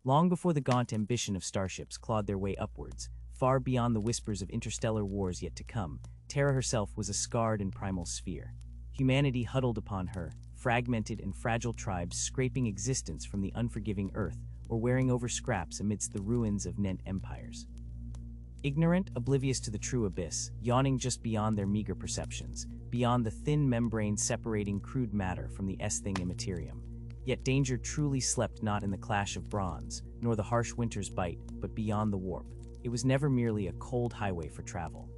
Long before the gaunt ambition of starships clawed their way upwards, far beyond the whispers of interstellar wars yet to come, Terra herself was a scarred and primal sphere. Humanity huddled upon her, fragmented and fragile tribes scraping existence from the unforgiving earth or wearing over scraps amidst the ruins of Nent empires. Ignorant, oblivious to the true abyss, yawning just beyond their meager perceptions, beyond the thin membrane separating crude matter from the S-thing immaterium. Yet danger truly slept not in the clash of bronze, nor the harsh winter's bite, but beyond the warp. It was never merely a cold highway for travel.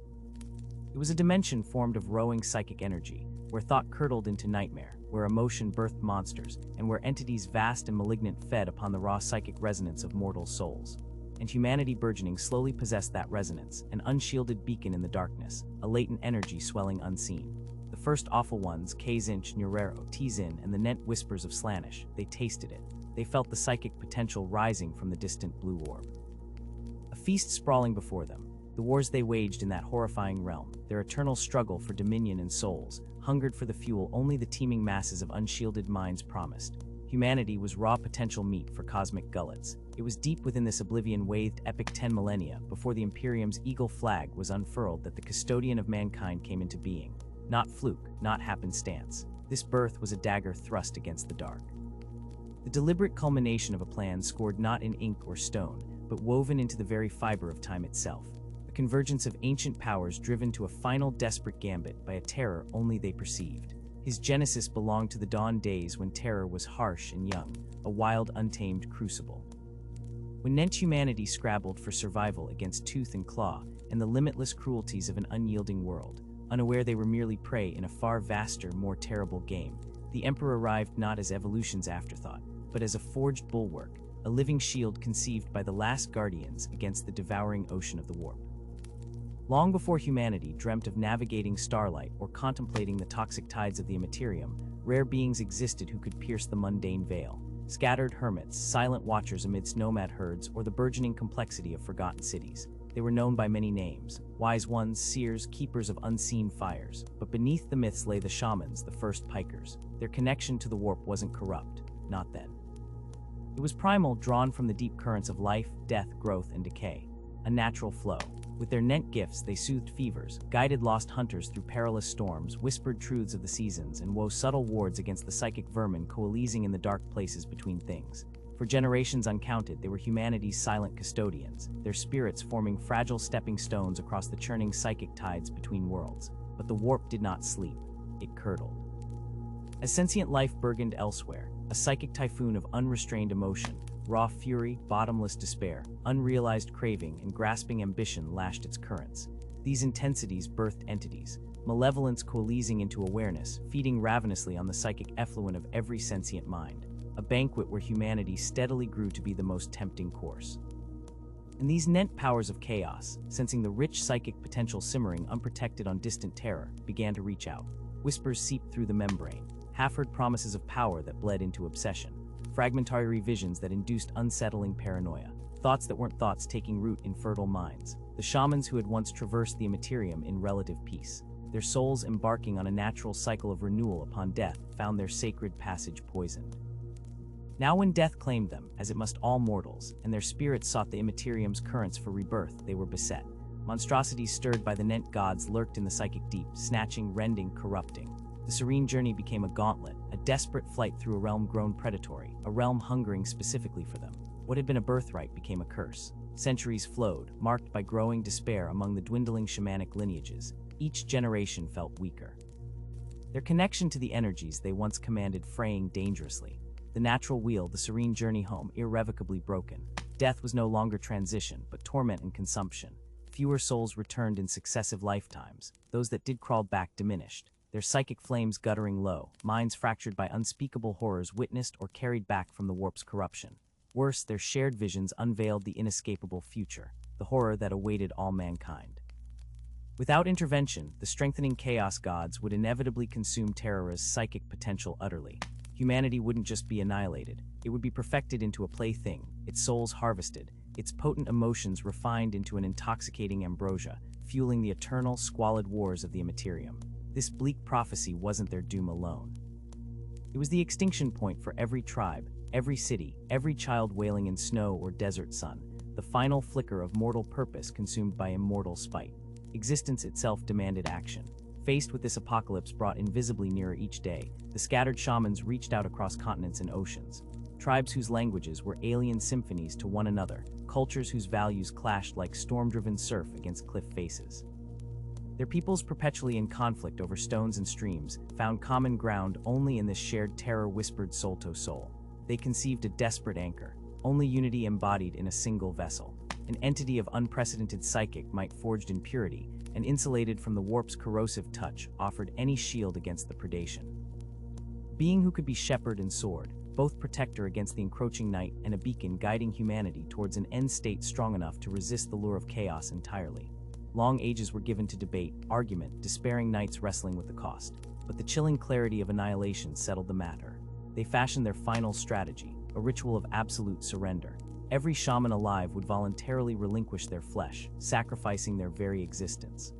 It was a dimension formed of rowing psychic energy, where thought curdled into nightmare, where emotion birthed monsters, and where entities vast and malignant fed upon the raw psychic resonance of mortal souls. And humanity burgeoning slowly possessed that resonance, an unshielded beacon in the darkness, a latent energy swelling unseen. The first awful ones, Kzinch, Nurgle, Tzin, and the Nent whispers of Slaanesh, they tasted it. They felt the psychic potential rising from the distant blue orb. A feast sprawling before them, the wars they waged in that horrifying realm, their eternal struggle for dominion and souls, hungered for the fuel only the teeming masses of unshielded minds promised. Humanity was raw potential meat for cosmic gullets. It was deep within this oblivion-wathed epic 10 millennia before the Imperium's eagle flag was unfurled that the custodian of mankind came into being. Not fluke, not happenstance. This birth was a dagger thrust against the dark. The deliberate culmination of a plan scored not in ink or stone, but woven into the very fiber of time itself. A convergence of ancient powers driven to a final desperate gambit by a terror only they perceived. His genesis belonged to the dawn days when terror was harsh and young, a wild, untamed crucible. When Nent humanity scrabbled for survival against tooth and claw and the limitless cruelties of an unyielding world, unaware they were merely prey in a far vaster, more terrible game, the Emperor arrived not as evolution's afterthought, but as a forged bulwark, a living shield conceived by the last guardians against the devouring ocean of the warp. Long before humanity dreamt of navigating starlight or contemplating the toxic tides of the immaterium, rare beings existed who could pierce the mundane veil. Scattered hermits, silent watchers amidst nomad herds, or the burgeoning complexity of forgotten cities. They were known by many names, wise ones, seers, keepers of unseen fires. But beneath the myths lay the shamans, the first pikers. Their connection to the warp wasn't corrupt, not then. It was primal, drawn from the deep currents of life, death, growth, and decay. A natural flow. With their Nent gifts, they soothed fevers, guided lost hunters through perilous storms, whispered truths of the seasons, and wove subtle wards against the psychic vermin coalescing in the dark places between things. For generations uncounted, they were humanity's silent custodians, their spirits forming fragile stepping stones across the churning psychic tides between worlds. But the warp did not sleep. It curdled. As sentient life burgeoned elsewhere, a psychic typhoon of unrestrained emotion, raw fury, bottomless despair, unrealized craving, and grasping ambition lashed its currents. These intensities birthed entities, malevolence coalescing into awareness, feeding ravenously on the psychic effluent of every sentient mind, a banquet where humanity steadily grew to be the most tempting course. And these Nent powers of chaos, sensing the rich psychic potential simmering unprotected on distant Terra, began to reach out. Whispers seeped through the membrane, half-heard promises of power that bled into obsession. Fragmentary visions that induced unsettling paranoia, thoughts that weren't thoughts taking root in fertile minds. The shamans who had once traversed the immaterium in relative peace, their souls embarking on a natural cycle of renewal upon death, found their sacred passage poisoned. Now when death claimed them, as it must all mortals, and their spirits sought the immaterium's currents for rebirth, they were beset. Monstrosities stirred by the Nent gods lurked in the psychic deep, snatching, rending, corrupting. The serene journey became a gauntlet, a desperate flight through a realm grown predatory, a realm hungering specifically for them. What had been a birthright became a curse. Centuries flowed, marked by growing despair among the dwindling shamanic lineages. Each generation felt weaker. Their connection to the energies they once commanded fraying dangerously. The natural wheel, the serene journey home, irrevocably broken. Death was no longer transition, but torment and consumption. Fewer souls returned in successive lifetimes. Those that did crawl back diminished. Their psychic flames guttering low, minds fractured by unspeakable horrors witnessed or carried back from the warp's corruption. Worse, their shared visions unveiled the inescapable future, the horror that awaited all mankind. Without intervention, the strengthening chaos gods would inevitably consume Terra's psychic potential utterly. Humanity wouldn't just be annihilated, it would be perfected into a plaything, its souls harvested, its potent emotions refined into an intoxicating ambrosia, fueling the eternal, squalid wars of the immaterium. This bleak prophecy wasn't their doom alone. It was the extinction point for every tribe, every city, every child wailing in snow or desert sun, the final flicker of mortal purpose consumed by immortal spite. Existence itself demanded action. Faced with this apocalypse brought invisibly nearer each day, the scattered shamans reached out across continents and oceans. Tribes whose languages were alien symphonies to one another, cultures whose values clashed like storm-driven surf against cliff faces. Their peoples, perpetually in conflict over stones and streams, found common ground only in this shared terror whispered soul to soul. They conceived a desperate anchor, only unity embodied in a single vessel. An entity of unprecedented psychic might forged in purity, and insulated from the warp's corrosive touch, offered any shield against the predation. Being who could be shepherd and sword, both protector against the encroaching night and a beacon guiding humanity towards an end state strong enough to resist the lure of chaos entirely. Long ages were given to debate, argument, despairing nights wrestling with the cost. But the chilling clarity of annihilation settled the matter. They fashioned their final strategy, a ritual of absolute surrender. Every shaman alive would voluntarily relinquish their flesh, sacrificing their very existence.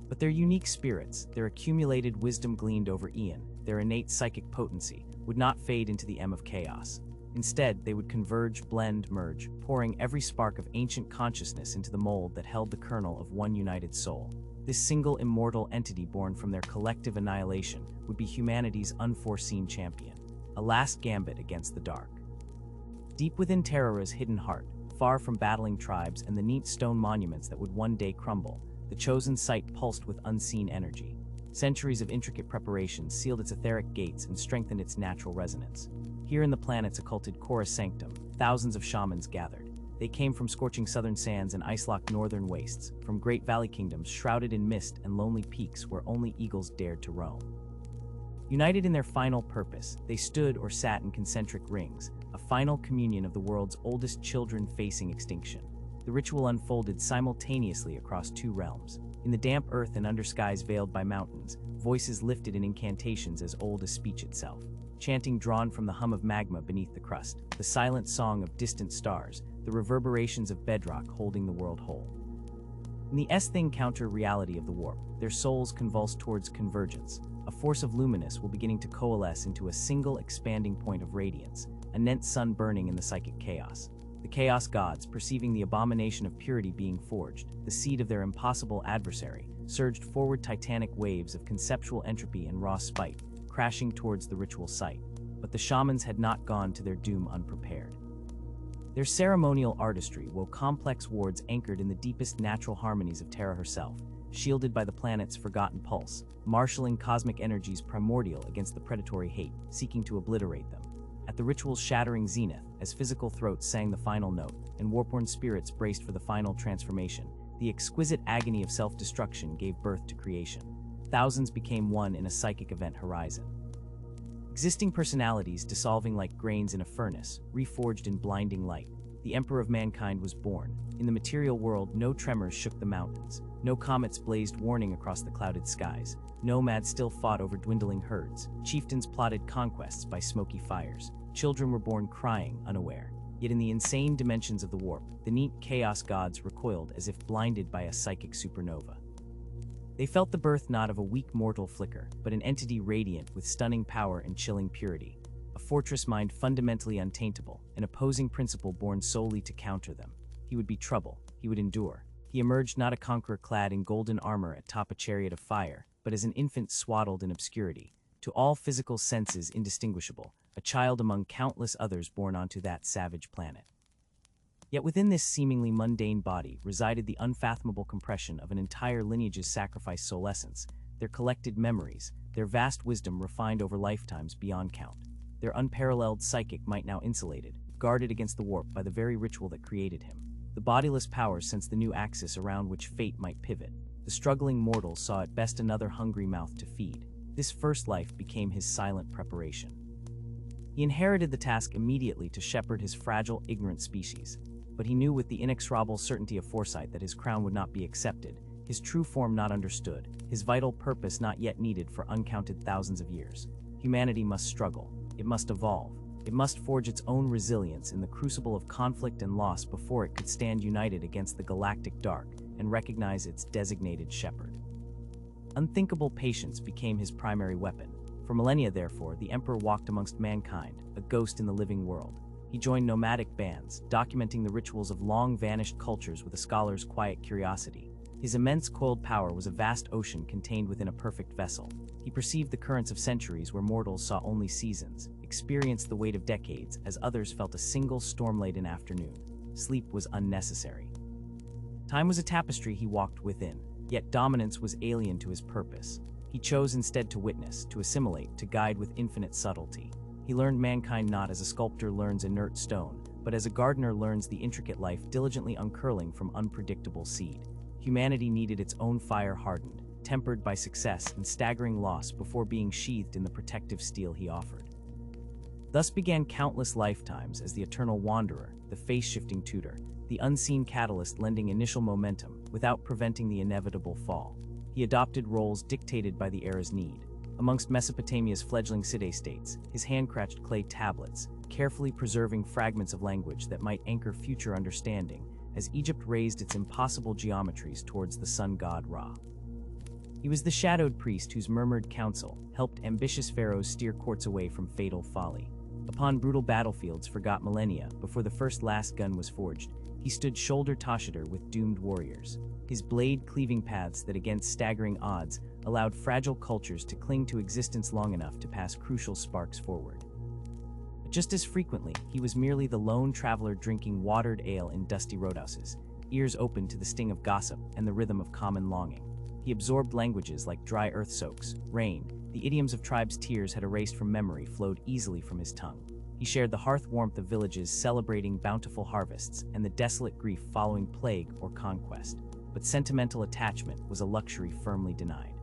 But their unique spirits, their accumulated wisdom gleaned over eon, their innate psychic potency, would not fade into the of chaos. Instead, they would converge, blend, merge, pouring every spark of ancient consciousness into the mold that held the kernel of one united soul. This single immortal entity born from their collective annihilation would be humanity's unforeseen champion, a last gambit against the dark. Deep within Terra's hidden heart, far from battling tribes and the neat stone monuments that would one day crumble, the chosen site pulsed with unseen energy. Centuries of intricate preparation sealed its etheric gates and strengthened its natural resonance. Here in the planet's occulted Horus sanctum, thousands of shamans gathered. They came from scorching southern sands and ice-locked northern wastes, from great valley kingdoms shrouded in mist and lonely peaks where only eagles dared to roam. United in their final purpose, they stood or sat in concentric rings, a final communion of the world's oldest children facing extinction. The ritual unfolded simultaneously across two realms. In the damp earth and under skies veiled by mountains, voices lifted in incantations as old as speech itself. Chanting drawn from the hum of magma beneath the crust, the silent song of distant stars, the reverberations of bedrock holding the world whole. In the S-thing counter-reality of the warp, their souls convulsed towards convergence. A force of luminous will beginning to coalesce into a single expanding point of radiance, a nent sun burning in the psychic chaos. The chaos gods, perceiving the abomination of purity being forged, the seed of their impossible adversary, surged forward titanic waves of conceptual entropy and raw spite, crashing towards the ritual site. But the shamans had not gone to their doom unprepared. Their ceremonial artistry wove complex wards anchored in the deepest natural harmonies of Terra herself, shielded by the planet's forgotten pulse, marshalling cosmic energies primordial against the predatory hate, seeking to obliterate them. At the ritual's shattering zenith, as physical throats sang the final note, and warpworn spirits braced for the final transformation, the exquisite agony of self-destruction gave birth to creation. Thousands became one in a psychic event horizon. Existing personalities dissolving like grains in a furnace, reforged in blinding light. The Emperor of Mankind was born. In the material world, no tremors shook the mountains. No comets blazed warning across the clouded skies. Nomads still fought over dwindling herds. Chieftains plotted conquests by smoky fires. Children were born crying, unaware. Yet in the insane dimensions of the warp, the neat chaos gods recoiled as if blinded by a psychic supernova. They felt the birth not of a weak mortal flicker, but an entity radiant with stunning power and chilling purity. A fortress mind fundamentally untaintable, an opposing principle born solely to counter them. He would be trouble. He would endure. He emerged not a conqueror clad in golden armor atop a chariot of fire, but as an infant swaddled in obscurity, to all physical senses indistinguishable, a child among countless others born onto that savage planet. Yet within this seemingly mundane body resided the unfathomable compression of an entire lineage's sacrificed soul essence, their collected memories, their vast wisdom refined over lifetimes beyond count. Their unparalleled psychic might now insulated, guarded against the warp by the very ritual that created him. The bodiless powers sensed the new axis around which fate might pivot. The struggling mortal saw at best another hungry mouth to feed. This first life became his silent preparation. He inherited the task immediately to shepherd his fragile, ignorant species. But he knew with the inexorable certainty of foresight that his crown would not be accepted, his true form not understood, his vital purpose not yet needed for uncounted thousands of years. Humanity must struggle. It must evolve. It must forge its own resilience in the crucible of conflict and loss before it could stand united against the galactic dark and recognize its designated shepherd. Unthinkable patience became his primary weapon. For millennia, therefore, the Emperor walked amongst mankind, a ghost in the living world. He joined nomadic bands, documenting the rituals of long-vanished cultures with a scholar's quiet curiosity. His immense coiled power was a vast ocean contained within a perfect vessel. He perceived the currents of centuries where mortals saw only seasons, experienced the weight of decades as others felt a single storm-laden afternoon. Sleep was unnecessary. Time was a tapestry he walked within, yet dominance was alien to his purpose. He chose instead to witness, to assimilate, to guide with infinite subtlety. He learned mankind not as a sculptor learns inert stone, but as a gardener learns the intricate life diligently uncurling from unpredictable seed. Humanity needed its own fire hardened, tempered by success and staggering loss before being sheathed in the protective steel he offered. Thus began countless lifetimes as the eternal wanderer, the face-shifting tutor, the unseen catalyst lending initial momentum without preventing the inevitable fall. He adopted roles dictated by the era's need. Amongst Mesopotamia's fledgling city-states, his handcrafted clay tablets, carefully preserving fragments of language that might anchor future understanding, as Egypt raised its impossible geometries towards the sun god Ra. He was the shadowed priest whose murmured counsel helped ambitious pharaohs steer courts away from fatal folly. Upon brutal battlefields forgot millennia before the first last gun was forged, he stood shoulder to shoulder with doomed warriors. His blade-cleaving paths that against staggering odds allowed fragile cultures to cling to existence long enough to pass crucial sparks forward. But just as frequently, he was merely the lone traveler drinking watered ale in dusty roadhouses, ears open to the sting of gossip and the rhythm of common longing. He absorbed languages like dry earth soaks, rain, the idioms of tribes' tears had erased from memory flowed easily from his tongue. He shared the hearth warmth of villages celebrating bountiful harvests and the desolate grief following plague or conquest. But sentimental attachment was a luxury firmly denied.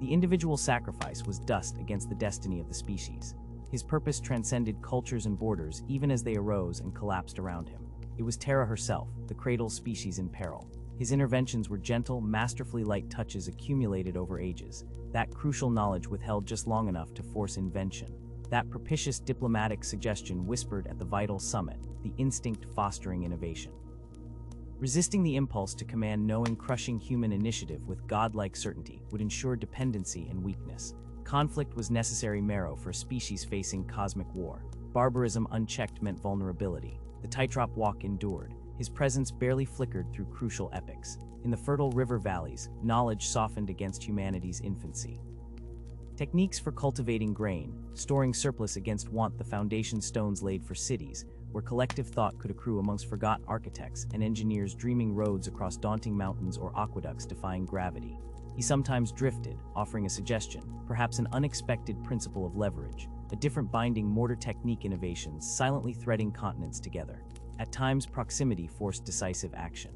The individual sacrifice was dust against the destiny of the species. His purpose transcended cultures and borders even as they arose and collapsed around him. It was Terra herself, the cradle species in peril. His interventions were gentle, masterfully light touches accumulated over ages. That crucial knowledge withheld just long enough to force invention. That propitious diplomatic suggestion whispered at the vital summit, the instinct fostering innovation. Resisting the impulse to command knowing crushing human initiative with godlike certainty would ensure dependency and weakness. Conflict was necessary marrow for a species facing cosmic war. Barbarism unchecked meant vulnerability. The tightrope walk endured. His presence barely flickered through crucial epochs. In the fertile river valleys, knowledge softened against humanity's infancy. Techniques for cultivating grain, storing surplus against want, the foundation stones laid for cities, where collective thought could accrue amongst forgotten architects and engineers dreaming roads across daunting mountains or aqueducts defying gravity. He sometimes drifted, offering a suggestion, perhaps an unexpected principle of leverage, a different binding mortar technique innovations silently threading continents together. At times, proximity forced decisive action.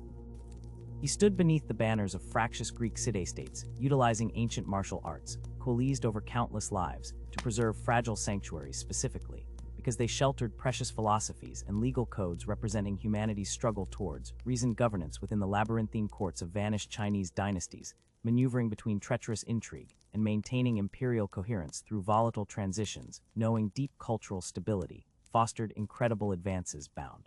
He stood beneath the banners of fractious Greek city-states, utilizing ancient martial arts, coalesced over countless lives, to preserve fragile sanctuaries specifically, because they sheltered precious philosophies and legal codes representing humanity's struggle towards reasoned governance within the labyrinthine courts of vanished Chinese dynasties, maneuvering between treacherous intrigue and maintaining imperial coherence through volatile transitions, knowing deep cultural stability, fostered incredible advances bound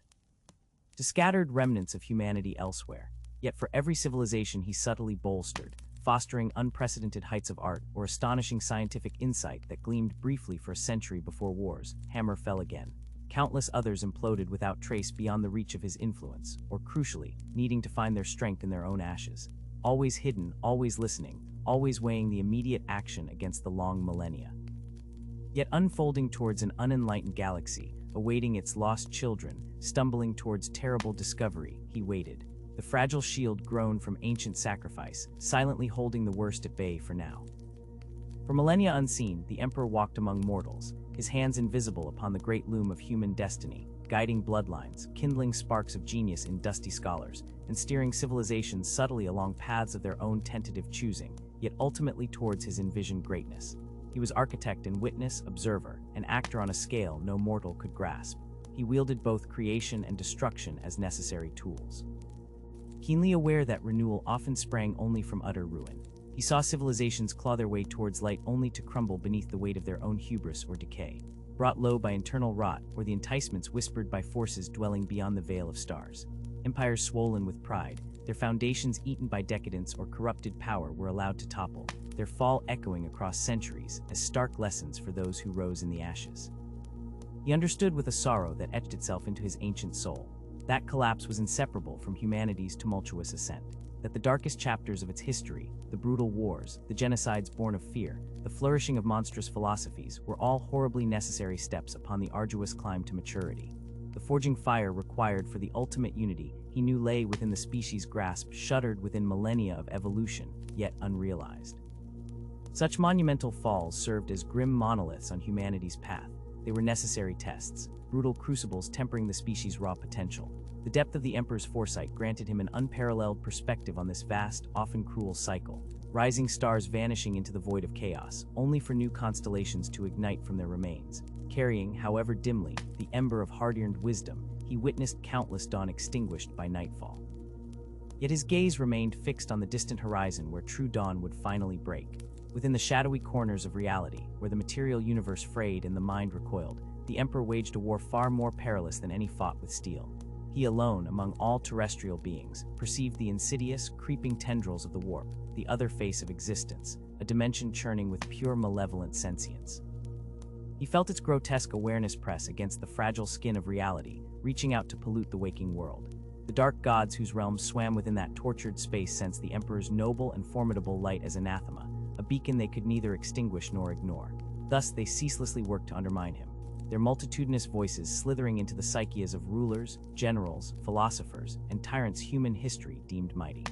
to scattered remnants of humanity elsewhere. Yet for every civilization he subtly bolstered, fostering unprecedented heights of art or astonishing scientific insight that gleamed briefly for a century before wars, hammer fell again. Countless others imploded without trace beyond the reach of his influence, or crucially, needing to find their strength in their own ashes. Always hidden, always listening, always weighing the immediate action against the long millennia. Yet unfolding towards an unenlightened galaxy, awaiting its lost children, stumbling towards terrible discovery, he waited. The fragile shield grown from ancient sacrifice, silently holding the worst at bay for now. For millennia unseen, the Emperor walked among mortals, his hands invisible upon the great loom of human destiny, guiding bloodlines, kindling sparks of genius in dusty scholars, and steering civilizations subtly along paths of their own tentative choosing, yet ultimately towards his envisioned greatness. He was architect and witness, observer, and actor on a scale no mortal could grasp. He wielded both creation and destruction as necessary tools. Keenly aware that renewal often sprang only from utter ruin, he saw civilizations claw their way towards light only to crumble beneath the weight of their own hubris or decay, brought low by internal rot or the enticements whispered by forces dwelling beyond the veil of stars. Empires swollen with pride, their foundations eaten by decadence or corrupted power were allowed to topple, their fall echoing across centuries as stark lessons for those who rose in the ashes. He understood with a sorrow that etched itself into his ancient soul. That collapse was inseparable from humanity's tumultuous ascent. That the darkest chapters of its history, the brutal wars, the genocides born of fear, the flourishing of monstrous philosophies, were all horribly necessary steps upon the arduous climb to maturity. The forging fire required for the ultimate unity he knew lay within the species' grasp, shuddered within millennia of evolution, yet unrealized. Such monumental falls served as grim monoliths on humanity's path. They were necessary tests, brutal crucibles tempering the species' raw potential. The depth of the Emperor's foresight granted him an unparalleled perspective on this vast, often cruel cycle. Rising stars vanishing into the void of chaos, only for new constellations to ignite from their remains. Carrying, however dimly, the ember of hard-earned wisdom, he witnessed countless dawn extinguished by nightfall. Yet his gaze remained fixed on the distant horizon where true dawn would finally break. Within the shadowy corners of reality, where the material universe frayed and the mind recoiled, the Emperor waged a war far more perilous than any fought with steel. He alone, among all terrestrial beings, perceived the insidious, creeping tendrils of the warp, the other face of existence, a dimension churning with pure malevolent sentience. He felt its grotesque awareness press against the fragile skin of reality, reaching out to pollute the waking world. The dark gods whose realms swam within that tortured space sensed the Emperor's noble and formidable light as anathema, a beacon they could neither extinguish nor ignore. Thus they ceaselessly worked to undermine him, their multitudinous voices slithering into the psyches of rulers, generals, philosophers, and tyrants human history deemed mighty.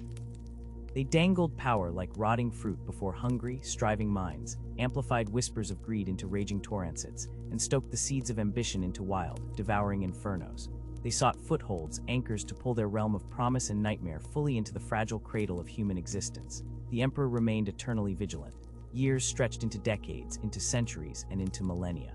They dangled power like rotting fruit before hungry, striving minds, amplified whispers of greed into raging torrences, and stoked the seeds of ambition into wild, devouring infernos. They sought footholds, anchors to pull their realm of promise and nightmare fully into the fragile cradle of human existence. The Emperor remained eternally vigilant. Years stretched into decades, into centuries, and into millennia.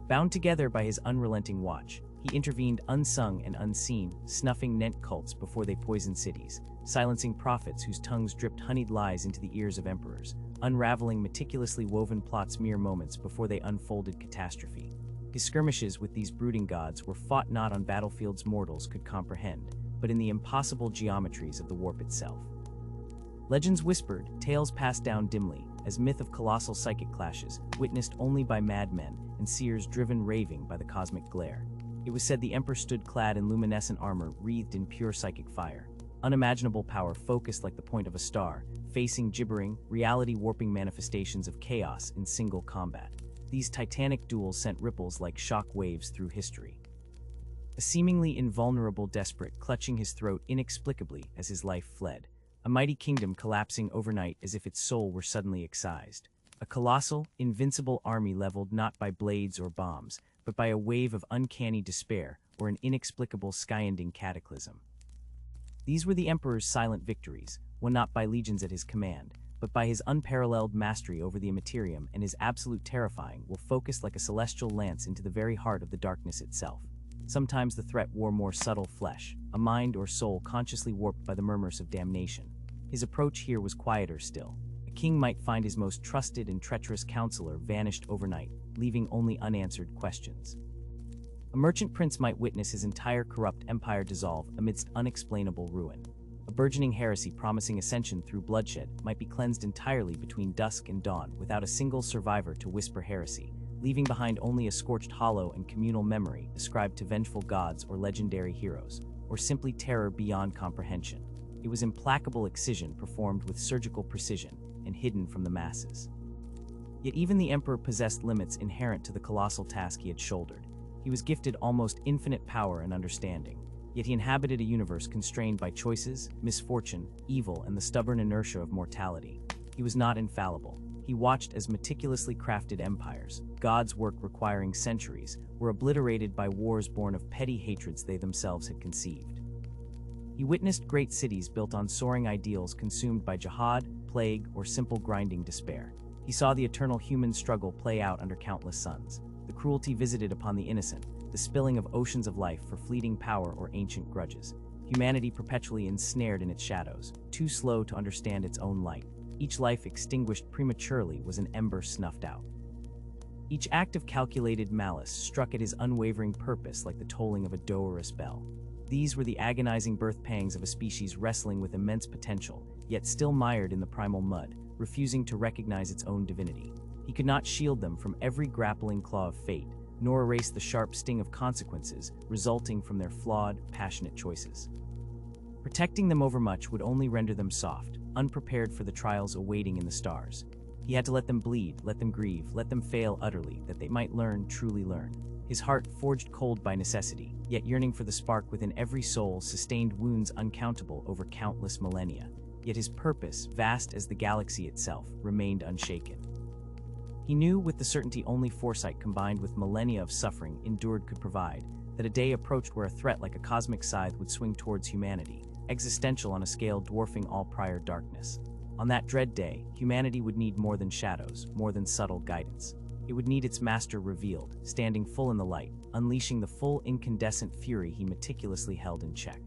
Bound together by his unrelenting watch, he intervened unsung and unseen, snuffing Nent cults before they poisoned cities, silencing prophets whose tongues dripped honeyed lies into the ears of emperors, unraveling meticulously woven plots mere moments before they unfolded catastrophe. His skirmishes with these brooding gods were fought not on battlefields mortals could comprehend, but in the impossible geometries of the warp itself. Legends whispered, tales passed down dimly, as myth of colossal psychic clashes, witnessed only by madmen and seers driven raving by the cosmic glare. It was said the Emperor stood clad in luminescent armor wreathed in pure psychic fire. Unimaginable power focused like the point of a star, facing gibbering, reality-warping manifestations of chaos in single combat. These titanic duels sent ripples like shock waves through history. A seemingly invulnerable desperate clutching his throat inexplicably as his life fled. A mighty kingdom collapsing overnight as if its soul were suddenly excised. A colossal, invincible army leveled not by blades or bombs, but by a wave of uncanny despair or an inexplicable sky-ending cataclysm. These were the Emperor's silent victories, won not by legions at his command, but by his unparalleled mastery over the Immaterium and his absolute terrifying will focus like a celestial lance into the very heart of the darkness itself. Sometimes the threat wore more subtle flesh, a mind or soul consciously warped by the murmurs of damnation. His approach here was quieter still. A king might find his most trusted and treacherous counselor vanished overnight, leaving only unanswered questions. A merchant prince might witness his entire corrupt empire dissolve amidst unexplainable ruin. A burgeoning heresy promising ascension through bloodshed might be cleansed entirely between dusk and dawn without a single survivor to whisper heresy, leaving behind only a scorched hollow and communal memory ascribed to vengeful gods or legendary heroes, or simply terror beyond comprehension. It was implacable excision performed with surgical precision and hidden from the masses. Yet even the Emperor possessed limits inherent to the colossal task he had shouldered. He was gifted almost infinite power and understanding, yet he inhabited a universe constrained by choices, misfortune, evil, and the stubborn inertia of mortality. He was not infallible. He watched as meticulously crafted empires, God's work requiring centuries, were obliterated by wars born of petty hatreds they themselves had conceived. He witnessed great cities built on soaring ideals consumed by jihad, plague, or simple grinding despair. He saw the eternal human struggle play out under countless suns, the cruelty visited upon the innocent, the spilling of oceans of life for fleeting power or ancient grudges. Humanity perpetually ensnared in its shadows, too slow to understand its own light. Each life extinguished prematurely was an ember snuffed out. Each act of calculated malice struck at his unwavering purpose like the tolling of a dolorous bell. These were the agonizing birth pangs of a species wrestling with immense potential, yet still mired in the primal mud, refusing to recognize its own divinity. He could not shield them from every grappling claw of fate, nor erase the sharp sting of consequences resulting from their flawed, passionate choices. Protecting them overmuch would only render them soft, unprepared for the trials awaiting in the stars. He had to let them bleed, let them grieve, let them fail utterly, that they might learn, truly learn. His heart, forged cold by necessity, yet yearning for the spark within every soul, sustained wounds uncountable over countless millennia. Yet his purpose, vast as the galaxy itself, remained unshaken. He knew, with the certainty only foresight combined with millennia of suffering endured could provide, that a day approached where a threat like a cosmic scythe would swing towards humanity, existential on a scale dwarfing all prior darkness. On that dread day, humanity would need more than shadows, more than subtle guidance. It would need its master revealed, standing full in the light, unleashing the full incandescent fury he meticulously held in check.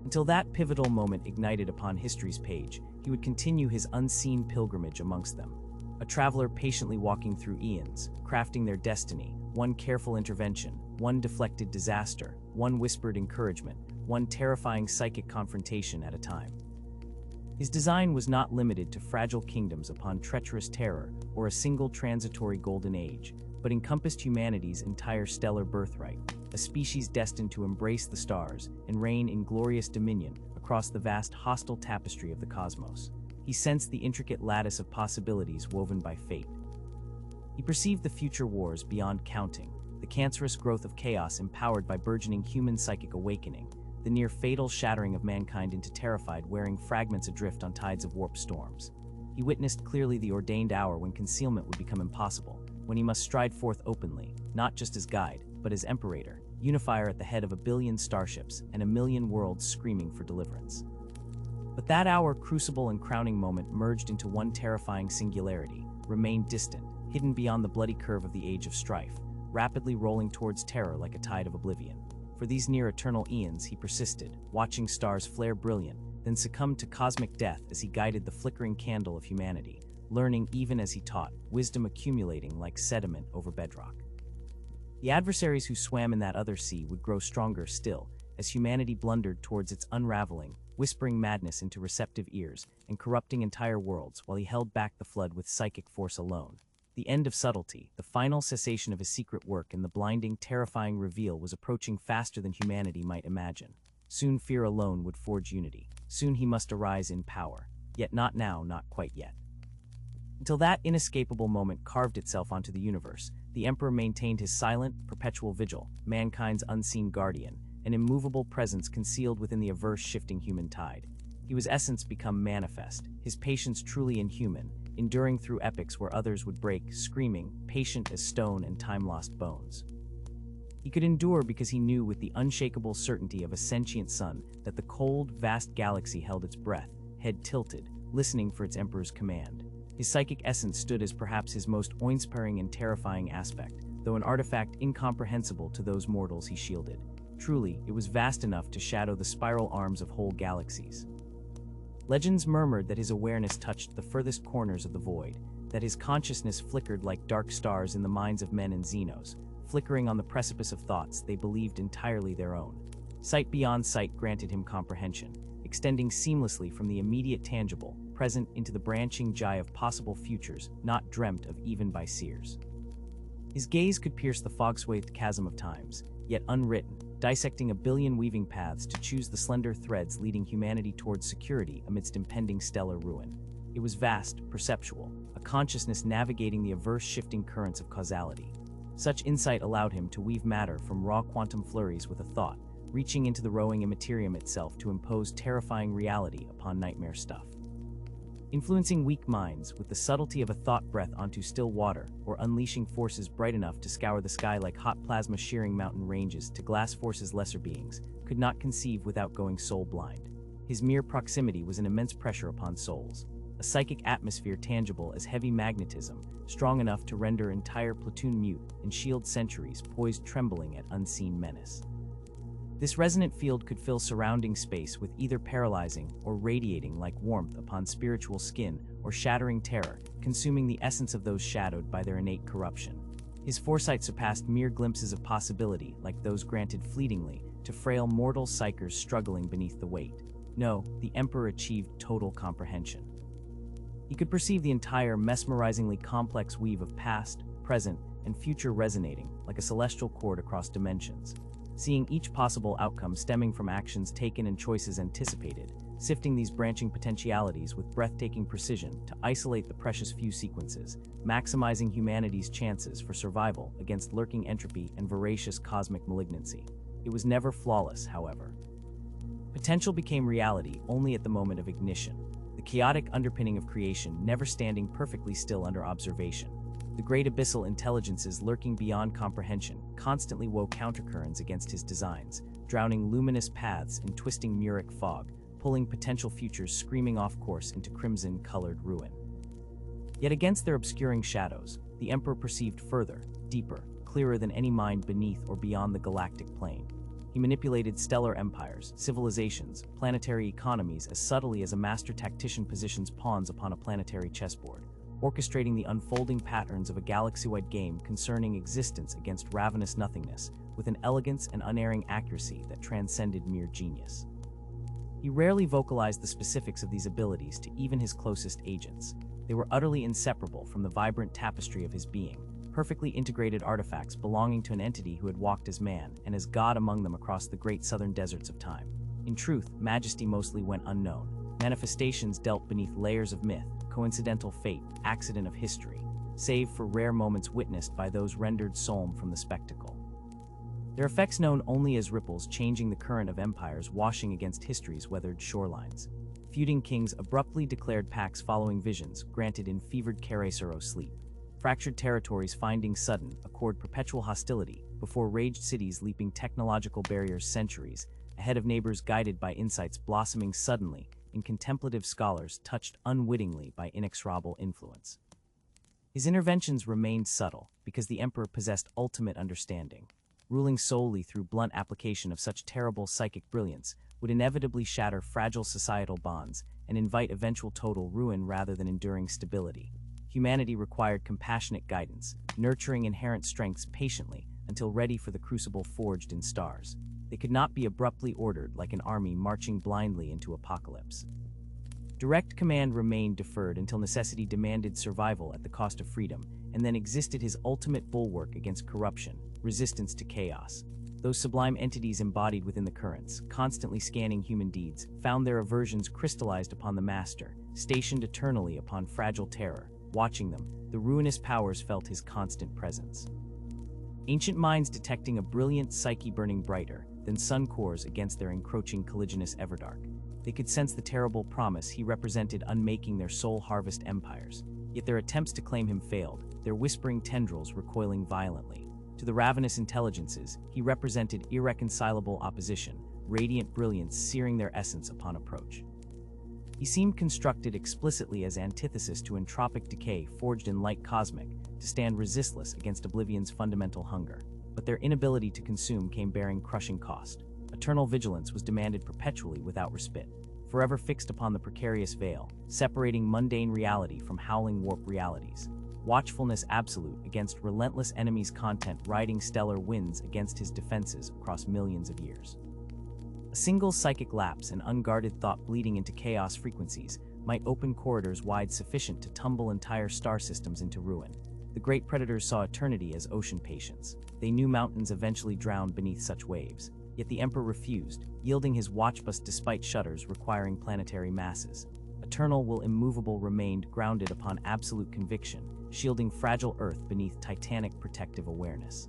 Until that pivotal moment ignited upon history's page, he would continue his unseen pilgrimage amongst them. A traveler patiently walking through eons, crafting their destiny, one careful intervention, one deflected disaster, one whispered encouragement, one terrifying psychic confrontation at a time. His design was not limited to fragile kingdoms upon treacherous Terra or a single transitory golden age, but encompassed humanity's entire stellar birthright, a species destined to embrace the stars and reign in glorious dominion across the vast hostile tapestry of the cosmos. He sensed the intricate lattice of possibilities woven by fate. He perceived the future wars beyond counting, the cancerous growth of chaos empowered by burgeoning human psychic awakening, the near fatal shattering of mankind into terrified, wearing fragments adrift on tides of warped storms. He witnessed clearly the ordained hour when concealment would become impossible, when he must stride forth openly, not just as guide, but as Imperator, unifier at the head of 1 billion starships and 1 million worlds screaming for deliverance. But that hour, crucible and crowning moment, merged into one terrifying singularity, remained distant, hidden beyond the bloody curve of the Age of Strife, rapidly rolling towards terror like a tide of oblivion. For these near-eternal eons he persisted, watching stars flare brilliant, then succumbed to cosmic death as he guided the flickering candle of humanity, learning even as he taught, wisdom accumulating like sediment over bedrock. The adversaries who swam in that other sea would grow stronger still, as humanity blundered towards its unraveling, whispering madness into receptive ears and corrupting entire worlds while he held back the flood with psychic force alone. The end of subtlety, the final cessation of his secret work, and the blinding, terrifying reveal was approaching faster than humanity might imagine. Soon fear alone would forge unity. Soon he must arise in power. Yet not now, not quite yet. Until that inescapable moment carved itself onto the universe, the Emperor maintained his silent, perpetual vigil, mankind's unseen guardian, an immovable presence concealed within the averse shifting human tide. He was essence become manifest, his patience truly inhuman, enduring through epochs where others would break, screaming, patient as stone and time-lost bones. He could endure because he knew with the unshakable certainty of a sentient sun that the cold, vast galaxy held its breath, head tilted, listening for its emperor's command. His psychic essence stood as perhaps his most awe-inspiring and terrifying aspect, though an artifact incomprehensible to those mortals he shielded. Truly, it was vast enough to shadow the spiral arms of whole galaxies. Legends murmured that his awareness touched the furthest corners of the void, that his consciousness flickered like dark stars in the minds of men and Xenos, flickering on the precipice of thoughts they believed entirely their own. Sight beyond sight granted him comprehension, extending seamlessly from the immediate tangible, present into the branching gyre of possible futures not dreamt of even by seers. His gaze could pierce the fog-swathed chasm of times, yet unwritten, dissecting 1 billion weaving paths to choose the slender threads leading humanity towards security amidst impending stellar ruin. It was vast, perceptual, a consciousness navigating the averse shifting currents of causality. Such insight allowed him to weave matter from raw quantum flurries with a thought, reaching into the rowing immaterium itself to impose terrifying reality upon nightmare stuff. Influencing weak minds with the subtlety of a thought breath onto still water, or unleashing forces bright enough to scour the sky like hot plasma shearing mountain ranges to glass forces lesser beings, could not conceive without going soul blind. His mere proximity was an immense pressure upon souls, a psychic atmosphere tangible as heavy magnetism, strong enough to render entire platoon mute and shield centuries poised trembling at unseen menace. This resonant field could fill surrounding space with either paralyzing or radiating like warmth upon spiritual skin or shattering terror, consuming the essence of those shadowed by their innate corruption. His foresight surpassed mere glimpses of possibility like those granted fleetingly to frail mortal psychers struggling beneath the weight. No, the Emperor achieved total comprehension. He could perceive the entire mesmerizingly complex weave of past, present, and future resonating like a celestial chord across dimensions, seeing each possible outcome stemming from actions taken and choices anticipated, sifting these branching potentialities with breathtaking precision to isolate the precious few sequences, maximizing humanity's chances for survival against lurking entropy and voracious cosmic malignancy. It was never flawless, however. Potential became reality only at the moment of ignition, the chaotic underpinning of creation never standing perfectly still under observation. The great abyssal intelligences lurking beyond comprehension constantly wove countercurrents against his designs, drowning luminous paths in twisting muric fog, pulling potential futures screaming off course into crimson-colored ruin. Yet against their obscuring shadows, the Emperor perceived further, deeper, clearer than any mind beneath or beyond the galactic plane. He manipulated stellar empires, civilizations, planetary economies as subtly as a master tactician positions pawns upon a planetary chessboard, orchestrating the unfolding patterns of a galaxy-wide game concerning existence against ravenous nothingness, with an elegance and unerring accuracy that transcended mere genius. He rarely vocalized the specifics of these abilities to even his closest agents. They were utterly inseparable from the vibrant tapestry of his being, perfectly integrated artifacts belonging to an entity who had walked as man and as god among them across the great southern deserts of time. In truth, majesty mostly went unknown. Manifestations dealt beneath layers of myth, coincidental fate, accident of history, save for rare moments witnessed by those rendered solemn from the spectacle. Their effects known only as ripples changing the current of empires washing against history's weathered shorelines. Feuding kings abruptly declared pacts following visions granted in fevered Caresero sleep. Fractured territories finding sudden, accord perpetual hostility before raged cities leaping technological barriers centuries, ahead of neighbors guided by insights blossoming suddenly in contemplative scholars touched unwittingly by inexorable influence. His interventions remained subtle because the Emperor possessed ultimate understanding. Ruling solely through blunt application of such terrible psychic brilliance would inevitably shatter fragile societal bonds and invite eventual total ruin rather than enduring stability. Humanity required compassionate guidance, nurturing inherent strengths patiently until ready for the crucible forged in stars. They could not be abruptly ordered like an army marching blindly into apocalypse. Direct command remained deferred until necessity demanded survival at the cost of freedom, and then existed his ultimate bulwark against corruption, resistance to chaos. Those sublime entities embodied within the currents, constantly scanning human deeds, found their aversions crystallized upon the master, stationed eternally upon fragile Terra. Watching them, the ruinous powers felt his constant presence. Ancient minds detecting a brilliant psyche burning brighter than sun cores against their encroaching colliginous Everdark. They could sense the terrible promise he represented unmaking their soul harvest empires. Yet their attempts to claim him failed, their whispering tendrils recoiling violently. To the ravenous intelligences, he represented irreconcilable opposition, radiant brilliance searing their essence upon approach. He seemed constructed explicitly as antithesis to entropic decay forged in light cosmic, to stand resistless against oblivion's fundamental hunger. But their inability to consume came bearing crushing cost. Eternal vigilance was demanded perpetually without respite, forever fixed upon the precarious veil, separating mundane reality from howling warp realities. Watchfulness absolute against relentless enemies' content riding stellar winds against his defenses across millions of years. A single psychic lapse and unguarded thought bleeding into chaos frequencies might open corridors wide sufficient to tumble entire star systems into ruin. The great predators saw eternity as ocean patience. They knew mountains eventually drowned beneath such waves. Yet the Emperor refused, yielding his watchbus despite shudders requiring planetary masses. Eternal will immovable remained grounded upon absolute conviction, shielding fragile Earth beneath titanic protective awareness.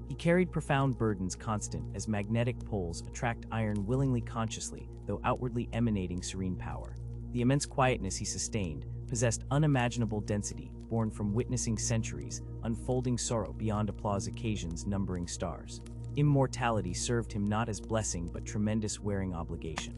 He carried profound burdens constant as magnetic poles attract iron willingly consciously, though outwardly emanating serene power. The immense quietness he sustained possessed unimaginable density, born from witnessing centuries, unfolding sorrow beyond applause occasions numbering stars. Immortality served him not as blessing but tremendous wearing obligation.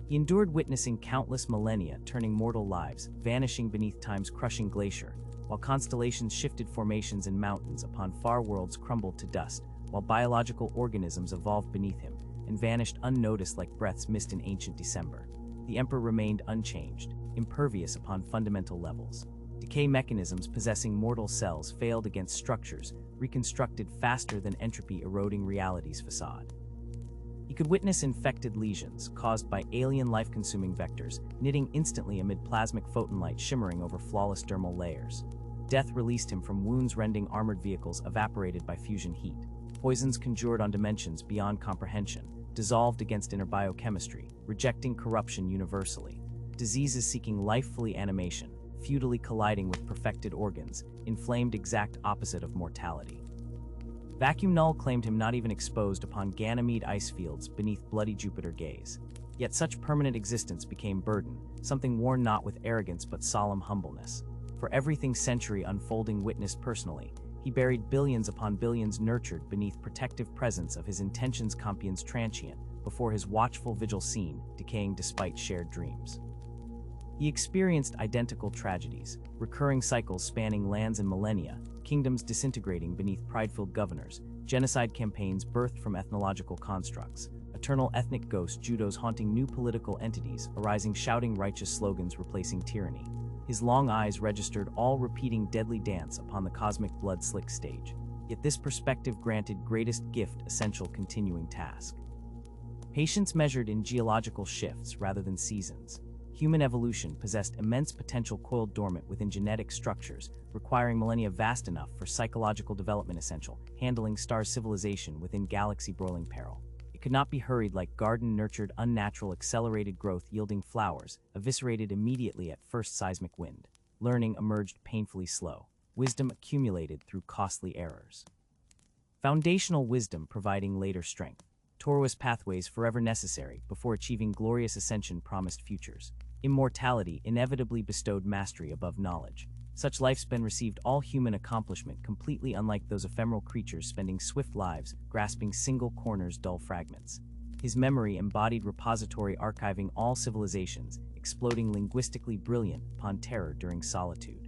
He endured witnessing countless millennia turning mortal lives, vanishing beneath time's crushing glacier, while constellations shifted formations and mountains upon far worlds crumbled to dust, while biological organisms evolved beneath him and vanished unnoticed like breaths missed in ancient December. The Emperor remained unchanged, impervious upon fundamental levels. Decay mechanisms possessing mortal cells failed against structures reconstructed faster than entropy eroding reality's facade. He could witness infected lesions caused by alien life-consuming vectors, knitting instantly amid plasmic photon light shimmering over flawless dermal layers. Death released him from wounds-rending armored vehicles evaporated by fusion heat. Poisons conjured on dimensions beyond comprehension, dissolved against inner biochemistry, rejecting corruption universally. Diseases seeking life-fully animation, futilely colliding with perfected organs, inflamed exact opposite of mortality. Vacuum Null claimed him not even exposed upon Ganymede ice fields beneath bloody Jupiter gaze. Yet such permanent existence became burden, something worn not with arrogance but solemn humbleness. For everything Century unfolding witnessed personally, he buried billions upon billions nurtured beneath protective presence of his intentions Compion's transient, before his watchful vigil seen, decaying despite shared dreams. He experienced identical tragedies, recurring cycles spanning lands and millennia, kingdoms disintegrating beneath pride-filled governors, genocide campaigns birthed from ethnological constructs, eternal ethnic ghosts judos haunting new political entities, arising shouting righteous slogans replacing tyranny. His long eyes registered all repeating deadly dance upon the cosmic blood-slick stage. Yet this perspective granted greatest gift essential continuing task. Patience measured in geological shifts rather than seasons. Human evolution possessed immense potential coiled dormant within genetic structures, requiring millennia vast enough for psychological development essential, handling star civilization within galaxy-broiling peril. It could not be hurried like garden-nurtured unnatural accelerated growth yielding flowers, eviscerated immediately at first seismic wind. Learning emerged painfully slow, wisdom accumulated through costly errors. Foundational wisdom providing later strength. Tortuous pathways forever necessary before achieving glorious ascension promised futures. Immortality inevitably bestowed mastery above knowledge. Such lifespan received all human accomplishment completely unlike those ephemeral creatures spending swift lives, grasping single corners dull fragments. His memory embodied repository archiving all civilizations, exploding linguistically brilliant upon terror during solitude.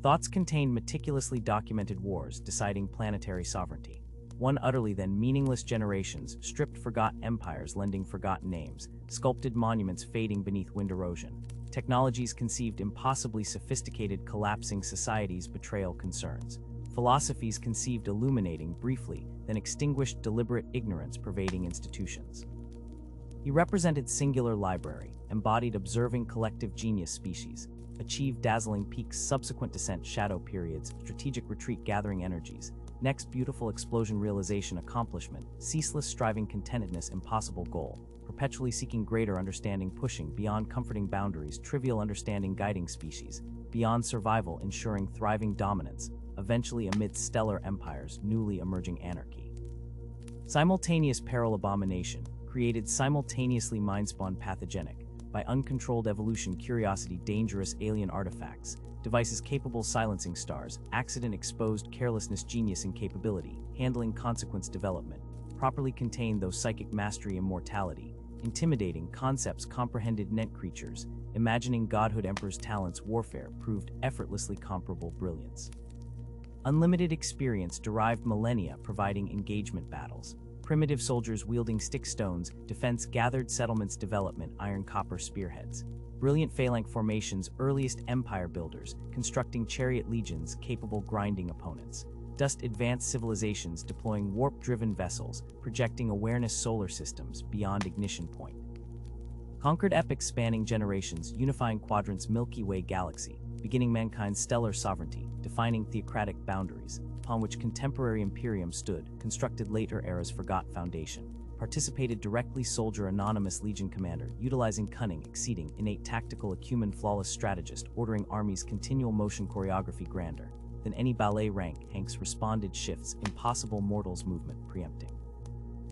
Thoughts contained meticulously documented wars deciding planetary sovereignty. One utterly then meaningless generations, stripped forgot empires lending forgotten names, sculpted monuments fading beneath wind erosion. Technologies conceived impossibly sophisticated collapsing societies betrayal concerns. Philosophies conceived illuminating briefly, then extinguished deliberate ignorance pervading institutions. He represented singular library, embodied observing collective genius species, achieved dazzling peaks subsequent descent shadow periods, strategic retreat gathering energies, next beautiful explosion realization accomplishment, ceaseless striving contentedness impossible goal, perpetually seeking greater understanding pushing beyond comforting boundaries trivial understanding guiding species, beyond survival ensuring thriving dominance, eventually amidst stellar empires newly emerging anarchy. Simultaneous peril abomination, created simultaneously mind-spawned pathogenic, by uncontrolled evolution curiosity dangerous alien artifacts, devices capable silencing stars, accident-exposed carelessness genius incapability, handling consequence development, properly contained though psychic mastery immortality, intimidating concepts comprehended net creatures, imagining godhood emperor's talents warfare proved effortlessly comparable brilliance. Unlimited experience derived millennia providing engagement battles, primitive soldiers wielding stick stones, defense gathered settlements development iron copper spearheads. Brilliant phalanx formations earliest empire builders, constructing chariot legions capable grinding opponents. Dust advanced civilizations deploying warp-driven vessels, projecting awareness solar systems beyond ignition point. Conquered epics spanning generations, unifying quadrants Milky Way galaxy, beginning mankind's stellar sovereignty, defining theocratic boundaries, upon which contemporary imperium stood, constructed later era's forgot foundation. Participated directly soldier anonymous legion commander, utilizing cunning, exceeding innate tactical acumen flawless strategist, ordering armies continual motion choreography grander than any ballet rank. Hanks responded shifts, impossible mortals movement preempting.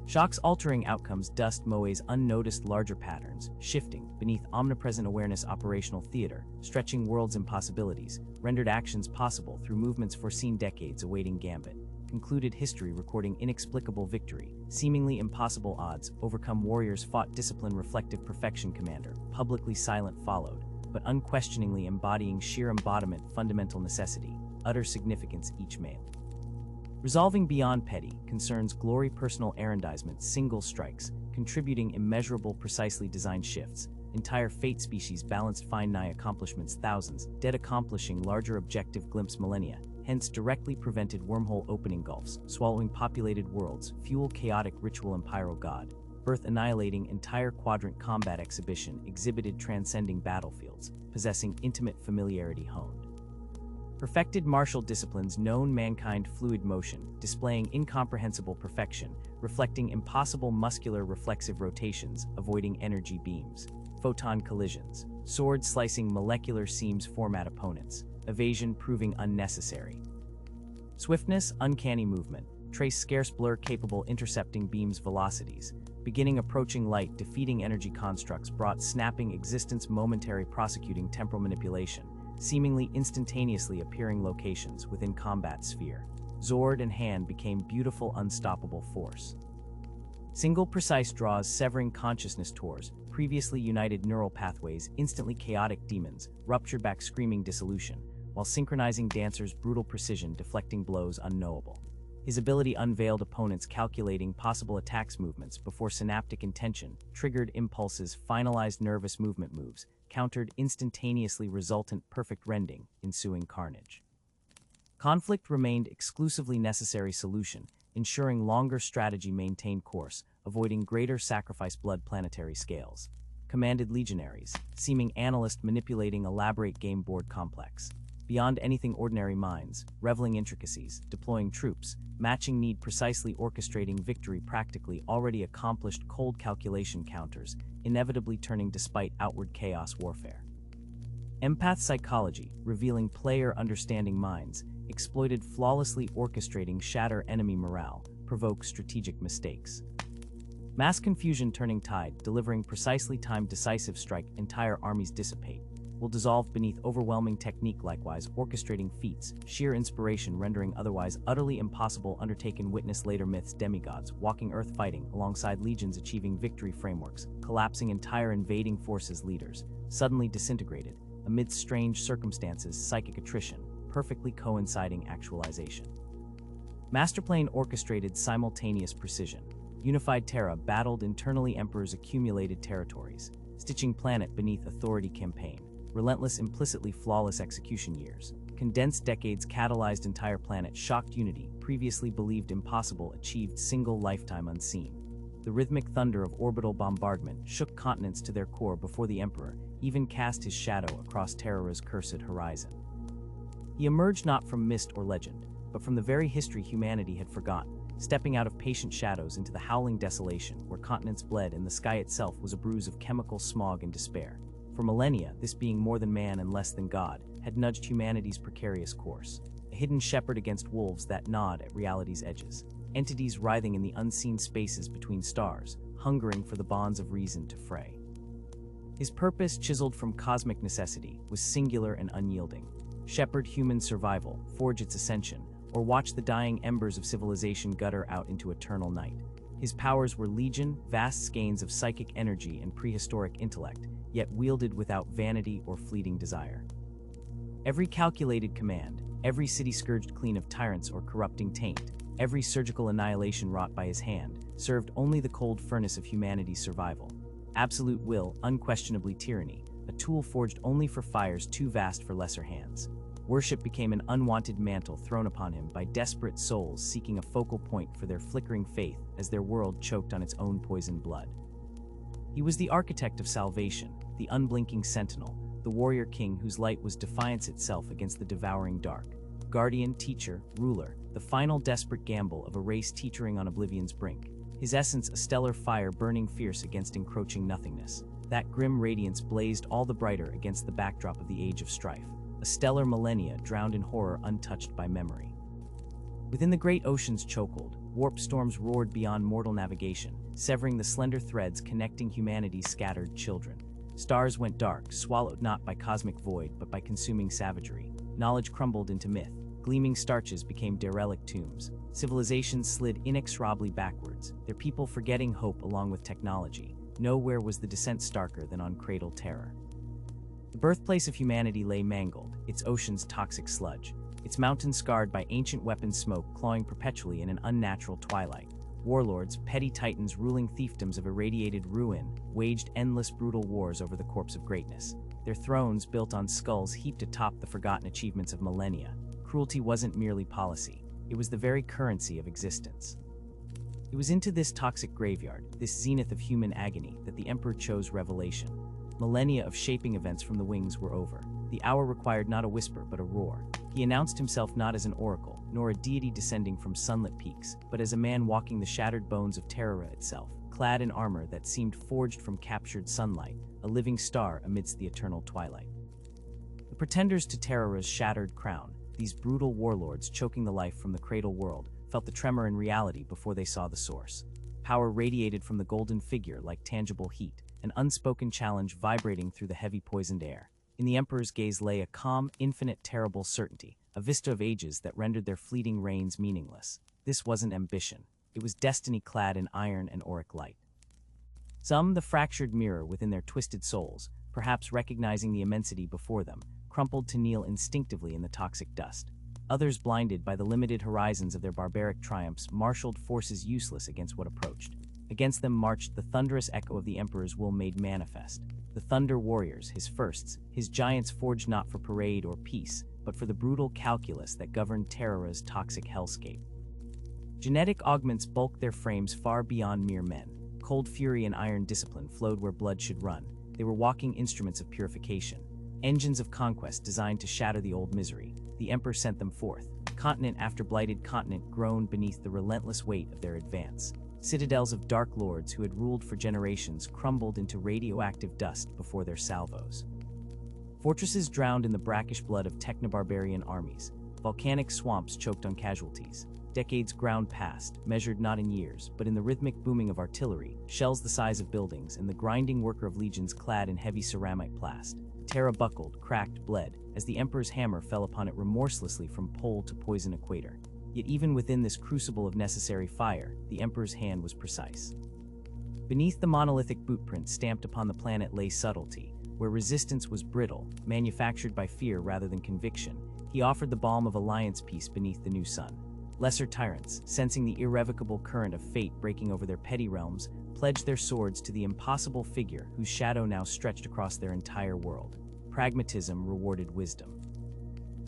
Shocks altering outcomes dust moe's unnoticed larger patterns, shifting beneath omnipresent awareness operational theater, stretching worlds impossibilities, rendered actions possible through movements foreseen decades awaiting gambit. Concluded history recording inexplicable victory, seemingly impossible odds, overcome warriors fought discipline reflective perfection commander, publicly silent followed, but unquestioningly embodying sheer embodiment fundamental necessity, utter significance each male. Resolving beyond petty, concerns glory personal errandizement single strikes, contributing immeasurable precisely designed shifts, entire fate species balanced fine nigh accomplishments thousands, dead accomplishing larger objective glimpse millennia, hence directly prevented wormhole opening gulfs, swallowing populated worlds, fuel chaotic ritual imperial god, earth-annihilating entire quadrant combat exhibition exhibited transcending battlefields, possessing intimate familiarity honed. Perfected martial disciplines known mankind fluid motion, displaying incomprehensible perfection, reflecting impossible muscular reflexive rotations, avoiding energy beams, photon collisions, sword slicing molecular seams format opponents, evasion proving unnecessary. Swiftness, uncanny movement, trace scarce blur capable intercepting beams velocities, beginning approaching light defeating energy constructs brought snapping existence momentary prosecuting temporal manipulation, seemingly instantaneously appearing locations within combat sphere. Zord and hand became beautiful unstoppable force. Single precise draws severing consciousness tours, previously united neural pathways instantly chaotic demons, ruptured back screaming dissolution, while synchronizing dancers brutal precision deflecting blows unknowable. His ability unveiled opponents calculating possible attacks movements before synaptic intention, triggered impulses, finalized nervous movement moves, countered instantaneously resultant perfect rending, ensuing carnage. Conflict remained exclusively necessary solution, ensuring longer strategy maintained course, avoiding greater sacrifice blood planetary scales. Commanded legionaries, seeming analyst manipulating elaborate game board complex. Beyond anything ordinary minds, reveling intricacies, deploying troops, matching need precisely orchestrating victory practically already accomplished cold calculation counters, inevitably turning despite outward chaos warfare. Empath psychology, revealing player understanding minds, exploited flawlessly orchestrating shatter enemy morale, provoke strategic mistakes. Mass confusion turning tide, delivering precisely timed decisive strike entire armies dissipate, will dissolve beneath overwhelming technique likewise orchestrating feats, sheer inspiration rendering otherwise utterly impossible undertaken witness later myths demigods walking earth fighting alongside legions achieving victory frameworks, collapsing entire invading forces leaders, suddenly disintegrated, amidst strange circumstances psychic attrition, perfectly coinciding actualization. Masterplane orchestrated simultaneous precision. Unified Terra battled internally Emperor's accumulated territories, stitching planet beneath authority campaign. Relentless implicitly flawless execution years. Condensed decades catalyzed entire planet shocked unity, previously believed impossible achieved single lifetime unseen. The rhythmic thunder of orbital bombardment shook continents to their core before the Emperor even cast his shadow across Terra's cursed horizon. He emerged not from myst or legend, but from the very history humanity had forgotten, stepping out of patient shadows into the howling desolation where continents bled and the sky itself was a bruise of chemical smog and despair. For millennia, this being more than man and less than God, had nudged humanity's precarious course, a hidden shepherd against wolves that gnawed at reality's edges, entities writhing in the unseen spaces between stars, hungering for the bonds of reason to fray. His purpose, chiseled from cosmic necessity, was singular and unyielding. Shepherd human survival, forge its ascension, or watch the dying embers of civilization gutter out into eternal night. His powers were legion, vast skeins of psychic energy and prehistoric intellect, yet wielded without vanity or fleeting desire. Every calculated command, every city scourged clean of tyrants or corrupting taint, every surgical annihilation wrought by his hand, served only the cold furnace of humanity's survival. Absolute will, unquestionably tyranny, a tool forged only for fires too vast for lesser hands. Worship became an unwanted mantle thrown upon him by desperate souls seeking a focal point for their flickering faith as their world choked on its own poisoned blood. He was the architect of salvation, the unblinking sentinel, the warrior king whose light was defiance itself against the devouring dark. Guardian, teacher, ruler, the final desperate gamble of a race teetering on oblivion's brink. His essence a stellar fire burning fierce against encroaching nothingness. That grim radiance blazed all the brighter against the backdrop of the age of strife. A stellar millennia drowned in horror untouched by memory. Within the great ocean's chokehold, warp storms roared beyond mortal navigation, severing the slender threads connecting humanity's scattered children. Stars went dark, swallowed not by cosmic void but by consuming savagery. Knowledge crumbled into myth. Gleaming starches became derelict tombs. Civilizations slid inexorably backwards, their people forgetting hope along with technology. Nowhere was the descent starker than on cradled terror. The birthplace of humanity lay mangled, its oceans toxic sludge, its mountains scarred by ancient weapons smoke clawing perpetually in an unnatural twilight. Warlords, petty titans ruling fiefdoms of irradiated ruin, waged endless brutal wars over the corpse of greatness. Their thrones, built on skulls heaped atop the forgotten achievements of millennia. Cruelty wasn't merely policy, it was the very currency of existence. It was into this toxic graveyard, this zenith of human agony, that the Emperor chose revelation. Millennia of shaping events from the wings were over. The hour required not a whisper but a roar. He announced himself not as an oracle, nor a deity descending from sunlit peaks, but as a man walking the shattered bones of Terra itself, clad in armor that seemed forged from captured sunlight, a living star amidst the eternal twilight. The pretenders to Terra's shattered crown, these brutal warlords choking the life from the cradle world, felt the tremor in reality before they saw the source. Power radiated from the golden figure like tangible heat, an unspoken challenge vibrating through the heavy poisoned air. In the Emperor's gaze lay a calm, infinite, terrible certainty, a vista of ages that rendered their fleeting reigns meaningless. This wasn't ambition. It was destiny clad in iron and auric light. Some, the fractured mirror within their twisted souls, perhaps recognizing the immensity before them, crumpled to kneel instinctively in the toxic dust. Others, blinded by the limited horizons of their barbaric triumphs, marshaled forces useless against what approached. Against them marched the thunderous echo of the Emperor's will made manifest. The Thunder Warriors, his firsts, his giants forged not for parade or peace, but for the brutal calculus that governed Terra's toxic hellscape. Genetic augments bulked their frames far beyond mere men. Cold fury and iron discipline flowed where blood should run. They were walking instruments of purification. Engines of conquest designed to shatter the old misery. The Emperor sent them forth. Continent after blighted continent groaned beneath the relentless weight of their advance. Citadels of dark lords who had ruled for generations crumbled into radioactive dust before their salvos. Fortresses drowned in the brackish blood of technobarbarian armies. Volcanic swamps choked on casualties. Decades ground past, measured not in years, but in the rhythmic booming of artillery, shells the size of buildings, and the grinding worker of legions clad in heavy ceramite plast. Terra buckled, cracked, bled, as the Emperor's hammer fell upon it remorselessly from pole to poison equator. Yet even within this crucible of necessary fire, the Emperor's hand was precise. Beneath the monolithic bootprint stamped upon the planet lay subtlety, where resistance was brittle, manufactured by fear rather than conviction. He offered the balm of alliance peace beneath the new sun. Lesser tyrants, sensing the irrevocable current of fate breaking over their petty realms, pledged their swords to the impossible figure whose shadow now stretched across their entire world. Pragmatism rewarded wisdom.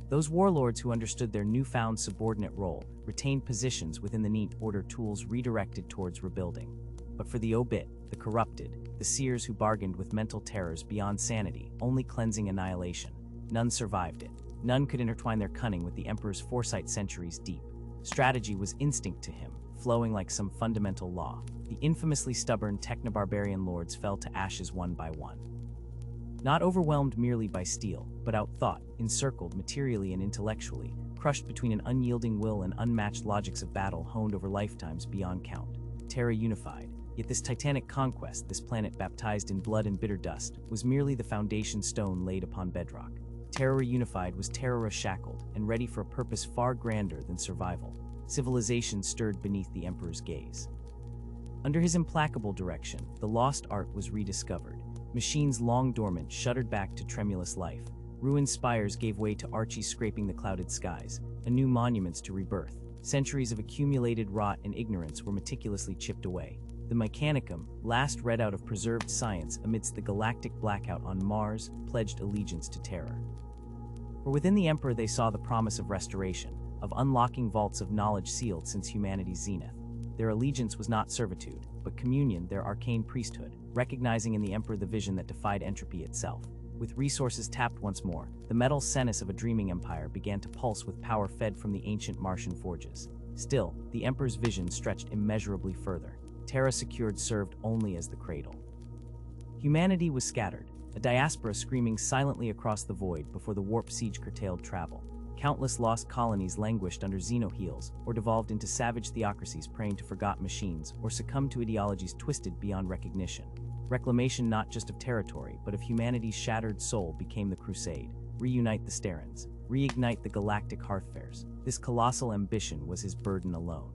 Those warlords who understood their newfound subordinate role retained positions within the neat order tools redirected towards rebuilding. But for the obit, the corrupted, the seers who bargained with mental terrors beyond sanity, only cleansing annihilation, none survived it. None could intertwine their cunning with the Emperor's foresight centuries deep. Strategy was instinct to him, flowing like some fundamental law. The infamously stubborn technobarbarian lords fell to ashes one by one. Not overwhelmed merely by steel, but outthought, encircled materially and intellectually, crushed between an unyielding will and unmatched logics of battle honed over lifetimes beyond count. Terra unified, yet this titanic conquest, this planet baptized in blood and bitter dust, was merely the foundation stone laid upon bedrock. Terra unified was Terra shackled, and ready for a purpose far grander than survival. Civilization stirred beneath the Emperor's gaze. Under his implacable direction, the lost art was rediscovered. Machines long dormant shuddered back to tremulous life. Ruined spires gave way to arches scraping the clouded skies, anew monuments to rebirth. Centuries of accumulated rot and ignorance were meticulously chipped away. The Mechanicum, last read out of preserved science amidst the galactic blackout on Mars, pledged allegiance to Terra. For within the Emperor they saw the promise of restoration, of unlocking vaults of knowledge sealed since humanity's zenith. Their allegiance was not servitude, but communion, their arcane priesthood, recognizing in the Emperor the vision that defied entropy itself. With resources tapped once more, the metal senis of a dreaming empire began to pulse with power fed from the ancient Martian forges. Still, the Emperor's vision stretched immeasurably further. Terra secured served only as the cradle. Humanity was scattered, a diaspora screaming silently across the void before the warp siege curtailed travel. Countless lost colonies languished under xenoheals, or devolved into savage theocracies praying to forgot machines, or succumbed to ideologies twisted beyond recognition. Reclamation not just of territory, but of humanity's shattered soul became the crusade. Reunite the Sterans, reignite the galactic hearthfares. This colossal ambition was his burden alone.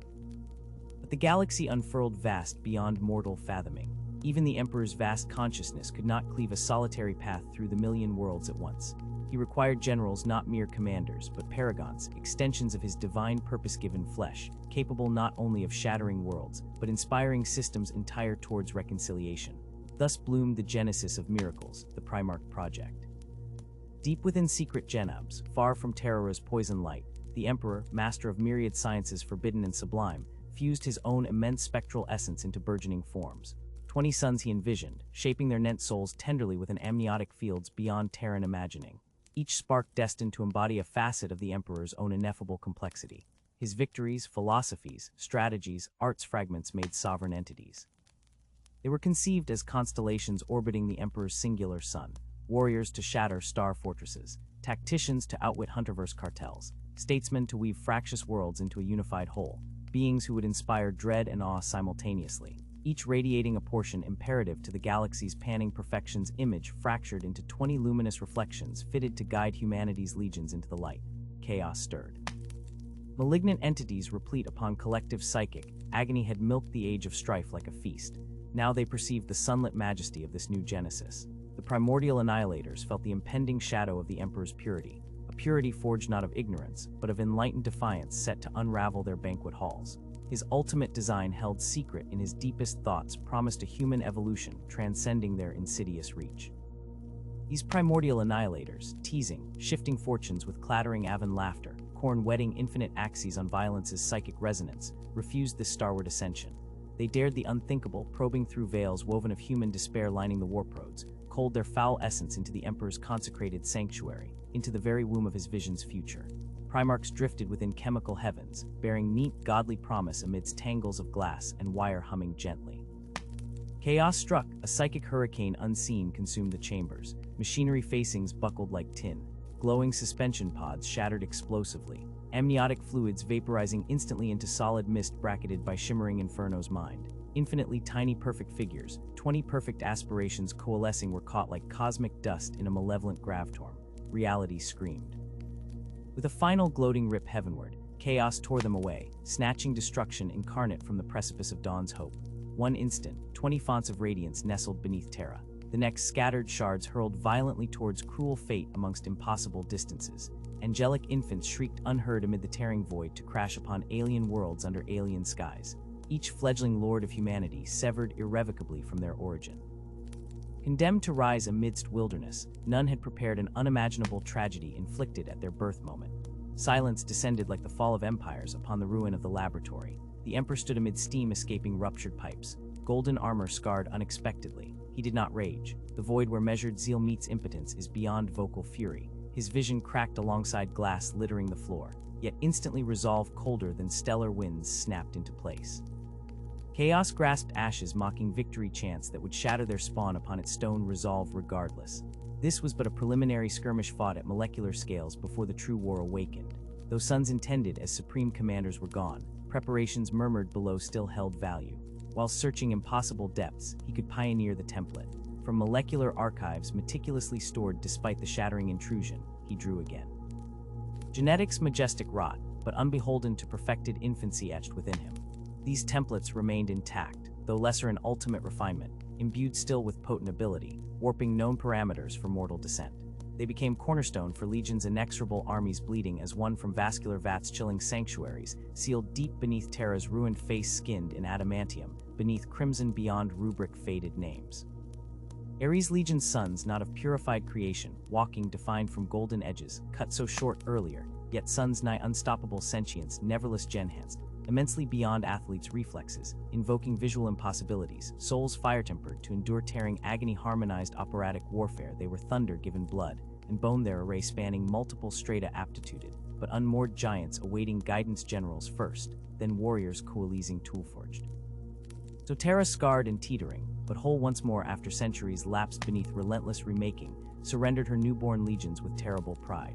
But the galaxy unfurled vast beyond mortal fathoming. Even the Emperor's vast consciousness could not cleave a solitary path through the million worlds at once. He required generals, not mere commanders, but paragons, extensions of his divine purpose-given flesh, capable not only of shattering worlds, but inspiring systems entire towards reconciliation. Thus bloomed the genesis of miracles, the Primarch Project. Deep within secret genobs, far from Terra's poison light, the Emperor, master of myriad sciences forbidden and sublime, fused his own immense spectral essence into burgeoning forms. 20 suns he envisioned, shaping their nent souls tenderly within amniotic fields beyond Terran imagining, each spark destined to embody a facet of the Emperor's own ineffable complexity. His victories, philosophies, strategies, arts fragments made sovereign entities. They were conceived as constellations orbiting the Emperor's singular sun, warriors to shatter star fortresses, tacticians to outwit hunterverse cartels, statesmen to weave fractious worlds into a unified whole, beings who would inspire dread and awe simultaneously, each radiating a portion imperative to the galaxy's panning perfection's image fractured into 20 luminous reflections fitted to guide humanity's legions into the light. Chaos stirred. Malignant entities replete upon collective psychic, agony had milked the age of strife like a feast. Now they perceived the sunlit majesty of this new genesis. The primordial annihilators felt the impending shadow of the Emperor's purity, a purity forged not of ignorance, but of enlightened defiance set to unravel their banquet halls. His ultimate design held secret in his deepest thoughts promised a human evolution transcending their insidious reach. These primordial annihilators, teasing, shifting fortunes with clattering Avan laughter, corn-wetting infinite axes on violence's psychic resonance, refused this starward ascension. They dared the unthinkable, probing through veils woven of human despair lining the warp roads, culled their foul essence into the Emperor's consecrated sanctuary, into the very womb of his vision's future. Primarchs drifted within chemical heavens, bearing neat, godly promise amidst tangles of glass and wire humming gently. Chaos struck, a psychic hurricane unseen consumed the chambers, machinery facings buckled like tin, glowing suspension pods shattered explosively, amniotic fluids vaporizing instantly into solid mist bracketed by shimmering Inferno's mind. Infinitely tiny perfect figures, 20 perfect aspirations coalescing were caught like cosmic dust in a malevolent gravtorm. Reality screamed. With a final gloating rip heavenward, chaos tore them away, snatching destruction incarnate from the precipice of dawn's hope. One instant, 20 fonts of radiance nestled beneath Terra. The next, scattered shards hurled violently towards cruel fate amongst impossible distances. Angelic infants shrieked unheard amid the tearing void to crash upon alien worlds under alien skies, each fledgling lord of humanity severed irrevocably from their origin. Condemned to rise amidst wilderness, none had prepared an unimaginable tragedy inflicted at their birth moment. Silence descended like the fall of empires upon the ruin of the laboratory. The Emperor stood amid steam-escaping ruptured pipes, golden armor scarred unexpectedly. He did not rage. The void where measured zeal meets impotence is beyond vocal fury. His vision cracked alongside glass littering the floor, yet instantly resolve colder than stellar winds snapped into place. Chaos grasped ashes mocking victory chants that would shatter their spawn upon its stone resolve regardless. This was but a preliminary skirmish fought at molecular scales before the true war awakened. Though suns intended as supreme commanders were gone, preparations murmured below still held value. While searching impossible depths, he could pioneer the template. From molecular archives meticulously stored despite the shattering intrusion, he drew again. Genetics majestic wrought, but unbeholden to perfected infancy etched within him. These templates remained intact, though lesser in ultimate refinement, imbued still with potent ability, warping known parameters for mortal descent. They became cornerstone for Legion's inexorable armies bleeding as one from vascular vats chilling sanctuaries, sealed deep beneath Terra's ruined face skinned in adamantium, beneath crimson beyond rubric faded names. Ares Legion's sons, not of purified creation, walking defined from golden edges, cut so short earlier, yet sons nigh unstoppable sentience, neverless gen-hanced, immensely beyond athletes' reflexes, invoking visual impossibilities, souls fire-tempered to endure tearing agony-harmonized operatic warfare. They were thunder-given blood, and bone their array spanning multiple strata aptituded, but unmoored giants awaiting guidance generals first, then warriors coalescing tool-forged. So Terra scarred and teetering, but whole once more after centuries lapsed beneath relentless remaking, surrendered her newborn legions with terrible pride.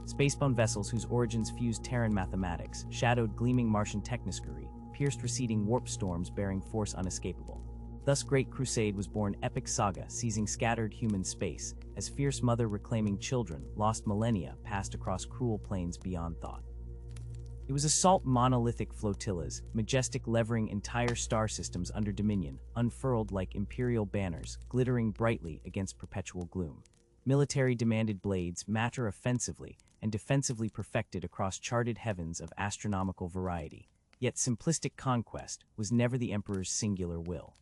Spacebound vessels whose origins fused Terran mathematics, shadowed gleaming Martian technoscurry, pierced receding warp storms bearing force unescapable. Thus Great Crusade was born, epic saga seizing scattered human space, as fierce mother reclaiming children, lost millennia passed across cruel plains beyond thought. It was assault monolithic flotillas, majestic levering entire star systems under dominion, unfurled like imperial banners, glittering brightly against perpetual gloom. Military demanded blades, matter offensively and defensively perfected across charted heavens of astronomical variety. Yet simplistic conquest was never the Emperor's singular will.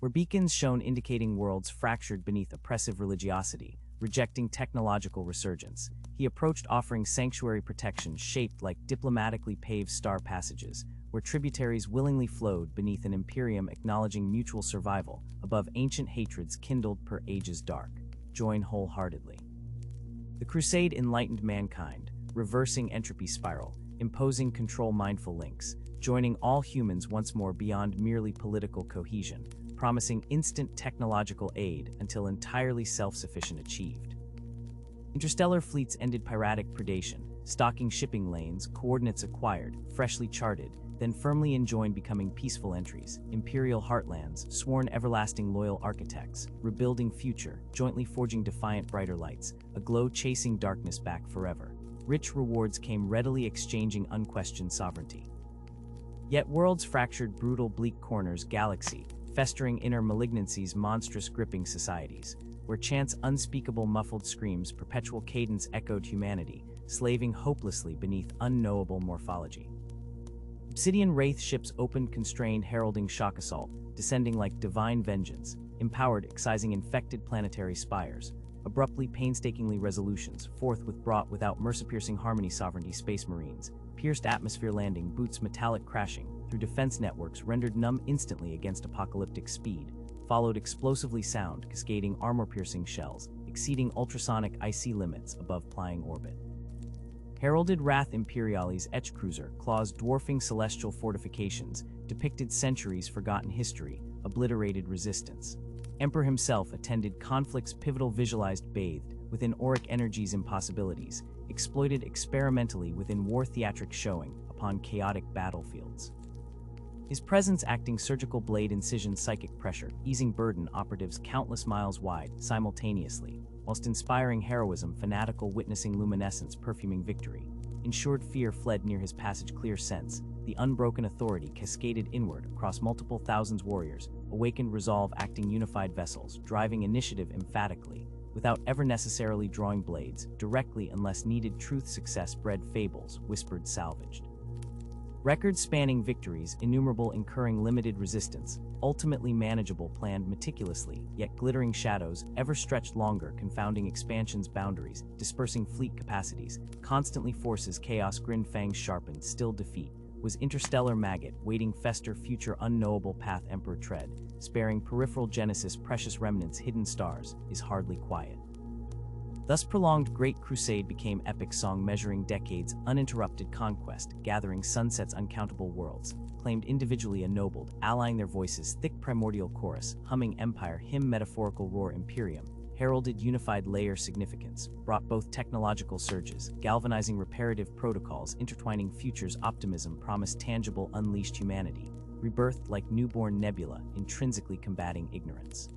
Where beacons shone indicating worlds fractured beneath oppressive religiosity, rejecting technological resurgence, he approached offering sanctuary protection shaped like diplomatically paved star passages, where tributaries willingly flowed beneath an imperium acknowledging mutual survival above ancient hatreds kindled per ages dark. Join wholeheartedly. The Crusade enlightened mankind, reversing entropy spiral, imposing control-mindful links, joining all humans once more beyond merely political cohesion, promising instant technological aid until entirely self-sufficient achieved. Interstellar fleets ended piratic predation, stocking shipping lanes, coordinates acquired, freshly charted, then firmly enjoined becoming peaceful entries, imperial heartlands, sworn everlasting loyal architects, rebuilding future, jointly forging defiant brighter lights, a glow chasing darkness back forever. Rich rewards came readily exchanging unquestioned sovereignty. Yet worlds fractured brutal bleak corners galaxy, festering inner malignancies monstrous gripping societies, where chance unspeakable muffled screams perpetual cadence echoed humanity, slaving hopelessly beneath unknowable morphology. Obsidian wraith ships opened constrained heralding shock assault, descending like divine vengeance, empowered excising infected planetary spires, abruptly painstakingly resolutions, forthwith brought without mercy-piercing harmony sovereignty space marines, pierced atmosphere landing boots metallic crashing, through defense networks rendered numb instantly against apocalyptic speed, followed explosively sound cascading armor-piercing shells, exceeding ultrasonic IC limits above plying orbit. Heralded Wrath Imperialis etch cruiser claws dwarfing celestial fortifications, depicted centuries forgotten history, obliterated resistance. Emperor himself attended conflicts pivotal visualized bathed within auric energies impossibilities, exploited experimentally within war theatric showing upon chaotic battlefields. His presence acting surgical blade incision psychic pressure, easing burden operatives countless miles wide simultaneously, whilst inspiring heroism fanatical witnessing luminescence perfuming victory. Ensured fear fled near his passage clear sense, the unbroken authority cascaded inward across multiple thousands warriors, awakened resolve acting unified vessels, driving initiative emphatically, without ever necessarily drawing blades, directly unless needed truth success bred fables, whispered salvaged. Record-spanning victories, innumerable incurring limited resistance, ultimately manageable planned meticulously, yet glittering shadows, ever stretched longer confounding expansion's boundaries, dispersing fleet capacities, constantly forces chaos grin fangs sharpened, still defeat, was interstellar maggot, waiting fester future unknowable path emperor tread, sparing peripheral genesis precious remnants hidden stars, is hardly quiet. Thus prolonged Great Crusade became epic song measuring decades uninterrupted conquest, gathering sunsets uncountable worlds, claimed individually ennobled, allying their voices thick primordial chorus, humming empire hymn metaphorical roar imperium, heralded unified layer significance, brought both technological surges, galvanizing reparative protocols intertwining futures optimism promised tangible unleashed humanity, rebirthed like newborn nebula intrinsically combating ignorance.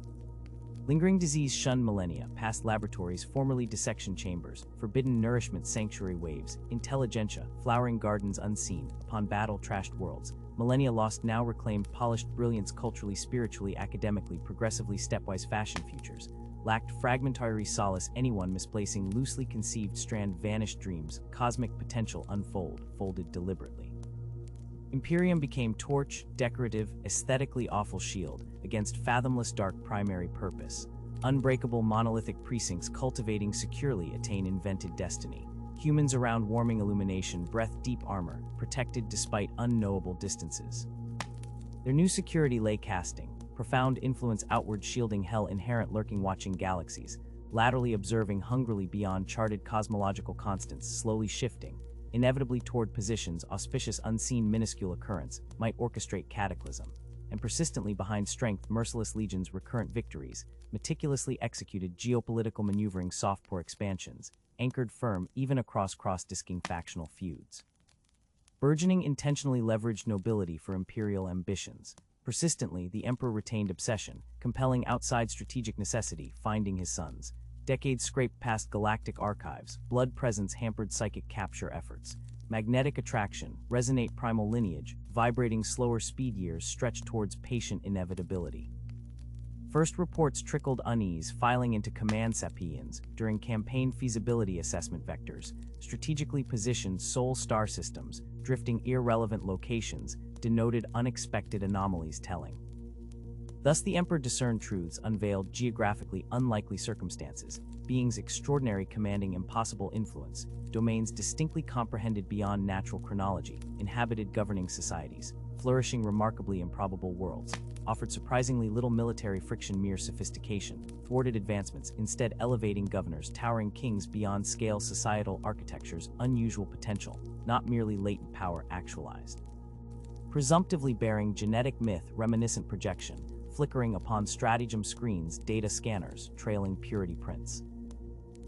Lingering disease shunned millennia, past laboratories, formerly dissection chambers, forbidden nourishment sanctuary waves, intelligentsia, flowering gardens unseen, upon battle trashed worlds, millennia lost now reclaimed polished brilliance culturally, spiritually, academically, progressively stepwise fashion futures, lacked fragmentary solace anyone misplacing loosely conceived strand vanished dreams, cosmic potential unfold, folded deliberately. Imperium became torch, decorative, aesthetically awful shield against fathomless dark primary purpose. Unbreakable monolithic precincts cultivating securely attain invented destiny. Humans around warming illumination breath deep armor, protected despite unknowable distances. Their new security lay casting, profound influence outward shielding hell inherent lurking watching galaxies, laterally observing hungrily beyond charted cosmological constants slowly shifting, inevitably toward positions auspicious unseen minuscule occurrence might orchestrate cataclysm, and persistently behind strength merciless legions recurrent victories, meticulously executed geopolitical maneuvering softpore expansions, anchored firm even across cross-disking factional feuds. Burgeoning intentionally leveraged nobility for imperial ambitions. Persistently, the emperor retained obsession, compelling outside strategic necessity, finding his sons. Decades scraped past galactic archives, blood presence hampered psychic capture efforts. Magnetic attraction, resonate primal lineage, vibrating slower speed years stretched towards patient inevitability. First reports trickled unease, filing into command sapiens during campaign feasibility assessment vectors, strategically positioned sole star systems, drifting irrelevant locations, denoted unexpected anomalies telling. Thus the Emperor discerned truths unveiled geographically unlikely circumstances, beings extraordinary commanding impossible influence, domains distinctly comprehended beyond natural chronology, inhabited governing societies, flourishing remarkably improbable worlds, offered surprisingly little military friction, mere sophistication, thwarted advancements, instead elevating governors, towering kings beyond scale, societal architectures, unusual potential, not merely latent power actualized. Presumptively bearing genetic myth, reminiscent projection, flickering upon stratagem screens, data scanners, trailing purity prints.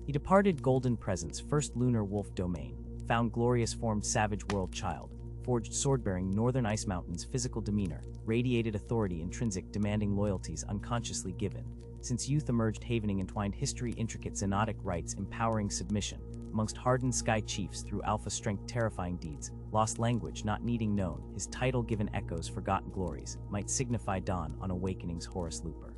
He departed golden presence, first lunar wolf domain, found glorious formed savage world child, forged sword-bearing northern ice mountains, physical demeanor, radiated authority intrinsic, demanding loyalties unconsciously given. Since youth emerged havening entwined history, intricate xenotic rites, empowering submission, amongst hardened sky chiefs through alpha strength, terrifying deeds, lost language, not needing known, his title given echoes, forgotten glories, might signify dawn on awakening's Horus Looper.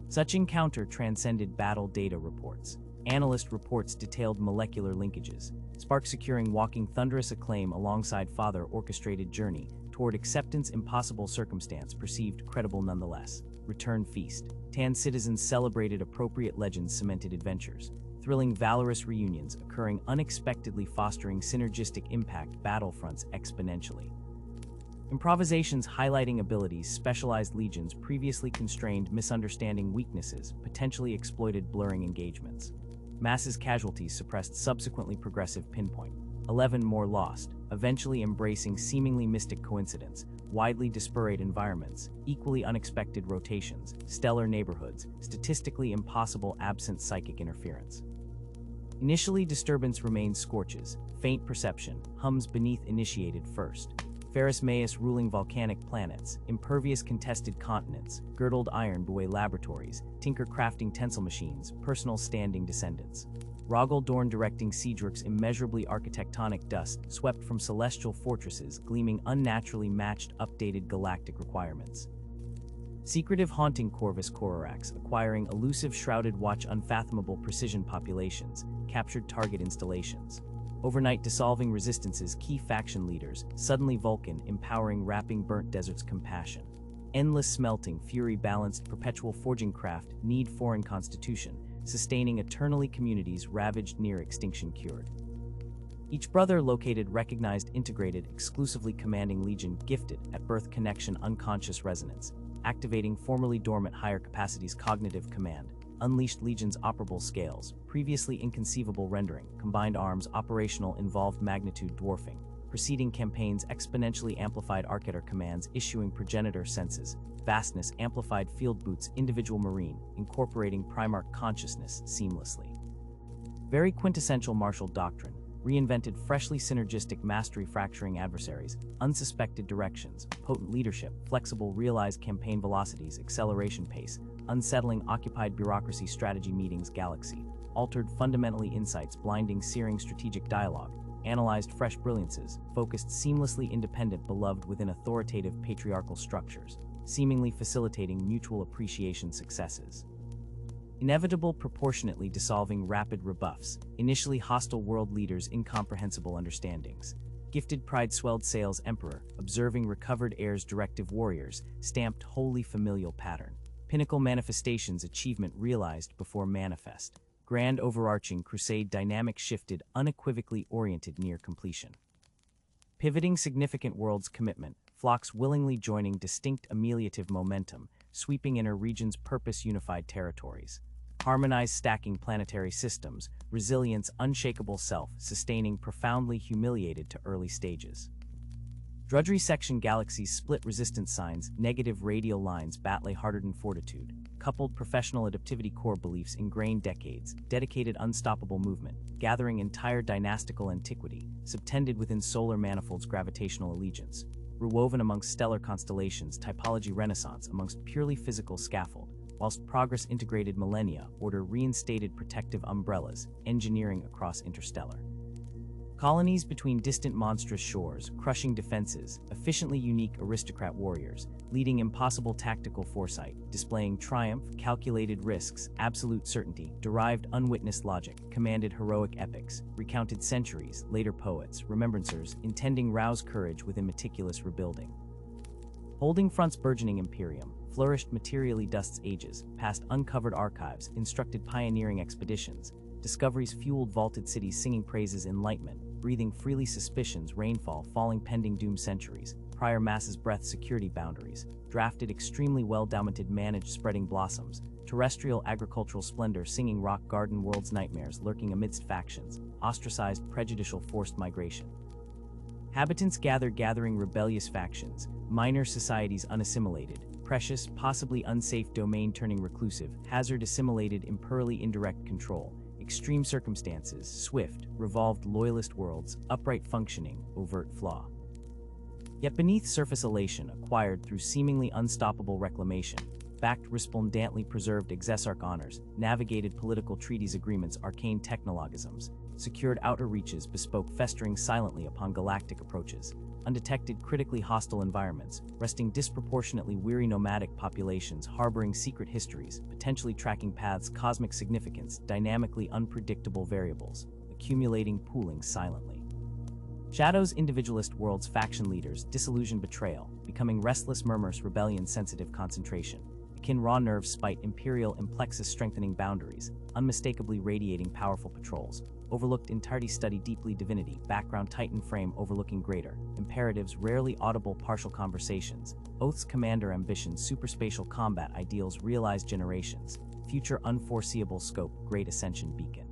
Such encounter transcended battle data reports. Analyst reports detailed molecular linkages, spark securing walking thunderous acclaim alongside father orchestrated journey toward acceptance, impossible circumstance perceived credible nonetheless. Return feast. Tan citizens celebrated appropriate legends, cemented adventures. Thrilling valorous reunions occurring unexpectedly, fostering synergistic impact, battlefronts exponentially. Improvisations highlighting abilities, specialized legions previously constrained, misunderstanding weaknesses, potentially exploited, blurring engagements. Masses casualties suppressed, subsequently progressive pinpoint. 11 more lost, eventually embracing seemingly mystic coincidence, widely disparate environments, equally unexpected rotations, stellar neighborhoods, statistically impossible absent psychic interference. Initially disturbance remains, scorches, faint perception, hums beneath initiated first. Ferrus Maus ruling volcanic planets, impervious contested continents, girdled iron buoy laboratories, tinker crafting tensile machines, personal standing descendants. Rogel Dorn directing Cedric's immeasurably architectonic dust, swept from celestial fortresses, gleaming unnaturally matched updated galactic requirements. Secretive haunting Corvus Corax, acquiring elusive shrouded watch, unfathomable precision populations, captured target installations. Overnight dissolving resistances, key faction leaders, suddenly Vulcan, empowering wrapping burnt deserts, compassion. Endless smelting, fury balanced, perpetual forging craft, need foreign constitution, sustaining eternally communities ravaged, near extinction cured. Each brother located, recognized, integrated, exclusively commanding legion, gifted, at birth connection, unconscious resonance, activating formerly dormant higher capacities, cognitive command, unleashed legions operable scales, previously inconceivable rendering, combined arms operational, involved magnitude dwarfing, preceding campaigns exponentially amplified archaeter commands, issuing progenitor senses, vastness amplified field boots, individual marine, incorporating Primarch consciousness seamlessly. Very quintessential martial doctrine, reinvented freshly synergistic mastery, fracturing adversaries, unsuspected directions, potent leadership, flexible realized campaign velocities, acceleration pace, unsettling occupied bureaucracy, strategy meetings, galaxy, altered fundamentally insights, blinding searing strategic dialogue, analyzed fresh brilliances, focused seamlessly independent, beloved within authoritative patriarchal structures, seemingly facilitating mutual appreciation successes. Inevitable, proportionately dissolving rapid rebuffs, initially hostile world leaders, incomprehensible understandings. Gifted pride swelled sails, emperor, observing recovered heirs, directive warriors, stamped wholly familial pattern. Pinnacle manifestations, achievement realized before manifest. Grand overarching crusade, dynamic shifted, unequivocally oriented, near completion. Pivoting significant worlds, commitment, flocks willingly joining, distinct ameliorative momentum, sweeping inner regions, purpose, unified territories. Harmonized stacking planetary systems, resilience, unshakable self, sustaining, profoundly humiliated to early stages. Drudgery section, galaxies, split resistance signs, negative radial lines, battler hardened fortitude, coupled professional adaptivity, core beliefs, ingrained decades, dedicated unstoppable movement, gathering entire dynastical antiquity, subtended within solar manifolds, gravitational allegiance, rewoven amongst stellar constellations, typology renaissance amongst purely physical scaffold, whilst progress integrated millennia, order reinstated protective umbrellas, engineering across interstellar. Colonies between distant monstrous shores, crushing defenses, efficiently unique aristocrat warriors, leading impossible tactical foresight, displaying triumph, calculated risks, absolute certainty, derived unwitnessed logic, commanded heroic epics, recounted centuries, later poets, remembrancers, intending rouse courage within meticulous rebuilding. Holding fronts, burgeoning imperium, flourished materially dust's ages, past uncovered archives, instructed pioneering expeditions. Discoveries fueled vaulted cities singing praises enlightenment, breathing freely suspicions, rainfall falling pending doom centuries, prior masses breath security boundaries, drafted extremely well-documented managed spreading blossoms, terrestrial agricultural splendor singing rock garden world's nightmares lurking amidst factions, ostracized prejudicial forced migration. Habitants gathering rebellious factions, minor societies unassimilated, precious, possibly unsafe domain turning reclusive, hazard assimilated imperilly indirect control, extreme circumstances, swift, revolved loyalist worlds, upright functioning, overt flaw. Yet beneath surface elation acquired through seemingly unstoppable reclamation, backed respondently preserved exarch honors, navigated political treaties agreements arcane technologisms, secured outer reaches bespoke festering silently upon galactic approaches, undetected critically hostile environments, resting disproportionately weary nomadic populations harboring secret histories, potentially tracking paths cosmic significance, dynamically unpredictable variables, accumulating pooling silently. Shadow's individualist world's faction leaders, disillusioned betrayal, becoming restless murmurs rebellion sensitive concentration, akin raw nerves spite imperial implexus strengthening boundaries, unmistakably radiating powerful patrols, overlooked entirety study deeply divinity, background titan frame overlooking greater, imperatives rarely audible partial conversations, oaths commander ambitions superspatial combat ideals realized generations, future unforeseeable scope great ascension beacon.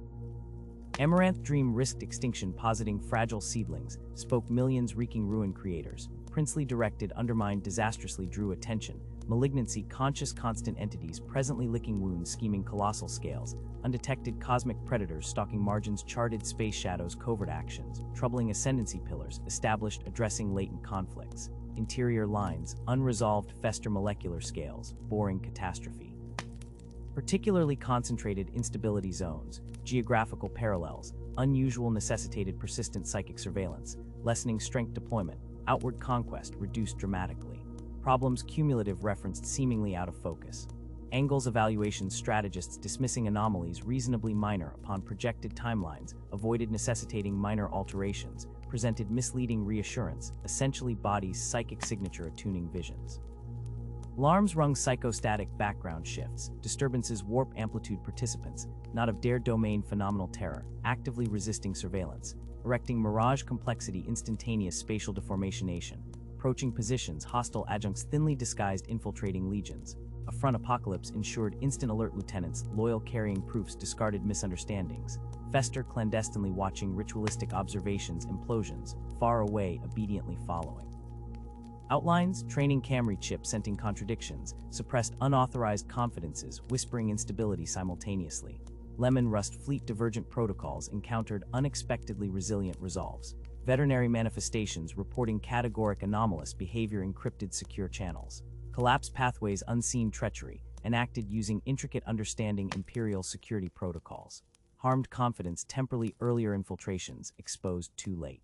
Amaranth dream risked extinction positing fragile seedlings, spoke millions wreaking ruin creators, princely directed undermined disastrously drew attention, malignancy conscious constant entities presently licking wounds scheming colossal scales, undetected cosmic predators stalking margins charted space shadows covert actions, troubling ascendancy pillars established addressing latent conflicts, interior lines, unresolved fester molecular scales, boring catastrophe. Particularly concentrated instability zones, geographical parallels, unusual necessitated persistent psychic surveillance, lessening strength deployment, outward conquest reduced dramatically. Problems cumulative referenced seemingly out of focus. Angles evaluation strategists dismissing anomalies reasonably minor upon projected timelines, avoided necessitating minor alterations, presented misleading reassurance, essentially bodies psychic signature attuning visions. Alarms rung psychostatic background shifts, disturbances warp amplitude participants, not of dare domain phenomenal terror, actively resisting surveillance, erecting mirage complexity instantaneous spatial deformationation, approaching positions hostile adjuncts thinly disguised infiltrating legions, a front apocalypse ensured instant alert lieutenants loyal carrying proofs discarded misunderstandings, fester clandestinely watching ritualistic observations implosions, far away obediently following. Outlines, training Camry chip scenting contradictions, suppressed unauthorized confidences, whispering instability simultaneously. Lemon rust fleet divergent protocols encountered unexpectedly resilient resolves. Veterinary manifestations reporting categoric anomalous behavior encrypted secure channels. Collapse pathways unseen treachery, enacted using intricate understanding imperial security protocols. Harmed confidence temporally earlier infiltrations exposed too late.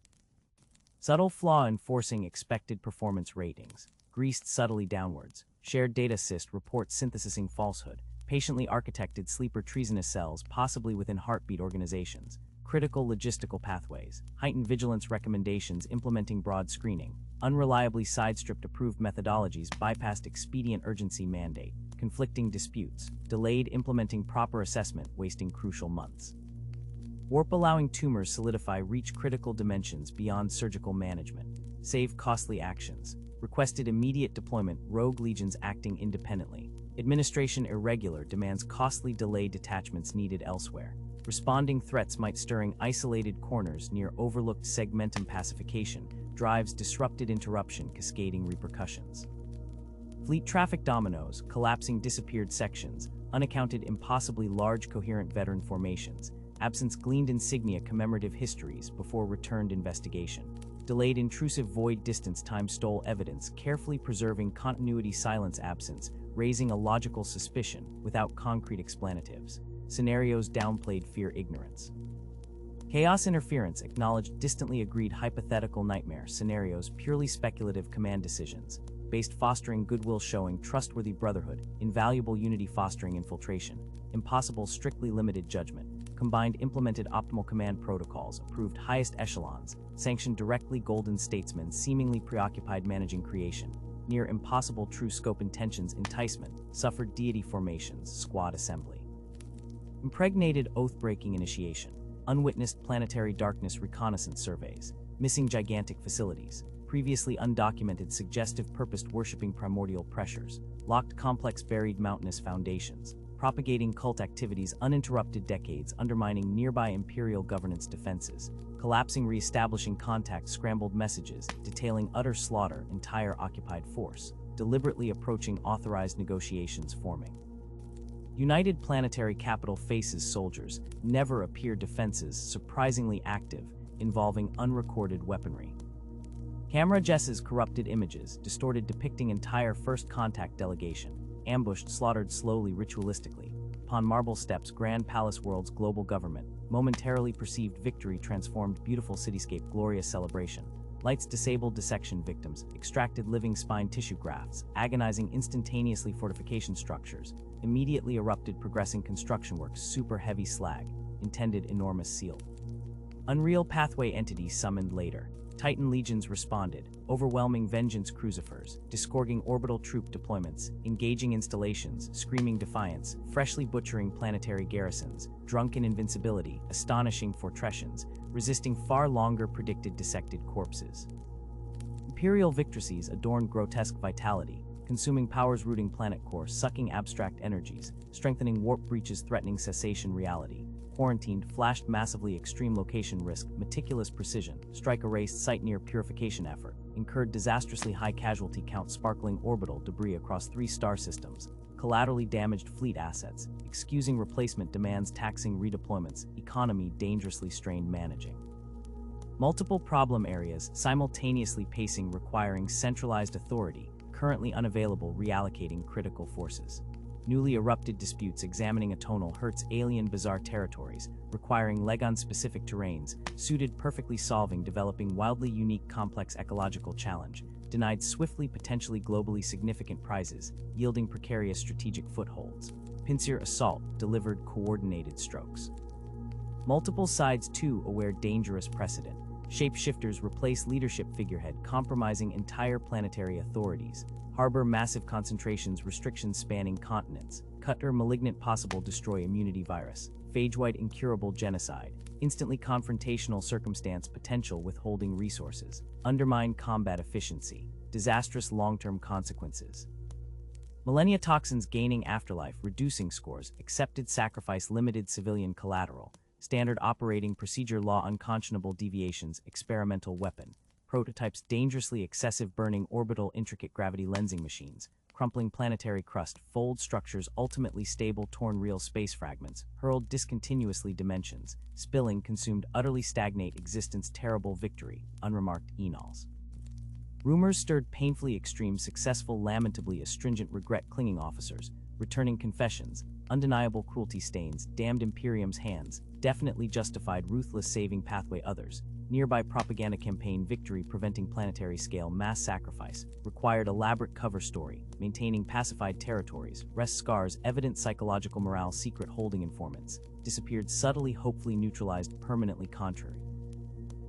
Subtle flaw enforcing expected performance ratings, greased subtly downwards, shared data assist report synthesizing falsehood, patiently architected sleeper treasonous cells possibly within heartbeat organizations, critical logistical pathways, heightened vigilance recommendations implementing broad screening, unreliably sidestepped approved methodologies bypassed expedient urgency mandate, conflicting disputes, delayed implementing proper assessment wasting crucial months. Warp allowing tumors solidify reach critical dimensions beyond surgical management, save costly actions, requested immediate deployment rogue legions acting independently, administration irregular demands costly delayed detachments needed elsewhere, responding threats might stirring isolated corners near overlooked segmentum pacification, drives disrupted interruption cascading repercussions. Fleet traffic dominoes, collapsing disappeared sections, unaccounted impossibly large coherent veteran formations, absence gleaned insignia commemorative histories before returned investigation, delayed intrusive void distance time stole evidence carefully preserving continuity silence absence, raising a logical suspicion without concrete explanatives, scenarios downplayed fear ignorance. Chaos interference acknowledged distantly agreed hypothetical nightmare scenarios purely speculative command decisions, based fostering goodwill showing trustworthy brotherhood, invaluable unity fostering infiltration, impossible strictly limited judgment, combined implemented optimal command protocols approved highest echelons, sanctioned directly golden statesmen seemingly preoccupied managing creation, near impossible true scope intentions enticement, suffered deity formations, squad assembly. Impregnated oath-breaking initiation, unwitnessed planetary darkness reconnaissance surveys, missing gigantic facilities, previously undocumented suggestive purposed worshipping primordial pressures, locked complex buried mountainous foundations, propagating cult activities uninterrupted decades undermining nearby imperial governance defenses, collapsing re-establishing contact scrambled messages detailing utter slaughter entire occupied force, deliberately approaching authorized negotiations forming. United planetary capital faces soldiers, never appear defenses surprisingly active, involving unrecorded weaponry. Camera Jess's corrupted images, distorted depicting entire first contact delegation, ambushed, slaughtered slowly ritualistically. Upon marble steps, Grand Palace World's global government, momentarily perceived victory transformed beautiful cityscape glorious celebration. Lights disabled dissection victims, extracted living spine tissue grafts, agonizing instantaneously fortification structures, immediately erupted progressing construction works super heavy slag, intended enormous seal. Unreal pathway entities summoned later. Titan legions responded, overwhelming vengeance crucifers, disgorging orbital troop deployments, engaging installations, screaming defiance, freshly butchering planetary garrisons, drunken invincibility, astonishing fortressions, resisting far longer predicted dissected corpses. Imperial victories adorned grotesque vitality, consuming powers rooting planet core, sucking abstract energies, strengthening warp breaches threatening cessation reality. Quarantined, flashed massively extreme location risk, meticulous precision, strike erased site near purification effort, incurred disastrously high casualty count sparkling orbital debris across 3 star systems, collaterally damaged fleet assets, excusing replacement demands taxing redeployments, economy dangerously strained managing. Multiple problem areas simultaneously pacing requiring centralized authority, currently unavailable reallocating critical forces. Newly erupted disputes examining atonal Hertz alien bizarre territories, requiring Legon-specific terrains, suited perfectly solving developing wildly unique complex ecological challenge, denied swiftly potentially globally significant prizes, yielding precarious strategic footholds. Pincer assault, delivered coordinated strokes. Multiple sides too aware dangerous precedent. Shapeshifters replace leadership figurehead compromising entire planetary authorities. Harbor massive concentrations restrictions spanning continents. Cutter malignant possible destroy immunity virus. Phage-wide incurable genocide. Instantly confrontational circumstance potential withholding resources. Undermine combat efficiency. Disastrous long-term consequences. Millennia toxins gaining afterlife reducing scores. Accepted sacrifice limited civilian collateral. Standard operating procedure law unconscionable deviations experimental weapon. Prototypes dangerously excessive burning orbital intricate gravity lensing machines, crumpling planetary crust, fold structures ultimately stable torn real space fragments, hurled discontinuously dimensions, spilling consumed utterly stagnate existence terrible victory, unremarked enols. Rumors stirred painfully extreme successful lamentably astringent regret clinging officers, returning confessions, undeniable cruelty stains, damned Imperium's hands, definitely justified ruthless saving pathway others, nearby propaganda campaign victory preventing planetary scale mass sacrifice, required elaborate cover story, maintaining pacified territories, rest scars evident psychological morale secret holding informants, disappeared subtly hopefully neutralized permanently contrary.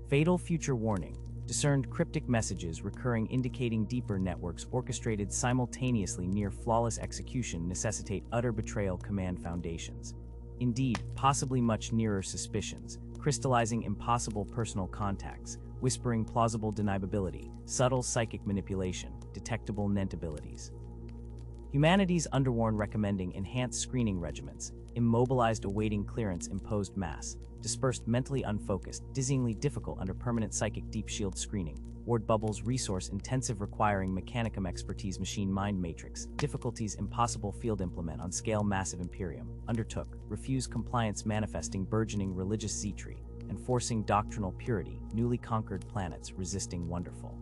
Fatal future warning, discerned cryptic messages recurring indicating deeper networks orchestrated simultaneously near flawless execution necessitate utter betrayal command foundations. Indeed, possibly much nearer suspicions, crystallizing impossible personal contacts, whispering plausible deniability, subtle psychic manipulation, detectable nent abilities. Humanity's underworn recommending enhanced screening regimens, immobilized awaiting clearance imposed mass, dispersed mentally unfocused, dizzyingly difficult under permanent psychic deep shield screening, ward bubbles resource intensive requiring mechanicum expertise machine mind matrix, difficulties impossible field implement on scale massive imperium, undertook, refuse compliance manifesting burgeoning religious z-tree, enforcing doctrinal purity, newly conquered planets resisting wonderful.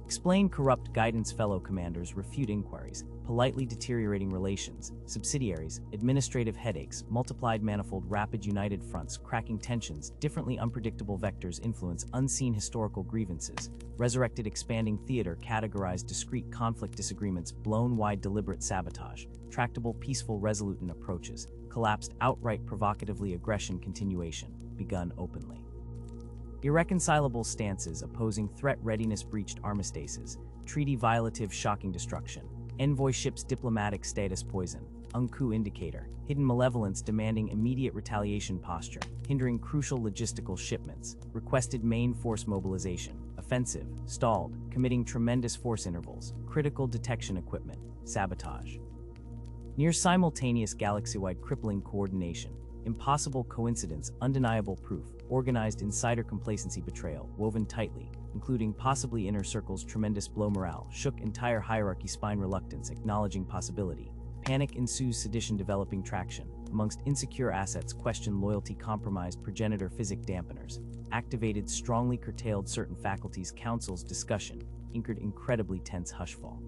Explain corrupt guidance fellow commanders refute inquiries, politely deteriorating relations, subsidiaries, administrative headaches, multiplied manifold rapid united fronts, cracking tensions, differently unpredictable vectors influence unseen historical grievances, resurrected expanding theater categorized discrete conflict disagreements blown wide deliberate sabotage, tractable peaceful resolute approaches, collapsed outright provocatively aggression continuation, begun openly. Irreconcilable stances opposing threat readiness breached armistices, treaty violative shocking destruction, envoy ship's diplomatic status poison, uncoup indicator, hidden malevolence demanding immediate retaliation posture, hindering crucial logistical shipments, requested main force mobilization, offensive, stalled, committing tremendous force intervals, critical detection equipment, sabotage. Near simultaneous galaxy-wide crippling coordination, impossible coincidence, undeniable proof, organized insider complacency betrayal, woven tightly, including possibly inner circles tremendous blow morale, shook entire hierarchy spine reluctance acknowledging possibility, panic ensues sedition developing traction, amongst insecure assets question loyalty compromised progenitor physic dampeners, activated strongly curtailed certain faculties councils discussion, anchored incredibly tense hushfall.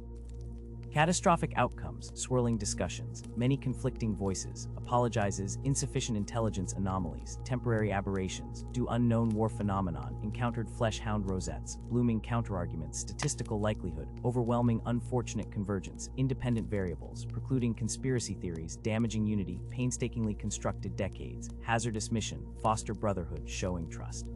Catastrophic outcomes, swirling discussions, many conflicting voices, apologizes, insufficient intelligence anomalies, temporary aberrations, due unknown war phenomenon, encountered flesh-hound rosettes, blooming counterarguments, statistical likelihood, overwhelming unfortunate convergence, independent variables, precluding conspiracy theories, damaging unity, painstakingly constructed decades, hazardous mission, foster brotherhood, showing trust.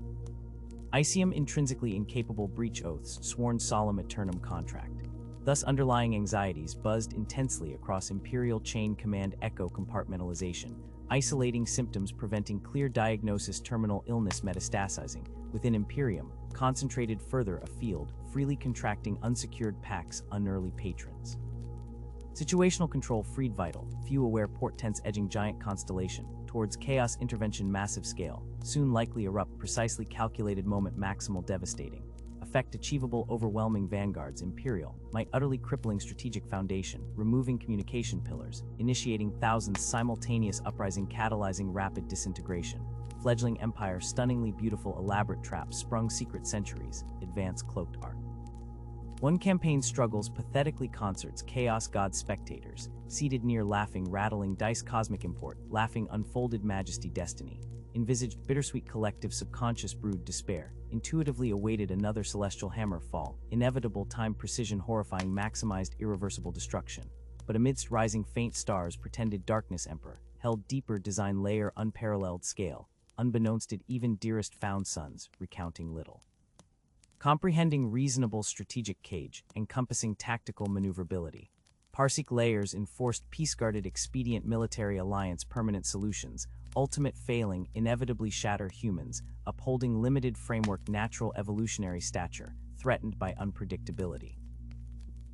Icium intrinsically incapable breach oaths, sworn solemn eternum contract. Thus underlying anxieties buzzed intensely across Imperial chain command echo compartmentalization, isolating symptoms preventing clear diagnosis terminal illness metastasizing, within Imperium, concentrated further afield, freely contracting unsecured packs unearly patrons. Situational control freed vital, few aware portents edging giant constellation, towards chaos intervention massive scale, soon likely erupt precisely calculated moment maximal devastating. Effect achievable overwhelming vanguards Imperial, might utterly crippling strategic foundation, removing communication pillars, initiating thousands simultaneous uprising catalyzing rapid disintegration, fledgling empire stunningly beautiful elaborate traps sprung secret centuries, advanced cloaked art. One campaign struggles pathetically concerts chaos god spectators, seated near laughing rattling dice cosmic import, laughing unfolded majesty destiny, envisaged bittersweet collective subconscious brewed despair, intuitively awaited another celestial hammer fall, inevitable time precision horrifying maximized irreversible destruction. But amidst rising faint stars pretended darkness emperor, held deeper design layer unparalleled scale, unbeknownsted even dearest found sons, recounting little. Comprehending reasonable strategic cage, encompassing tactical maneuverability. Parsec layers enforced peace-guarded expedient military alliance permanent solutions, ultimate failing inevitably shatter humans, upholding limited framework natural evolutionary stature, threatened by unpredictability.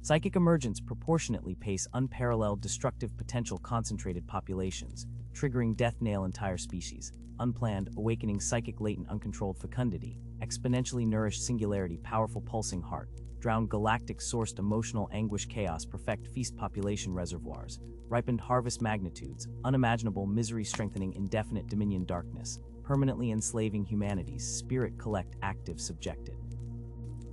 Psychic emergence proportionately pace unparalleled destructive potential concentrated populations, triggering death nail entire species, unplanned awakening psychic latent uncontrolled fecundity, exponentially nourished singularity powerful pulsing heart, drowned galactic sourced emotional anguish chaos perfect feast population reservoirs, ripened harvest magnitudes, unimaginable misery strengthening indefinite dominion darkness, permanently enslaving humanity's spirit collect active subjected.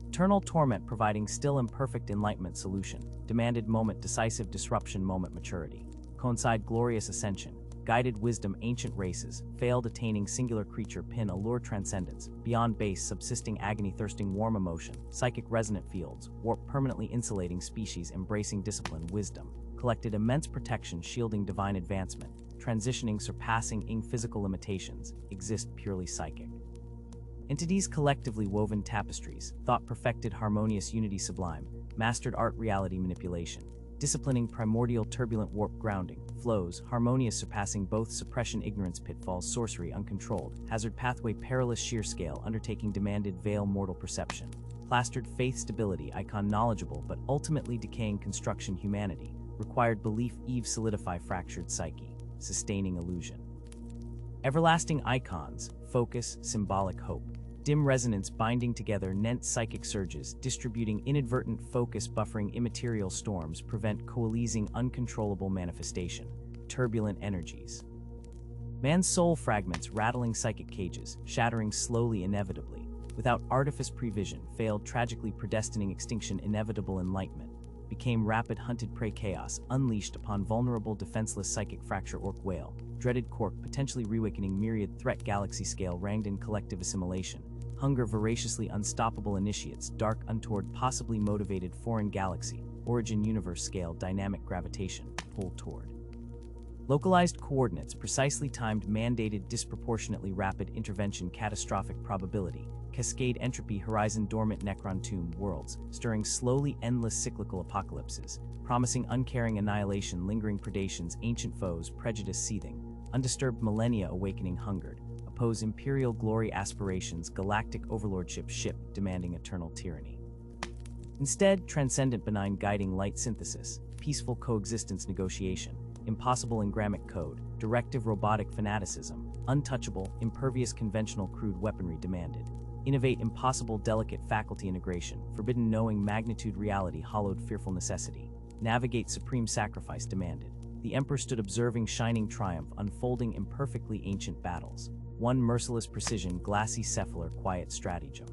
Eternal torment providing still imperfect enlightenment solution, demanded moment decisive disruption moment maturity, coincide glorious ascension, guided wisdom ancient races, failed attaining singular creature pin allure transcendence, beyond base subsisting agony thirsting warm emotion, psychic resonant fields, warp permanently insulating species embracing discipline wisdom, collected immense protection shielding divine advancement, transitioning surpassing physical limitations, exist purely psychic. Entities collectively woven tapestries, thought perfected harmonious unity sublime, mastered art reality manipulation, disciplining primordial turbulent warp grounding, flows, harmonious surpassing both suppression ignorance pitfalls sorcery uncontrolled, hazard pathway perilous sheer scale undertaking demanded veil mortal perception, plastered faith stability icon knowledgeable but ultimately decaying construction humanity, required belief Eve solidify fractured psyche, sustaining illusion. Everlasting icons, focus, symbolic hope, dim resonance binding together nent psychic surges, distributing inadvertent focus buffering immaterial storms prevent coalescing uncontrollable manifestation, turbulent energies. Man's soul fragments rattling psychic cages, shattering slowly inevitably, without artifice prevision, failed tragically predestining extinction inevitable enlightenment, became rapid hunted prey chaos unleashed upon vulnerable defenseless psychic fracture orc whale, dreaded cork potentially reawakening myriad threat galaxy scale ranged in collective assimilation, hunger voraciously unstoppable initiates dark untoward possibly motivated foreign galaxy, origin universe scale dynamic gravitation, pull toward. Localized coordinates, precisely timed, mandated, disproportionately rapid intervention, catastrophic probability, cascade entropy, horizon dormant, Necron tomb, worlds, stirring slowly endless cyclical apocalypses, promising uncaring annihilation, lingering predations, ancient foes, prejudice seething, undisturbed millennia awakening hungered, oppose imperial glory aspirations, galactic overlordship ship demanding eternal tyranny. Instead, transcendent benign guiding light synthesis, peaceful coexistence negotiation, impossible engrammic code, directive robotic fanaticism, untouchable, impervious conventional crude weaponry demanded. Innovate impossible delicate faculty integration, forbidden knowing magnitude reality hollowed fearful necessity. Navigate supreme sacrifice demanded. The Emperor stood observing shining triumph unfolding imperfectly ancient battles. One merciless precision glassy cephalar quiet stratagem.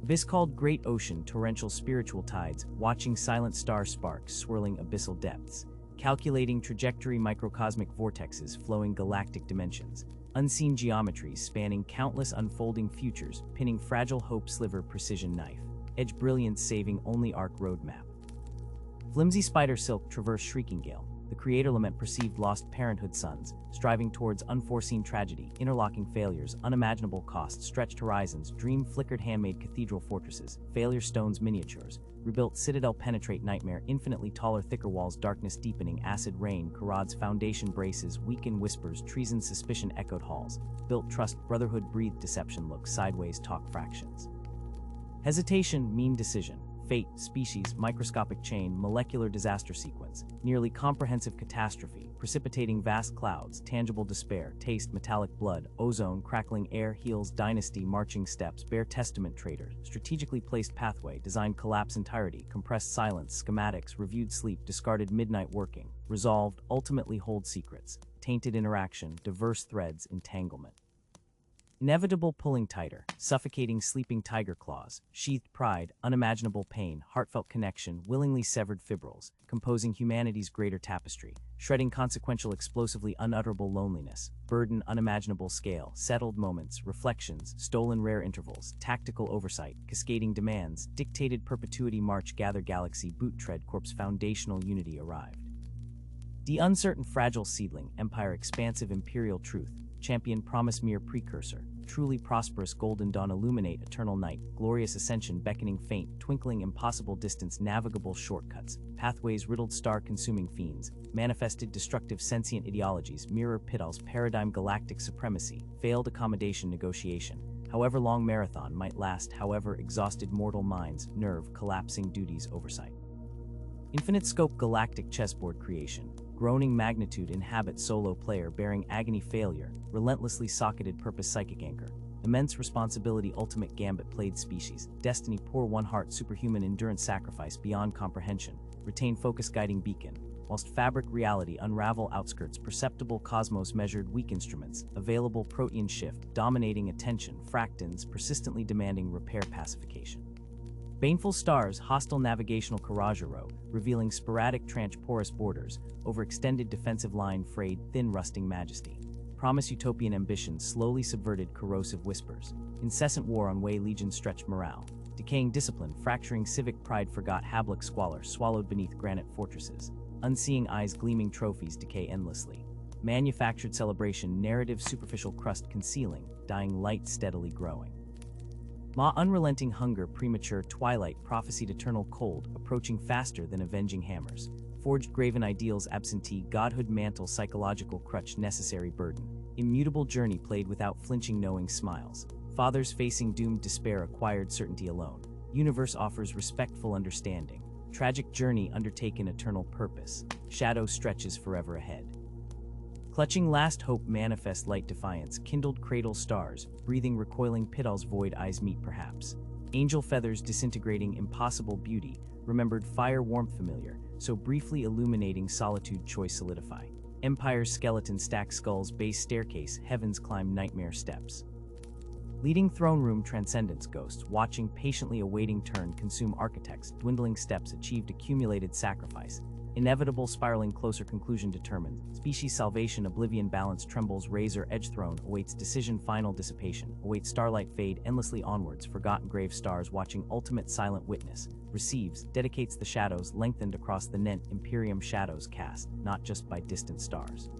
Abyss called great ocean torrential spiritual tides, watching silent star sparks swirling abyssal depths. Calculating trajectory microcosmic vortexes flowing galactic dimensions. Unseen geometries spanning countless unfolding futures, pinning fragile hope sliver precision knife. Edge brilliance saving only arc roadmap. Flimsy spider silk traverse shrieking gale. The creator lament perceived lost parenthood sons, striving towards unforeseen tragedy, interlocking failures, unimaginable costs, stretched horizons, dream flickered handmade cathedral fortresses, failure stones miniatures, rebuilt citadel penetrate nightmare, infinitely taller thicker walls, darkness deepening, acid rain, Karad's foundation braces, weaken whispers, treason suspicion echoed halls, built trust, brotherhood breathed deception, look sideways, talk fractions. Hesitation, mean decision. Fate, species, microscopic chain, molecular disaster sequence, nearly comprehensive catastrophe, precipitating vast clouds, tangible despair, taste, metallic blood, ozone, crackling air, heals, dynasty, marching steps, bare testament traitor, strategically placed pathway, designed collapse entirety, compressed silence, schematics, reviewed sleep, discarded midnight working, resolved, ultimately hold secrets, tainted interaction, diverse threads, entanglement. Inevitable pulling tighter, suffocating sleeping tiger claws, sheathed pride, unimaginable pain, heartfelt connection, willingly severed fibrils, composing humanity's greater tapestry, shredding consequential explosively unutterable loneliness, burden unimaginable scale, settled moments, reflections, stolen rare intervals, tactical oversight, cascading demands, dictated perpetuity march gather galaxy boot tread corpse foundational unity arrived. The uncertain fragile seedling, empire expansive imperial truth, champion promise mere precursor, truly prosperous golden dawn illuminate eternal night, glorious ascension beckoning faint, twinkling impossible distance navigable shortcuts, pathways riddled star consuming fiends, manifested destructive sentient ideologies, mirror pitals paradigm galactic supremacy, failed accommodation negotiation, however long marathon might last, however exhausted mortal minds, nerve collapsing duties oversight. Infinite scope galactic chessboard creation, groaning magnitude inhabit solo player bearing agony failure, relentlessly socketed purpose psychic anchor, immense responsibility ultimate gambit played species, destiny pour one heart superhuman endurance sacrifice beyond comprehension, retain focus guiding beacon, whilst fabric reality unravel outskirts perceptible cosmos measured weak instruments, available protean shift, dominating attention, fractans persistently demanding repair pacification. Baneful stars, hostile navigational Karajaro, revealing sporadic tranche porous borders, overextended defensive line frayed, thin rusting majesty. Promise utopian ambition, slowly subverted corrosive whispers. Incessant war on way legion stretched morale. Decaying discipline, fracturing civic pride forgot Hablic squalor, swallowed beneath granite fortresses. Unseeing eyes gleaming trophies decay endlessly. Manufactured celebration, narrative superficial crust concealing, dying light steadily growing. Ma unrelenting hunger, premature twilight, prophesied eternal cold, approaching faster than avenging hammers. Forged graven ideals absentee, godhood mantle, psychological crutch, necessary burden. Immutable journey played without flinching knowing smiles. Fathers facing doomed despair, acquired certainty alone. Universe offers respectful understanding. Tragic journey undertaken, eternal purpose. Shadow stretches forever ahead. Clutching last hope, manifest light defiance, kindled cradle stars, breathing recoiling pitals, void eyes meet perhaps. Angel feathers disintegrating, impossible beauty, remembered fire warmth familiar, so briefly illuminating solitude choice solidify. Empire's skeleton stack skulls, base staircase, heavens climb nightmare steps. Leading throne room transcendence ghosts, watching patiently awaiting turn consume architects, dwindling steps achieved accumulated sacrifice. Inevitable spiraling closer conclusion determined. Species salvation oblivion balance trembles razor edge throne awaits decision final dissipation. Awaits starlight fade endlessly onwards forgotten grave stars watching ultimate silent witness. Receives, dedicates the shadows lengthened across the Nent Imperium shadows cast, not just by distant stars,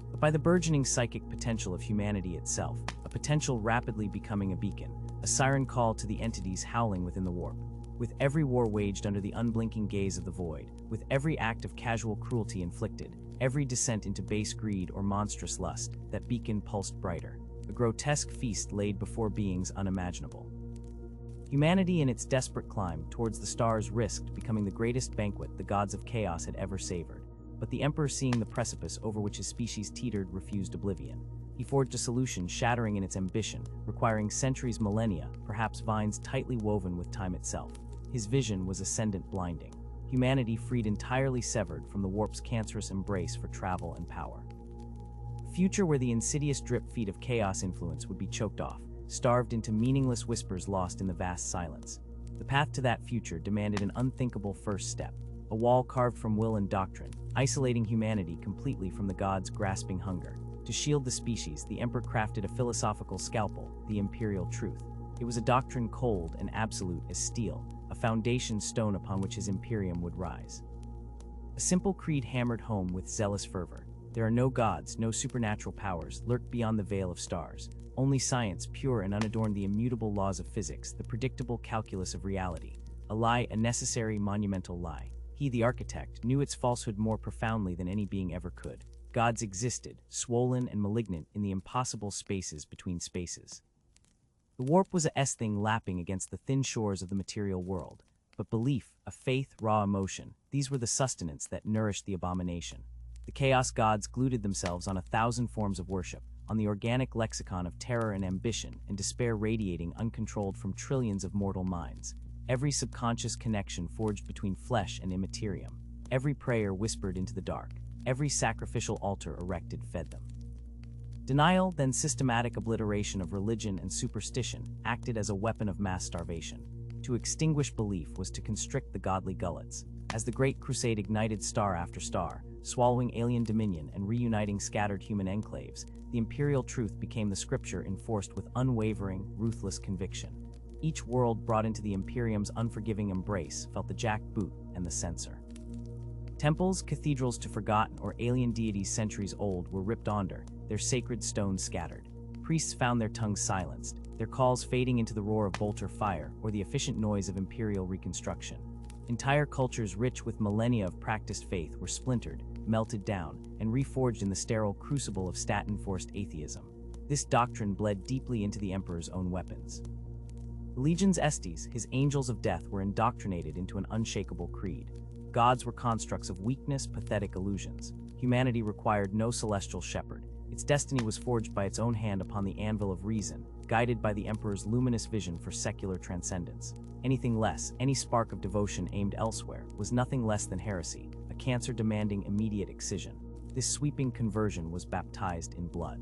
but by the burgeoning psychic potential of humanity itself, a potential rapidly becoming a beacon, a siren call to the entities howling within the warp. With every war waged under the unblinking gaze of the void, with every act of casual cruelty inflicted, every descent into base greed or monstrous lust, that beacon pulsed brighter, a grotesque feast laid before beings unimaginable. Humanity in its desperate climb towards the stars risked becoming the greatest banquet the gods of chaos had ever savored, but the Emperor, seeing the precipice over which his species teetered, refused oblivion. He forged a solution shattering in its ambition, requiring centuries, millennia, perhaps vines tightly woven with time itself. His vision was ascendant blinding. Humanity freed entirely severed from the warp's cancerous embrace for travel and power. A future where the insidious drip feed of chaos influence would be choked off, starved into meaningless whispers lost in the vast silence. The path to that future demanded an unthinkable first step, a wall carved from will and doctrine, isolating humanity completely from the gods' grasping hunger. To shield the species, the Emperor crafted a philosophical scalpel, the imperial truth. It was a doctrine cold and absolute as steel, a foundation stone upon which his imperium would rise. A simple creed hammered home with zealous fervor. There are no gods, no supernatural powers lurked beyond the veil of stars. Only science, pure and unadorned, the immutable laws of physics, the predictable calculus of reality. A lie, a necessary, monumental lie. He, the architect, knew its falsehood more profoundly than any being ever could. Gods existed, swollen and malignant in the impossible spaces between spaces. The warp was a S-thing lapping against the thin shores of the material world. But belief, a faith, raw emotion, these were the sustenance that nourished the abomination. The chaos gods glued themselves on 1,000 forms of worship, on the organic lexicon of terror and ambition and despair radiating uncontrolled from trillions of mortal minds. Every subconscious connection forged between flesh and immaterium. Every prayer whispered into the dark. Every sacrificial altar erected fed them. Denial, then systematic obliteration of religion and superstition, acted as a weapon of mass starvation. To extinguish belief was to constrict the godly gullets. As the Great Crusade ignited star after star, swallowing alien dominion and reuniting scattered human enclaves, the imperial truth became the scripture enforced with unwavering, ruthless conviction. Each world brought into the Imperium's unforgiving embrace felt the jackboot and the censor. Temples, cathedrals to forgotten or alien deities centuries old were ripped under, their sacred stones scattered. Priests found their tongues silenced, their calls fading into the roar of bolter fire or the efficient noise of imperial reconstruction. Entire cultures rich with millennia of practiced faith were splintered, melted down, and reforged in the sterile crucible of stat-enforced atheism. This doctrine bled deeply into the Emperor's own weapons. The legions Estes, his angels of death, were indoctrinated into an unshakable creed. Gods were constructs of weakness, pathetic illusions. Humanity required no celestial shepherd. Its destiny was forged by its own hand upon the anvil of reason, guided by the Emperor's luminous vision for secular transcendence. Anything less, any spark of devotion aimed elsewhere, was nothing less than heresy, a cancer demanding immediate excision. This sweeping conversion was baptized in blood.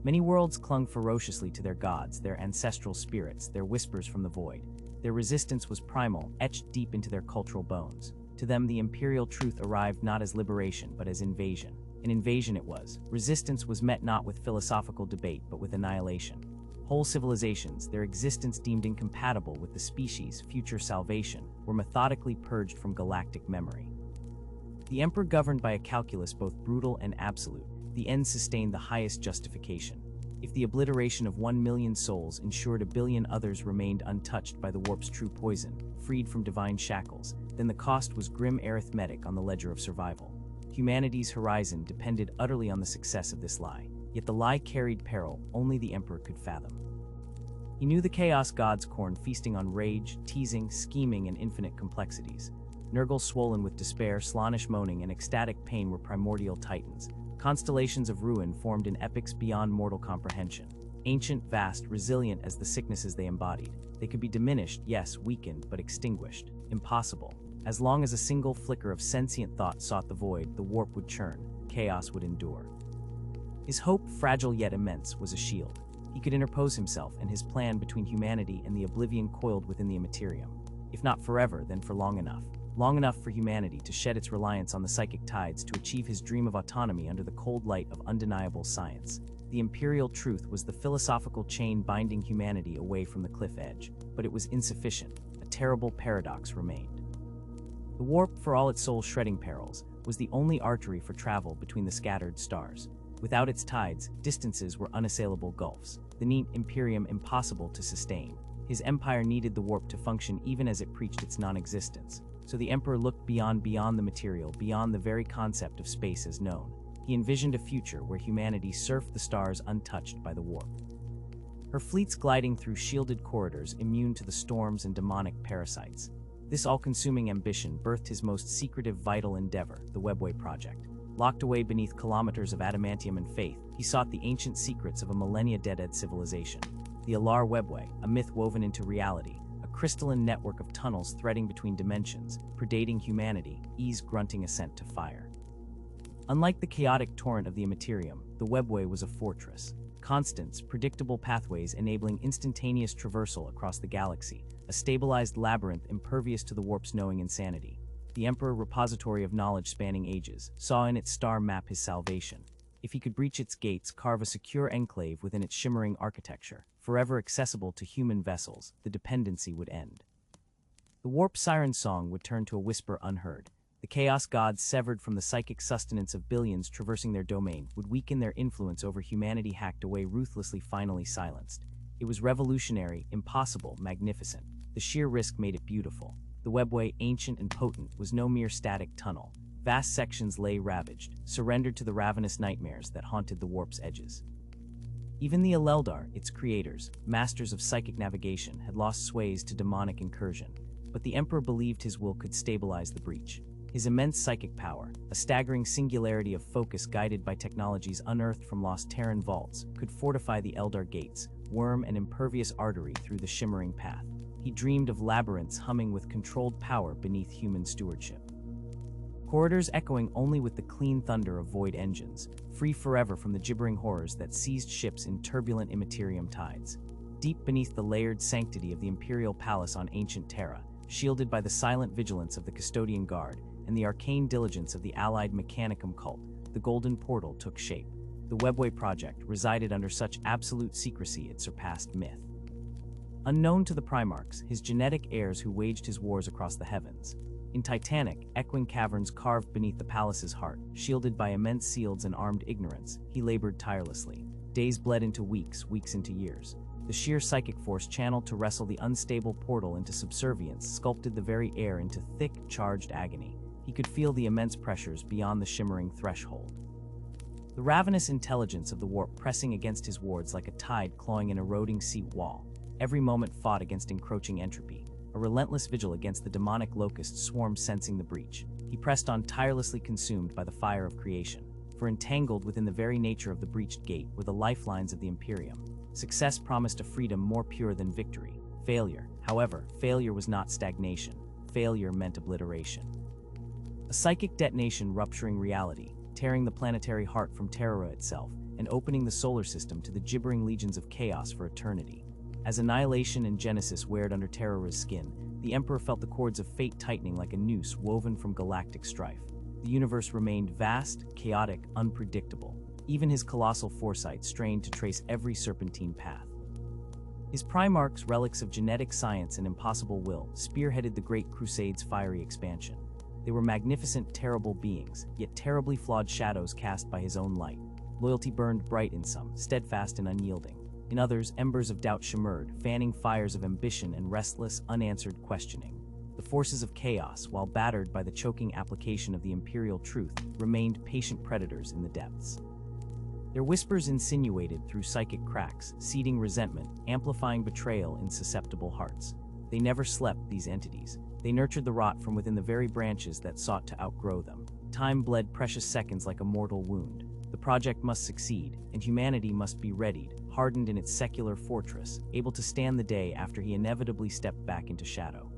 Many worlds clung ferociously to their gods, their ancestral spirits, their whispers from the void. Their resistance was primal, etched deep into their cultural bones. To them, the imperial truth arrived not as liberation, but as invasion. An invasion it was. Resistance was met not with philosophical debate, but with annihilation. Whole civilizations, their existence deemed incompatible with the species' future salvation, were methodically purged from galactic memory. The Emperor governed by a calculus both brutal and absolute. The end sustained the highest justification. If the obliteration of 1 million souls ensured 1 billion others remained untouched by the warp's true poison, freed from divine shackles, then the cost was grim arithmetic on the ledger of survival. Humanity's horizon depended utterly on the success of this lie, yet the lie carried peril only the Emperor could fathom. He knew the chaos gods corn feasting on rage, teasing, scheming, and infinite complexities. Nurgle swollen with despair, Slaanesh moaning, and ecstatic pain were primordial titans. Constellations of ruin formed in epics beyond mortal comprehension. Ancient, vast, resilient as the sicknesses they embodied. They could be diminished, yes, weakened, but extinguished. Impossible. As long as a single flicker of sentient thought sought the void, the warp would churn, chaos would endure. His hope, fragile yet immense, was a shield. He could interpose himself and his plan between humanity and the oblivion coiled within the immaterium. If not forever, then for long enough. long enough for humanity to shed its reliance on the psychic tides to achieve his dream of autonomy under the cold light of undeniable science. The imperial truth was the philosophical chain binding humanity away from the cliff edge, but it was insufficient. A terrible paradox remained. The warp, for all its soul-shredding perils, was the only artery for travel between the scattered stars. Without its tides, distances were unassailable gulfs, the neat imperium impossible to sustain. His empire needed the warp to function even as it preached its non-existence. So the emperor looked beyond the material, beyond the very concept of space as known. He envisioned a future where humanity surfed the stars untouched by the warp. Her fleets gliding through shielded corridors immune to the storms and demonic parasites. This all-consuming ambition birthed his most secretive vital endeavor, the Webway Project. Locked away beneath kilometers of adamantium and faith, he sought the ancient secrets of a millennia-dead civilization. The Alar Webway, a myth woven into reality, a crystalline network of tunnels threading between dimensions, predating humanity, ease grunting ascent to fire. Unlike the chaotic torrent of the immaterium, the Webway was a fortress. Constants, predictable pathways enabling instantaneous traversal across the galaxy, a stabilized labyrinth impervious to the warp's knowing insanity. The Emperor, repository of knowledge spanning ages, saw in its star map his salvation. If he could breach its gates, carve a secure enclave within its shimmering architecture, forever accessible to human vessels, the dependency would end. The warp siren song would turn to a whisper unheard. The chaos gods, severed from the psychic sustenance of billions traversing their domain, would weaken their influence over humanity, hacked away ruthlessly, finally silenced. It was revolutionary, impossible, magnificent. The sheer risk made it beautiful. The Webway, ancient and potent, was no mere static tunnel. Vast sections lay ravaged, surrendered to the ravenous nightmares that haunted the warp's edges. Even the Eleldar, its creators, masters of psychic navigation, had lost sways to demonic incursion. But the Emperor believed his will could stabilize the breach. His immense psychic power, a staggering singularity of focus guided by technologies unearthed from lost Terran vaults, could fortify the Eldar gates, worm an impervious artery through the shimmering path. He dreamed of labyrinths humming with controlled power beneath human stewardship. Corridors echoing only with the clean thunder of void engines, free forever from the gibbering horrors that seized ships in turbulent immaterium tides. Deep beneath the layered sanctity of the Imperial Palace on ancient Terra, shielded by the silent vigilance of the Custodian Guard and the arcane diligence of the allied Mechanicum cult, the Golden Portal took shape. The Webway Project resided under such absolute secrecy it surpassed myth. Unknown to the Primarchs, his genetic heirs who waged his wars across the heavens. In titanic, echoing caverns carved beneath the palace's heart, shielded by immense shields and armed ignorance, he labored tirelessly. Days bled into weeks, weeks into years. The sheer psychic force channeled to wrestle the unstable portal into subservience sculpted the very air into thick, charged agony. He could feel the immense pressures beyond the shimmering threshold. The ravenous intelligence of the warp pressing against his wards like a tide clawing an eroding sea wall. Every moment fought against encroaching entropy, a relentless vigil against the demonic locust swarm sensing the breach. He pressed on, tirelessly consumed by the fire of creation. For entangled within the very nature of the breached gate were the lifelines of the Imperium. Success promised a freedom more pure than victory. Failure, however, failure was not stagnation. Failure meant obliteration. A psychic detonation rupturing reality, tearing the planetary heart from Terra itself, and opening the solar system to the gibbering legions of chaos for eternity. As annihilation and genesis weared under Terra's skin, the Emperor felt the cords of fate tightening like a noose woven from galactic strife. The universe remained vast, chaotic, unpredictable. Even his colossal foresight strained to trace every serpentine path. His Primarchs, relics of genetic science and impossible will, spearheaded the Great Crusade's fiery expansion. They were magnificent, terrible beings, yet terribly flawed shadows cast by his own light. Loyalty burned bright in some, steadfast and unyielding. In others, embers of doubt shimmered, fanning fires of ambition and restless, unanswered questioning. The forces of chaos, while battered by the choking application of the imperial truth, remained patient predators in the depths. Their whispers insinuated through psychic cracks, seeding resentment, amplifying betrayal in susceptible hearts. They never slept, these entities. They nurtured the rot from within the very branches that sought to outgrow them. Time bled precious seconds like a mortal wound. The project must succeed, and humanity must be readied, hardened in its secular fortress, able to stand the day after he inevitably stepped back into shadow.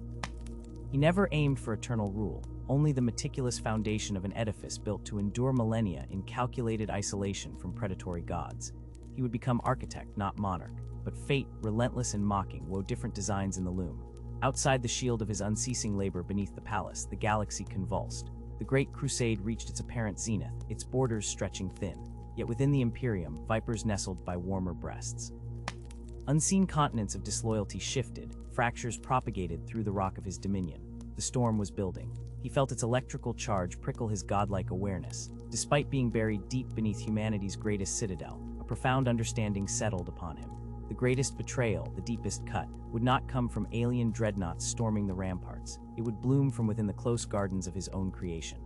He never aimed for eternal rule, only the meticulous foundation of an edifice built to endure millennia in calculated isolation from predatory gods. He would become architect, not monarch, but fate, relentless and mocking, wove different designs in the loom. Outside the shield of his unceasing labor beneath the palace, the galaxy convulsed. The Great Crusade reached its apparent zenith, its borders stretching thin. Yet within the Imperium, vipers nestled by warmer breasts. Unseen continents of disloyalty shifted, fractures propagated through the rock of his dominion. The storm was building. He felt its electrical charge prickle his godlike awareness. Despite being buried deep beneath humanity's greatest citadel, a profound understanding settled upon him. The greatest betrayal, the deepest cut, would not come from alien dreadnoughts storming the ramparts. It would bloom from within the close gardens of his own creation.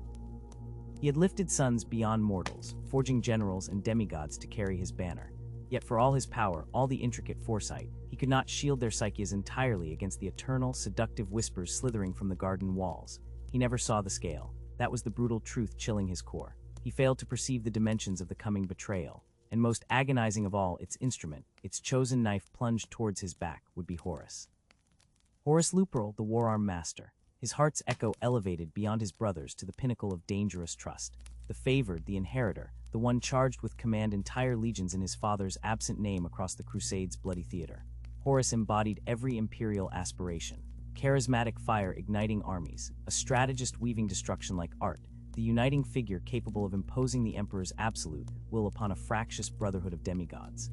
He had lifted suns beyond mortals, forging generals and demigods to carry his banner. Yet for all his power, all the intricate foresight, he could not shield their psyches entirely against the eternal, seductive whispers slithering from the garden walls. He never saw the scale. That was the brutal truth chilling his core. He failed to perceive the dimensions of the coming betrayal. And most agonizing of all, its instrument, its chosen knife plunged towards his back, would be Horus. Horus Lupercal, the war-arm master. His heart's echo elevated beyond his brothers to the pinnacle of dangerous trust. The favored, the inheritor, the one charged with command entire legions in his father's absent name across the Crusade's bloody theater. Horus embodied every imperial aspiration. Charismatic fire igniting armies, a strategist weaving destruction like art, the uniting figure capable of imposing the Emperor's absolute will upon a fractious brotherhood of demigods.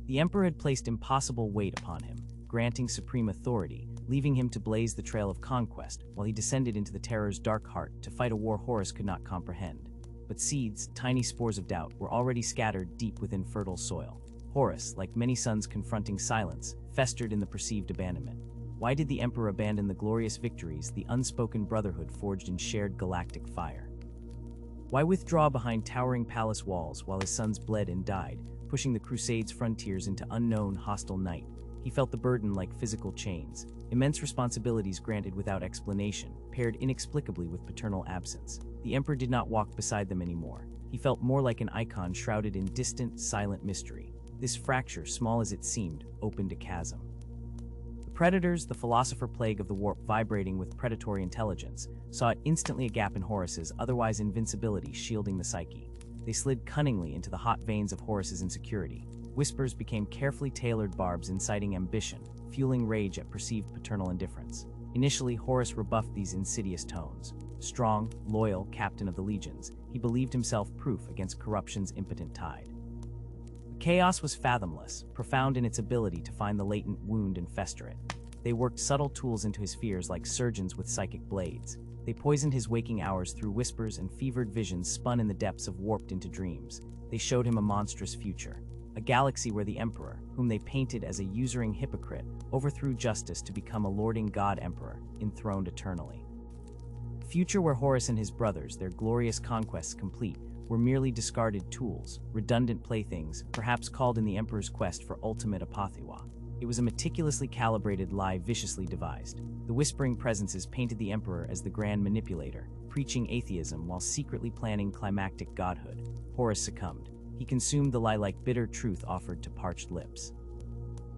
The Emperor had placed impossible weight upon him, granting supreme authority, leaving him to blaze the trail of conquest while he descended into the Terror's dark heart to fight a war Horus could not comprehend. But seeds, tiny spores of doubt, were already scattered deep within fertile soil. Horus, like many sons confronting silence, festered in the perceived abandonment. Why did the Emperor abandon the glorious victories, the unspoken brotherhood forged in shared galactic fire? Why withdraw behind towering palace walls while his sons bled and died, pushing the Crusade's frontiers into unknown, hostile night? He felt the burden like physical chains, immense responsibilities granted without explanation, paired inexplicably with paternal absence. The Emperor did not walk beside them anymore. He felt more like an icon shrouded in distant, silent mystery. This fracture, small as it seemed, opened a chasm. Predators, the philosopher plague of the warp vibrating with predatory intelligence, saw it instantly a gap in Horus's otherwise invincibility shielding the psyche. They slid cunningly into the hot veins of Horus's insecurity. Whispers became carefully tailored barbs inciting ambition, fueling rage at perceived paternal indifference. Initially, Horus rebuffed these insidious tones. Strong, loyal captain of the legions, he believed himself proof against corruption's impotent tide. Chaos was fathomless, profound in its ability to find the latent wound and fester it. They worked subtle tools into his fears like surgeons with psychic blades. They poisoned his waking hours through whispers and fevered visions spun in the depths of warped into dreams. They showed him a monstrous future. A galaxy where the Emperor, whom they painted as a usuring hypocrite, overthrew justice to become a lording god-emperor, enthroned eternally. A future where Horus and his brothers, their glorious conquests complete, were merely discarded tools, redundant playthings, perhaps called in the Emperor's quest for ultimate apotheosis. It was a meticulously calibrated lie viciously devised. The whispering presences painted the Emperor as the grand manipulator, preaching atheism while secretly planning climactic godhood. Horus succumbed. He consumed the lie like bitter truth offered to parched lips.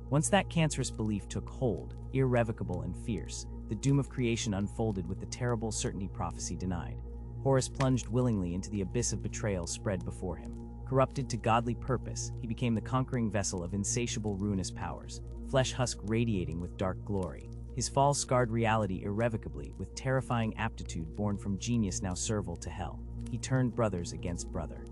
Once that cancerous belief took hold, irrevocable and fierce, the doom of creation unfolded with the terrible certainty prophecy denied. Horus plunged willingly into the abyss of betrayal spread before him. Corrupted to godly purpose, he became the conquering vessel of insatiable ruinous powers, flesh husk radiating with dark glory. His fall scarred reality irrevocably, with terrifying aptitude born from genius now servile to hell. He turned brothers against brother.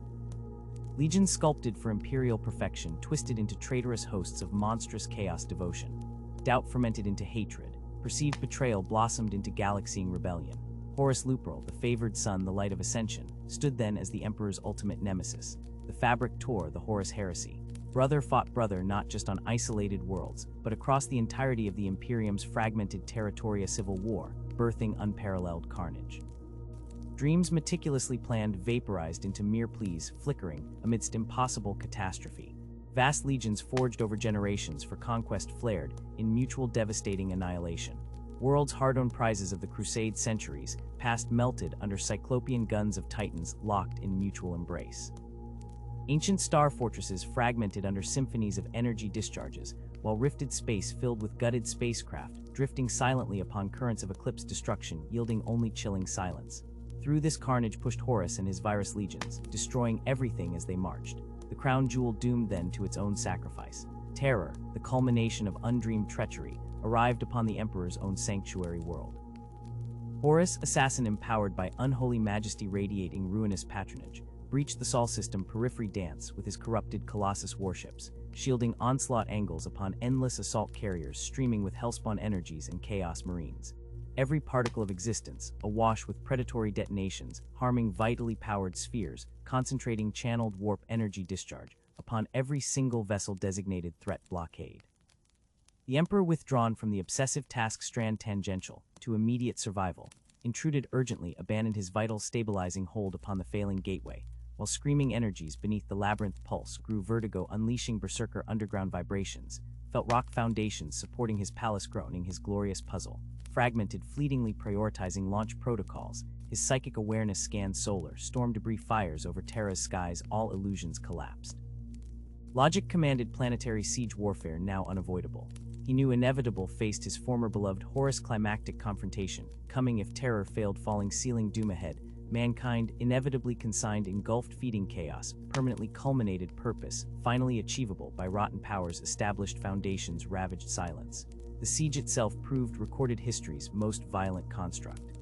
Legions sculpted for imperial perfection twisted into traitorous hosts of monstrous chaos devotion. Doubt fermented into hatred. Perceived betrayal blossomed into galaxying rebellion. Horus Lupercal, the favored son, the light of ascension, stood then as the Emperor's ultimate nemesis. The fabric tore, the Horus heresy. Brother fought brother not just on isolated worlds, but across the entirety of the Imperium's fragmented territoria civil war, birthing unparalleled carnage. Dreams meticulously planned vaporized into mere pleas, flickering amidst impossible catastrophe. Vast legions forged over generations for conquest flared in mutual devastating annihilation. Worlds hard-earned prizes of the Crusade centuries past melted under cyclopean guns of titans locked in mutual embrace. Ancient star fortresses fragmented under symphonies of energy discharges, while rifted space filled with gutted spacecraft drifting silently upon currents of eclipse destruction yielding only chilling silence. Through this carnage pushed Horus and his virus legions, destroying everything as they marched. The crown jewel doomed then to its own sacrifice. Terror, the culmination of undreamed treachery, arrived upon the Emperor's own sanctuary world. Horus, assassin empowered by unholy majesty radiating ruinous patronage, breached the Sol system periphery dance with his corrupted Colossus warships, shielding onslaught angles upon endless assault carriers streaming with hellspawn energies and chaos marines. Every particle of existence, awash with predatory detonations, harming vitally powered spheres, concentrating channeled warp energy discharge upon every single vessel designated threat blockade. The Emperor, withdrawn from the obsessive task strand tangential to immediate survival, intruded urgently, abandoned his vital stabilizing hold upon the failing gateway, while screaming energies beneath the labyrinth pulse grew vertigo, unleashing berserker underground vibrations, felt rock foundations supporting his palace, groaning his glorious puzzle, fragmented, fleetingly prioritizing launch protocols, his psychic awareness scanned solar, storm debris fires over Terra's skies, all illusions collapsed. Logic commanded planetary siege warfare now unavoidable. He knew inevitable faced his former beloved Horus, climactic confrontation, coming if terror failed, falling ceiling doom ahead, mankind inevitably consigned engulfed feeding chaos, permanently culminated purpose, finally achievable by rotten powers, established foundations, ravaged silence. The siege itself proved recorded history's most violent construct.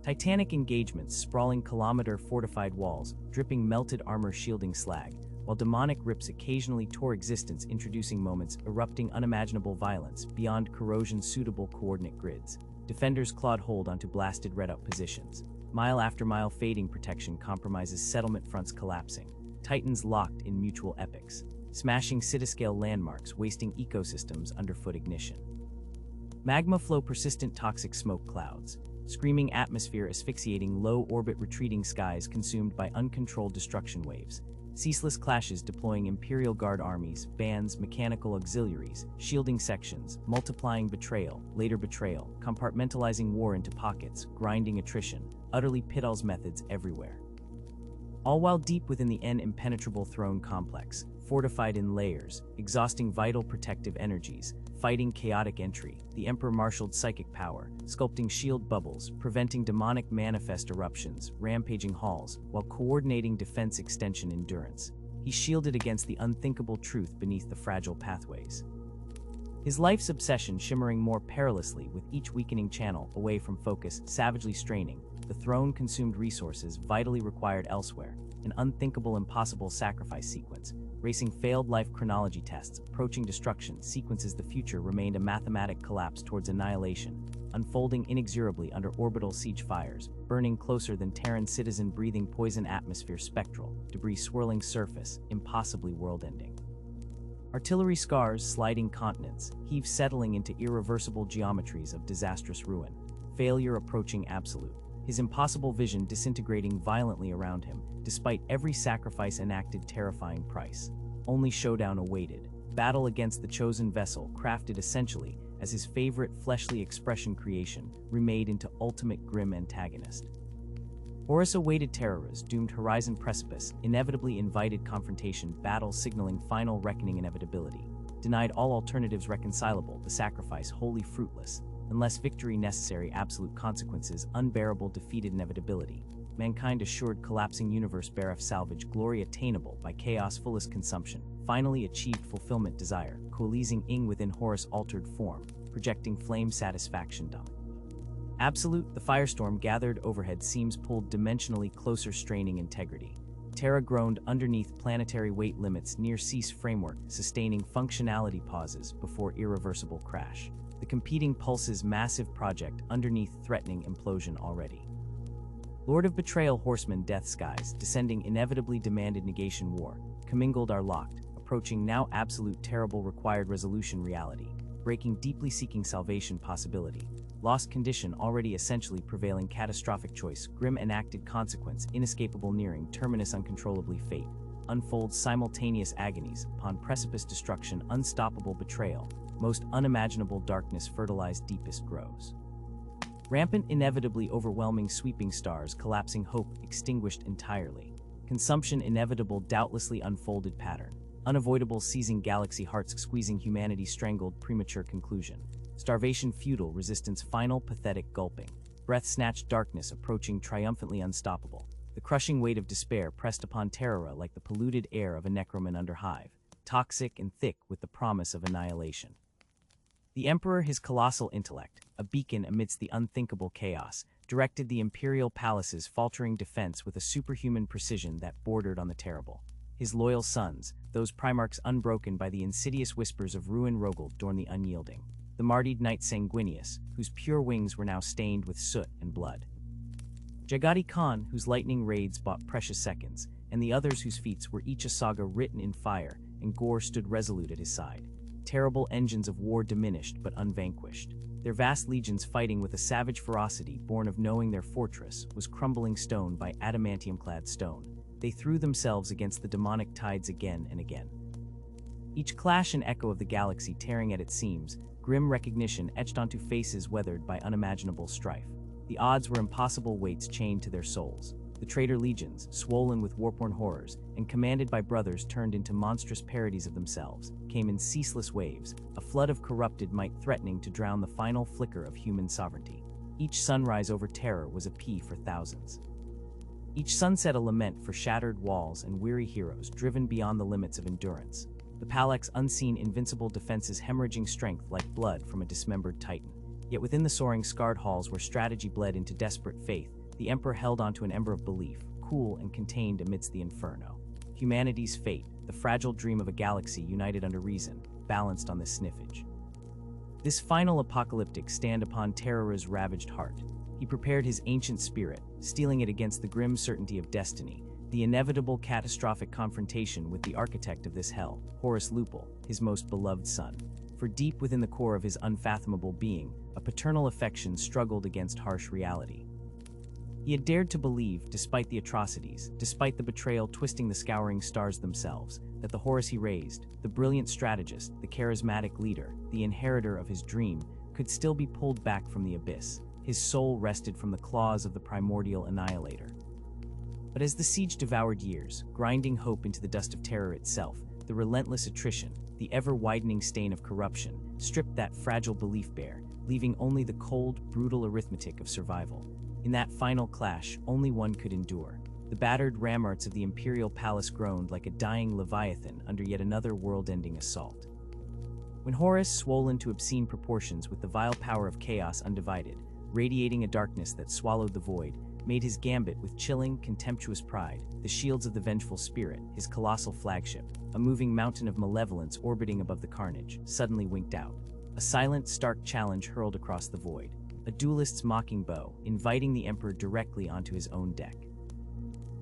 Titanic engagements, sprawling kilometer fortified walls, dripping melted armor shielding slag, while demonic rips occasionally tore existence, introducing moments erupting unimaginable violence beyond corrosion suitable coordinate grids. Defenders clawed hold onto blasted red-out positions. Mile after mile fading protection compromises, settlement fronts collapsing. Titans locked in mutual epics, smashing cityscale landmarks, wasting ecosystems underfoot. Ignition. Magma flow, persistent toxic smoke clouds. Screaming atmosphere, asphyxiating low-orbit retreating skies consumed by uncontrolled destruction waves. Ceaseless clashes deploying Imperial Guard armies, bands, mechanical auxiliaries, shielding sections, multiplying betrayal, later betrayal, compartmentalizing war into pockets, grinding attrition, utterly Pital's methods everywhere. All while deep within the impenetrable throne complex, fortified in layers, exhausting vital protective energies, fighting chaotic entry, the Emperor marshaled psychic power, sculpting shield bubbles, preventing demonic manifest eruptions, rampaging halls, while coordinating defense extension endurance. He shielded against the unthinkable truth beneath the fragile pathways. His life's obsession shimmering more perilously with each weakening channel away from focus, savagely straining. The throne consumed resources vitally required elsewhere, an unthinkable, impossible sacrifice sequence. Racing failed life chronology tests, approaching destruction sequences. The future remained a mathematic collapse towards annihilation, unfolding inexorably under orbital siege fires, burning closer than Terran citizen, breathing poison atmosphere, spectral, debris swirling surface, impossibly world-ending. Artillery scars, sliding continents, heave settling into irreversible geometries of disastrous ruin, failure approaching absolute. His impossible vision disintegrating violently around him, despite every sacrifice enacted, terrifying price. Only showdown awaited, battle against the chosen vessel, crafted essentially as his favorite fleshly expression creation, remade into ultimate grim antagonist. Horus awaited Terra's doomed horizon precipice, inevitably invited confrontation, battle signaling final reckoning, inevitability. Denied all alternatives reconcilable, the sacrifice wholly fruitless. Unless victory necessary, absolute consequences, unbearable, defeated, inevitability. Mankind assured collapsing universe, bereft salvage, glory attainable by chaos, fullest consumption. Finally achieved fulfillment, desire, coalescing within Horus' altered form, projecting flame satisfaction. Dumb. Absolute, the firestorm gathered overhead, seams pulled dimensionally closer, straining integrity. Terra groaned underneath planetary weight limits, near cease framework, sustaining functionality pauses before irreversible crash. The competing pulses, massive project underneath, threatening implosion already. Lord of betrayal, horseman, death skies, descending inevitably demanded negation war, commingled are locked, approaching now absolute terrible required resolution reality, breaking deeply seeking salvation possibility, lost condition already essentially prevailing catastrophic choice, grim enacted consequence, inescapable nearing, terminus uncontrollably fate, unfolds simultaneous agonies, upon precipice destruction, unstoppable betrayal, most unimaginable darkness fertilized deepest grows. Rampant, inevitably overwhelming, sweeping stars, collapsing hope, extinguished entirely. Consumption inevitable, doubtlessly unfolded pattern. Unavoidable, seizing galaxy hearts, squeezing humanity, strangled, premature conclusion. Starvation futile, resistance final, pathetic gulping. Breath snatched, darkness approaching, triumphantly unstoppable. The crushing weight of despair pressed upon Terra like the polluted air of a necroman under hive, toxic and thick with the promise of annihilation. The Emperor, his colossal intellect, a beacon amidst the unthinkable chaos, directed the imperial palace's faltering defense with a superhuman precision that bordered on the terrible. His loyal sons, those primarchs unbroken by the insidious whispers of ruin Nurgle the unyielding. The martyred knight Sanguinius, whose pure wings were now stained with soot and blood. Jagati Khan, whose lightning raids bought precious seconds, and the others whose feats were each a saga written in fire, and gore stood resolute at his side. Terrible engines of war diminished but unvanquished. Their vast legions fighting with a savage ferocity born of knowing their fortress was crumbling stone by adamantium-clad stone. They threw themselves against the demonic tides again and again. Each clash and echo of the galaxy tearing at its seams, grim recognition etched onto faces weathered by unimaginable strife. The odds were impossible weights chained to their souls. The traitor legions, swollen with warborn horrors, and commanded by brothers turned into monstrous parodies of themselves, came in ceaseless waves, a flood of corrupted might threatening to drown the final flicker of human sovereignty. Each sunrise over Terra was a plea for thousands. Each sunset a lament for shattered walls and weary heroes driven beyond the limits of endurance. The Palac's unseen invincible defenses hemorrhaging strength like blood from a dismembered titan. Yet within the soaring scarred halls where strategy bled into desperate faith, the Emperor held onto an ember of belief, cool and contained amidst the inferno. Humanity's fate, the fragile dream of a galaxy united under reason, balanced on this sniffage. This final apocalyptic stand upon Terra's ravaged heart. He prepared his ancient spirit, steeling it against the grim certainty of destiny, the inevitable catastrophic confrontation with the architect of this hell, Horus Lupul, his most beloved son. For deep within the core of his unfathomable being, a paternal affection struggled against harsh reality. He had dared to believe, despite the atrocities, despite the betrayal twisting the scouring stars themselves, that the Horus he raised, the brilliant strategist, the charismatic leader, the inheritor of his dream, could still be pulled back from the abyss. His soul rested from the claws of the primordial annihilator. But as the siege devoured years, grinding hope into the dust of Terra itself, the relentless attrition, the ever-widening stain of corruption, stripped that fragile belief bare, leaving only the cold, brutal arithmetic of survival. In that final clash, only one could endure. The battered ramparts of the imperial palace groaned like a dying leviathan under yet another world-ending assault. When Horus, swollen to obscene proportions with the vile power of chaos undivided, radiating a darkness that swallowed the void, made his gambit with chilling, contemptuous pride, the shields of the vengeful spirit, his colossal flagship, a moving mountain of malevolence orbiting above the carnage, suddenly winked out. A silent, stark challenge hurled across the void. A duelist's mocking bow, inviting the Emperor directly onto his own deck.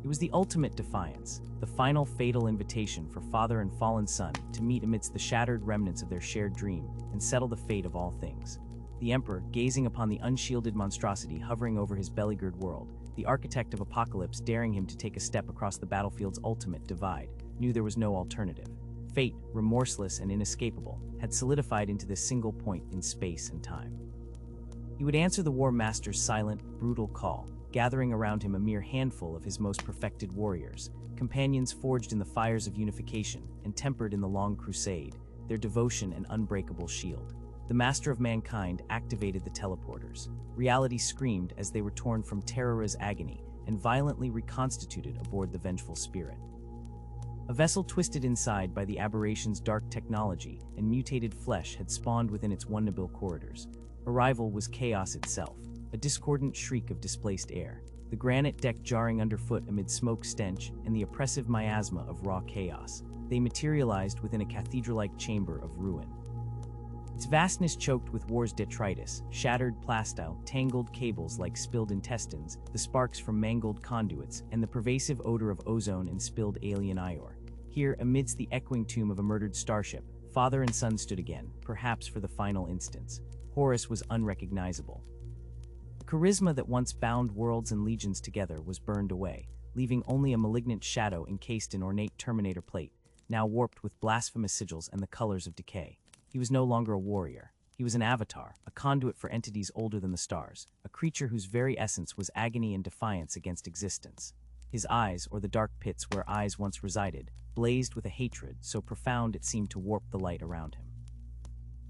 It was the ultimate defiance, the final fatal invitation for father and fallen son to meet amidst the shattered remnants of their shared dream and settle the fate of all things. The Emperor, gazing upon the unshielded monstrosity hovering over his belly-girt world, the architect of apocalypse daring him to take a step across the battlefield's ultimate divide, knew there was no alternative. Fate, remorseless and inescapable, had solidified into this single point in space and time. He would answer the War Master's silent, brutal call, gathering around him a mere handful of his most perfected warriors, companions forged in the fires of unification and tempered in the long crusade, their devotion an unbreakable shield. The Master of Mankind activated the teleporters. Reality screamed as they were torn from Terra's agony and violently reconstituted aboard the vengeful spirit. A vessel twisted inside by the aberration's dark technology and mutated flesh had spawned within its Nurgle corridors. Arrival was chaos itself, a discordant shriek of displaced air, the granite deck jarring underfoot amid smoke stench and the oppressive miasma of raw chaos. They materialized within a cathedral-like chamber of ruin. Its vastness choked with war's detritus, shattered plastile, tangled cables like spilled intestines, the sparks from mangled conduits, and the pervasive odor of ozone and spilled alien ior. Here, amidst the echoing tomb of a murdered starship, father and son stood again, perhaps for the final instance. Horus was unrecognizable. The charisma that once bound worlds and legions together was burned away, leaving only a malignant shadow encased in ornate Terminator plate, now warped with blasphemous sigils and the colors of decay. He was no longer a warrior. He was an avatar, a conduit for entities older than the stars, a creature whose very essence was agony and defiance against existence. His eyes, or the dark pits where eyes once resided, blazed with a hatred so profound it seemed to warp the light around him.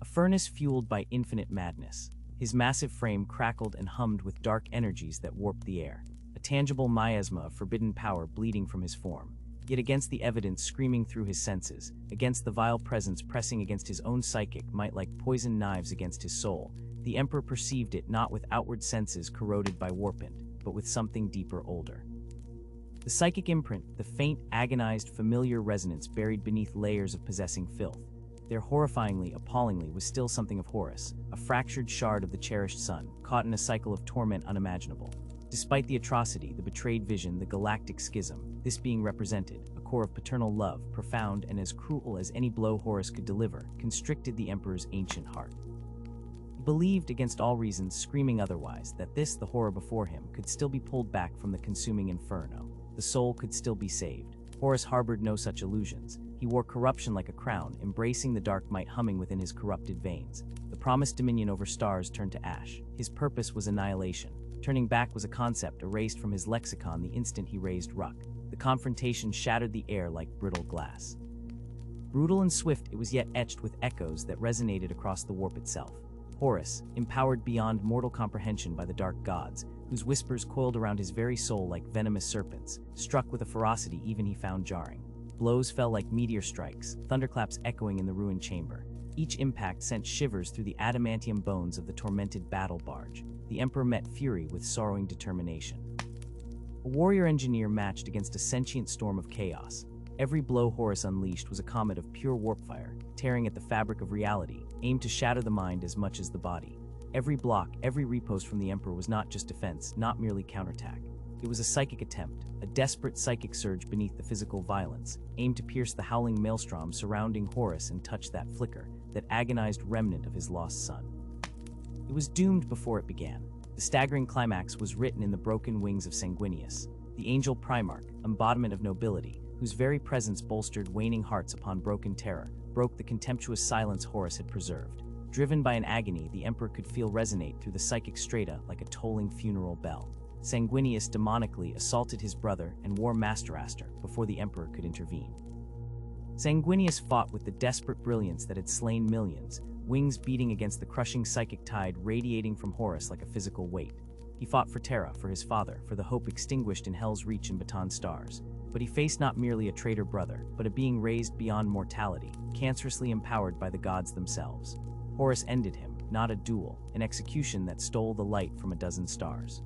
A furnace fueled by infinite madness. His massive frame crackled and hummed with dark energies that warped the air, a tangible miasma of forbidden power bleeding from his form. Yet against the evidence screaming through his senses, against the vile presence pressing against his own psychic might like poisoned knives against his soul, the Emperor perceived it not with outward senses corroded by warpent, but with something deeper older. The psychic imprint, the faint, agonized, familiar resonance buried beneath layers of possessing filth. There horrifyingly, appallingly, was still something of Horus, a fractured shard of the cherished sun, caught in a cycle of torment unimaginable. Despite the atrocity, the betrayed vision, the galactic schism, this being represented, a core of paternal love, profound and as cruel as any blow Horus could deliver, constricted the Emperor's ancient heart. He believed, against all reasons screaming otherwise, that this, the horror before him, could still be pulled back from the consuming inferno. The soul could still be saved. Horus harbored no such illusions. He wore corruption like a crown, embracing the dark might humming within his corrupted veins. The promised dominion over stars turned to ash. His purpose was annihilation. Turning back was a concept erased from his lexicon the instant he raised Ruck. The confrontation shattered the air like brittle glass. Brutal and swift, it was yet etched with echoes that resonated across the warp itself. Horus, empowered beyond mortal comprehension by the dark gods, whose whispers coiled around his very soul like venomous serpents, struck with a ferocity even he found jarring. Blows fell like meteor strikes, thunderclaps echoing in the ruined chamber. Each impact sent shivers through the adamantium bones of the tormented battle barge. The Emperor met fury with sorrowing determination. A warrior engineer matched against a sentient storm of chaos. Every blow Horus unleashed was a comet of pure warp fire, tearing at the fabric of reality, aimed to shatter the mind as much as the body. Every block, every riposte from the Emperor was not just defense, not merely counterattack. It was a psychic attempt, a desperate psychic surge beneath the physical violence, aimed to pierce the howling maelstrom surrounding Horus and touch that flicker, that agonized remnant of his lost son. It was doomed before it began. The staggering climax was written in the broken wings of Sanguinius, the angel Primarch, embodiment of nobility, whose very presence bolstered waning hearts upon broken Terra, broke the contemptuous silence Horus had preserved. Driven by an agony the Emperor could feel resonate through the psychic strata like a tolling funeral bell. Sanguinius demonically assaulted his brother and War Masteraster before the Emperor could intervene. Sanguinius fought with the desperate brilliance that had slain millions, wings beating against the crushing psychic tide radiating from Horus like a physical weight. He fought for Terra, for his father, for the hope extinguished in Hell's reach and Baton stars. But he faced not merely a traitor brother, but a being raised beyond mortality, cancerously empowered by the gods themselves. Horus ended him, not a duel, an execution that stole the light from a dozen stars.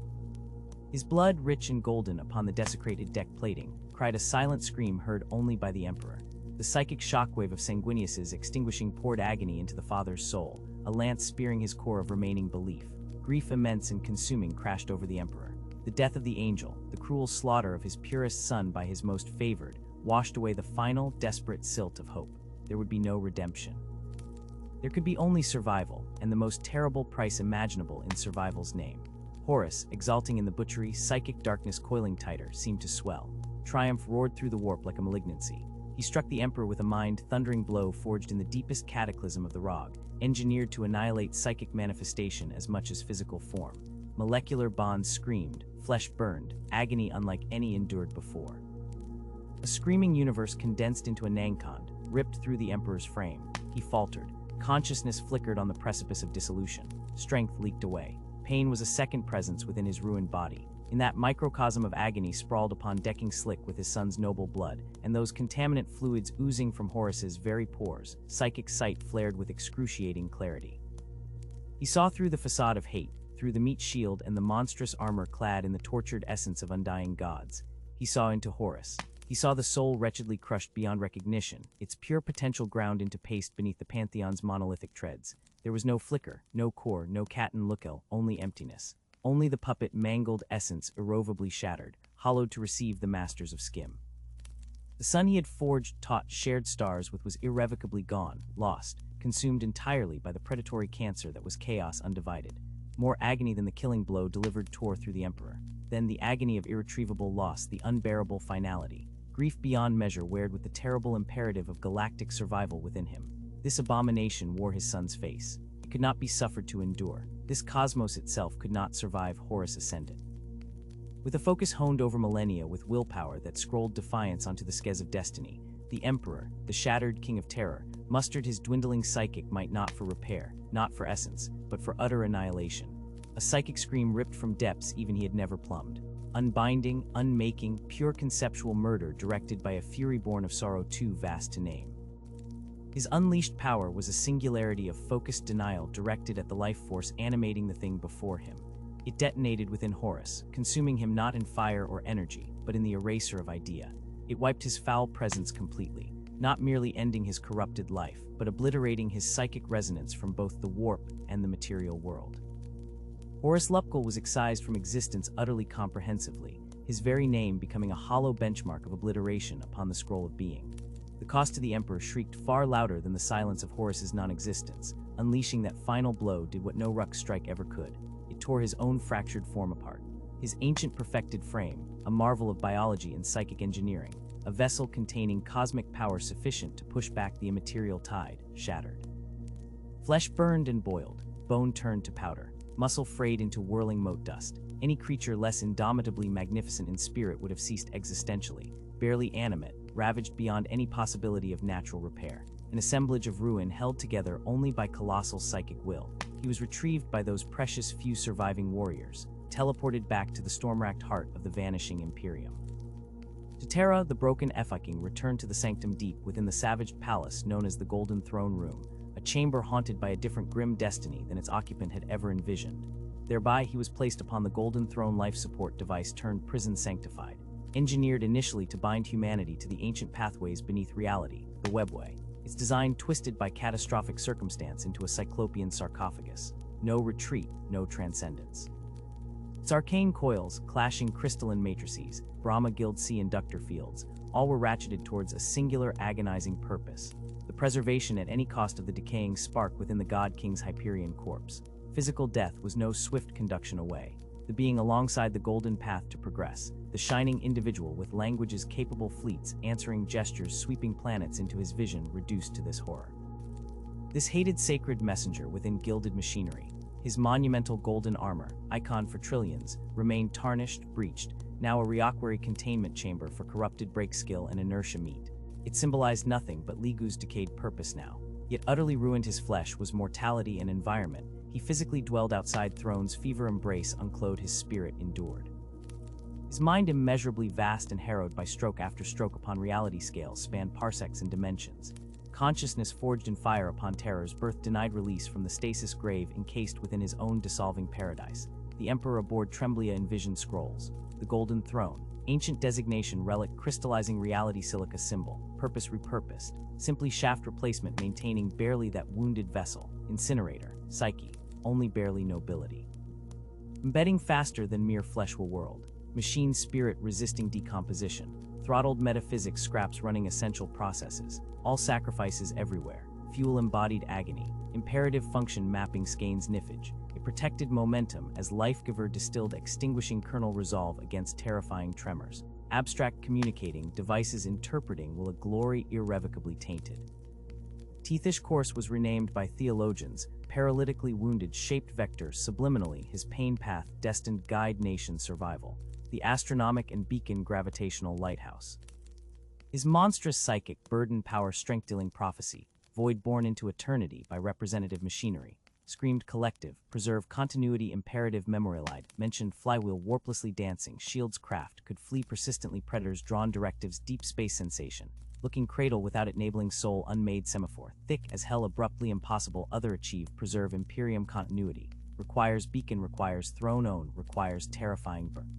His blood, rich and golden upon the desecrated deck plating, cried a silent scream heard only by the Emperor. The psychic shockwave of Sanguinius's extinguishing poured agony into the father's soul, a lance spearing his core of remaining belief. Grief immense and consuming crashed over the Emperor. The death of the angel, the cruel slaughter of his purest son by his most favored, washed away the final, desperate silt of hope. There would be no redemption. There could be only survival, and the most terrible price imaginable in survival's name. Horus, exulting in the butchery, psychic darkness coiling tighter, seemed to swell. Triumph roared through the warp like a malignancy. He struck the Emperor with a mind-thundering blow forged in the deepest cataclysm of the Rog, engineered to annihilate psychic manifestation as much as physical form. Molecular bonds screamed, flesh burned, agony unlike any endured before. A screaming universe condensed into a Nankand, ripped through the Emperor's frame. He faltered. Consciousness flickered on the precipice of dissolution. Strength leaked away. Pain was a second presence within his ruined body. In that microcosm of agony sprawled upon decking slick with his son's noble blood, and those contaminant fluids oozing from Horus's very pores, psychic sight flared with excruciating clarity. He saw through the facade of hate, through the meat shield and the monstrous armor clad in the tortured essence of undying gods. He saw into Horus. He saw the soul wretchedly crushed beyond recognition, its pure potential ground into paste beneath the Pantheon's monolithic treads. There was no flicker, no core, no Catan Luckel, only emptiness. Only the puppet mangled essence irrevocably shattered, hollowed to receive the masters of skim. The sun he had forged, taught, shared stars with was irrevocably gone, lost, consumed entirely by the predatory cancer that was chaos undivided. More agony than the killing blow delivered tore through the Emperor. Then the agony of irretrievable loss, the unbearable finality. Grief beyond measure weared with the terrible imperative of galactic survival within him. This abomination wore his son's face. It could not be suffered to endure. This cosmos itself could not survive Horus Ascendant. With a focus honed over millennia with willpower that scrolled defiance onto the skez of destiny, the Emperor, the shattered king of terror, mustered his dwindling psychic might not for repair, not for essence, but for utter annihilation. A psychic scream ripped from depths even he had never plumbed. unbinding, unmaking, pure conceptual murder directed by a fury born of sorrow too vast to name. His unleashed power was a singularity of focused denial directed at the life force animating the thing before him. It detonated within Horus, consuming him not in fire or energy, but in the eraser of idea. It wiped his foul presence completely, not merely ending his corrupted life, but obliterating his psychic resonance from both the warp and the material world. Horus Lupkul was excised from existence utterly comprehensively, his very name becoming a hollow benchmark of obliteration upon the scroll of being. The cost to the Emperor shrieked far louder than the silence of Horus's non-existence. Unleashing that final blow did what no ruck strike ever could. It tore his own fractured form apart. His ancient perfected frame, a marvel of biology and psychic engineering, a vessel containing cosmic power sufficient to push back the immaterial tide, shattered. Flesh burned and boiled, bone turned to powder, muscle frayed into whirling mote dust. Any creature less indomitably magnificent in spirit would have ceased existentially, barely animate, ravaged beyond any possibility of natural repair. An assemblage of ruin held together only by colossal psychic will. He was retrieved by those precious few surviving warriors, teleported back to the storm-racked heart of the vanishing Imperium. To Terra, the broken Viking returned to the sanctum deep within the savaged palace known as the Golden Throne Room, a chamber haunted by a different grim destiny than its occupant had ever envisioned. Thereby, he was placed upon the Golden Throne life support device turned prison sanctified, engineered initially to bind humanity to the ancient pathways beneath reality, the webway. Its design twisted by catastrophic circumstance into a cyclopean sarcophagus. No retreat, no transcendence. Its arcane coils, clashing crystalline matrices, Brahma Guild C inductor fields, all were ratcheted towards a singular agonizing purpose: the preservation at any cost of the decaying spark within the God King's Hyperion corpse. Physical death was no swift conduction away. The being alongside the golden path to progress, the shining individual with languages capable fleets answering gestures sweeping planets into his vision reduced to this horror. This hated sacred messenger within gilded machinery, his monumental golden armor, icon for trillions, remained tarnished, breached, now a reliquary containment chamber for corrupted break skill and inertia meat. It symbolized nothing but Ligu's decayed purpose now. Yet utterly ruined his flesh was mortality and environment. He physically dwelled outside Throne's fever embrace unclothed his spirit endured. His mind immeasurably vast and harrowed by stroke after stroke upon reality scales spanned parsecs and dimensions. Consciousness forged in fire upon Terror's birth denied release from the stasis grave encased within his own dissolving paradise. The Emperor aboard Tremblia envisioned scrolls. The Golden Throne, ancient designation relic crystallizing reality silica symbol, purpose repurposed, simply shaft replacement maintaining barely that wounded vessel, incinerator, psyche, only barely nobility. Embedding faster than mere flesh will world, machine spirit resisting decomposition, throttled metaphysics scraps running essential processes, all sacrifices everywhere, fuel embodied agony, imperative function mapping Skane's nifage, a protected momentum as life-giver distilled extinguishing kernel resolve against terrifying tremors, abstract communicating, devices interpreting will a glory irrevocably tainted. Teethish course was renamed by theologians, paralytically wounded shaped vector subliminally his pain path destined guide nation survival, the astronomic and beacon gravitational lighthouse. His monstrous psychic burden power strength-dealing prophecy, void born into eternity by representative machinery, screamed collective, preserve continuity imperative memorialide, mentioned flywheel warplessly dancing, shields craft, could flee persistently predators drawn directives deep space sensation, looking cradle without it enabling soul unmade semaphore, thick as hell abruptly impossible other achieve preserve imperium continuity, requires beacon requires throne own requires terrifying burn.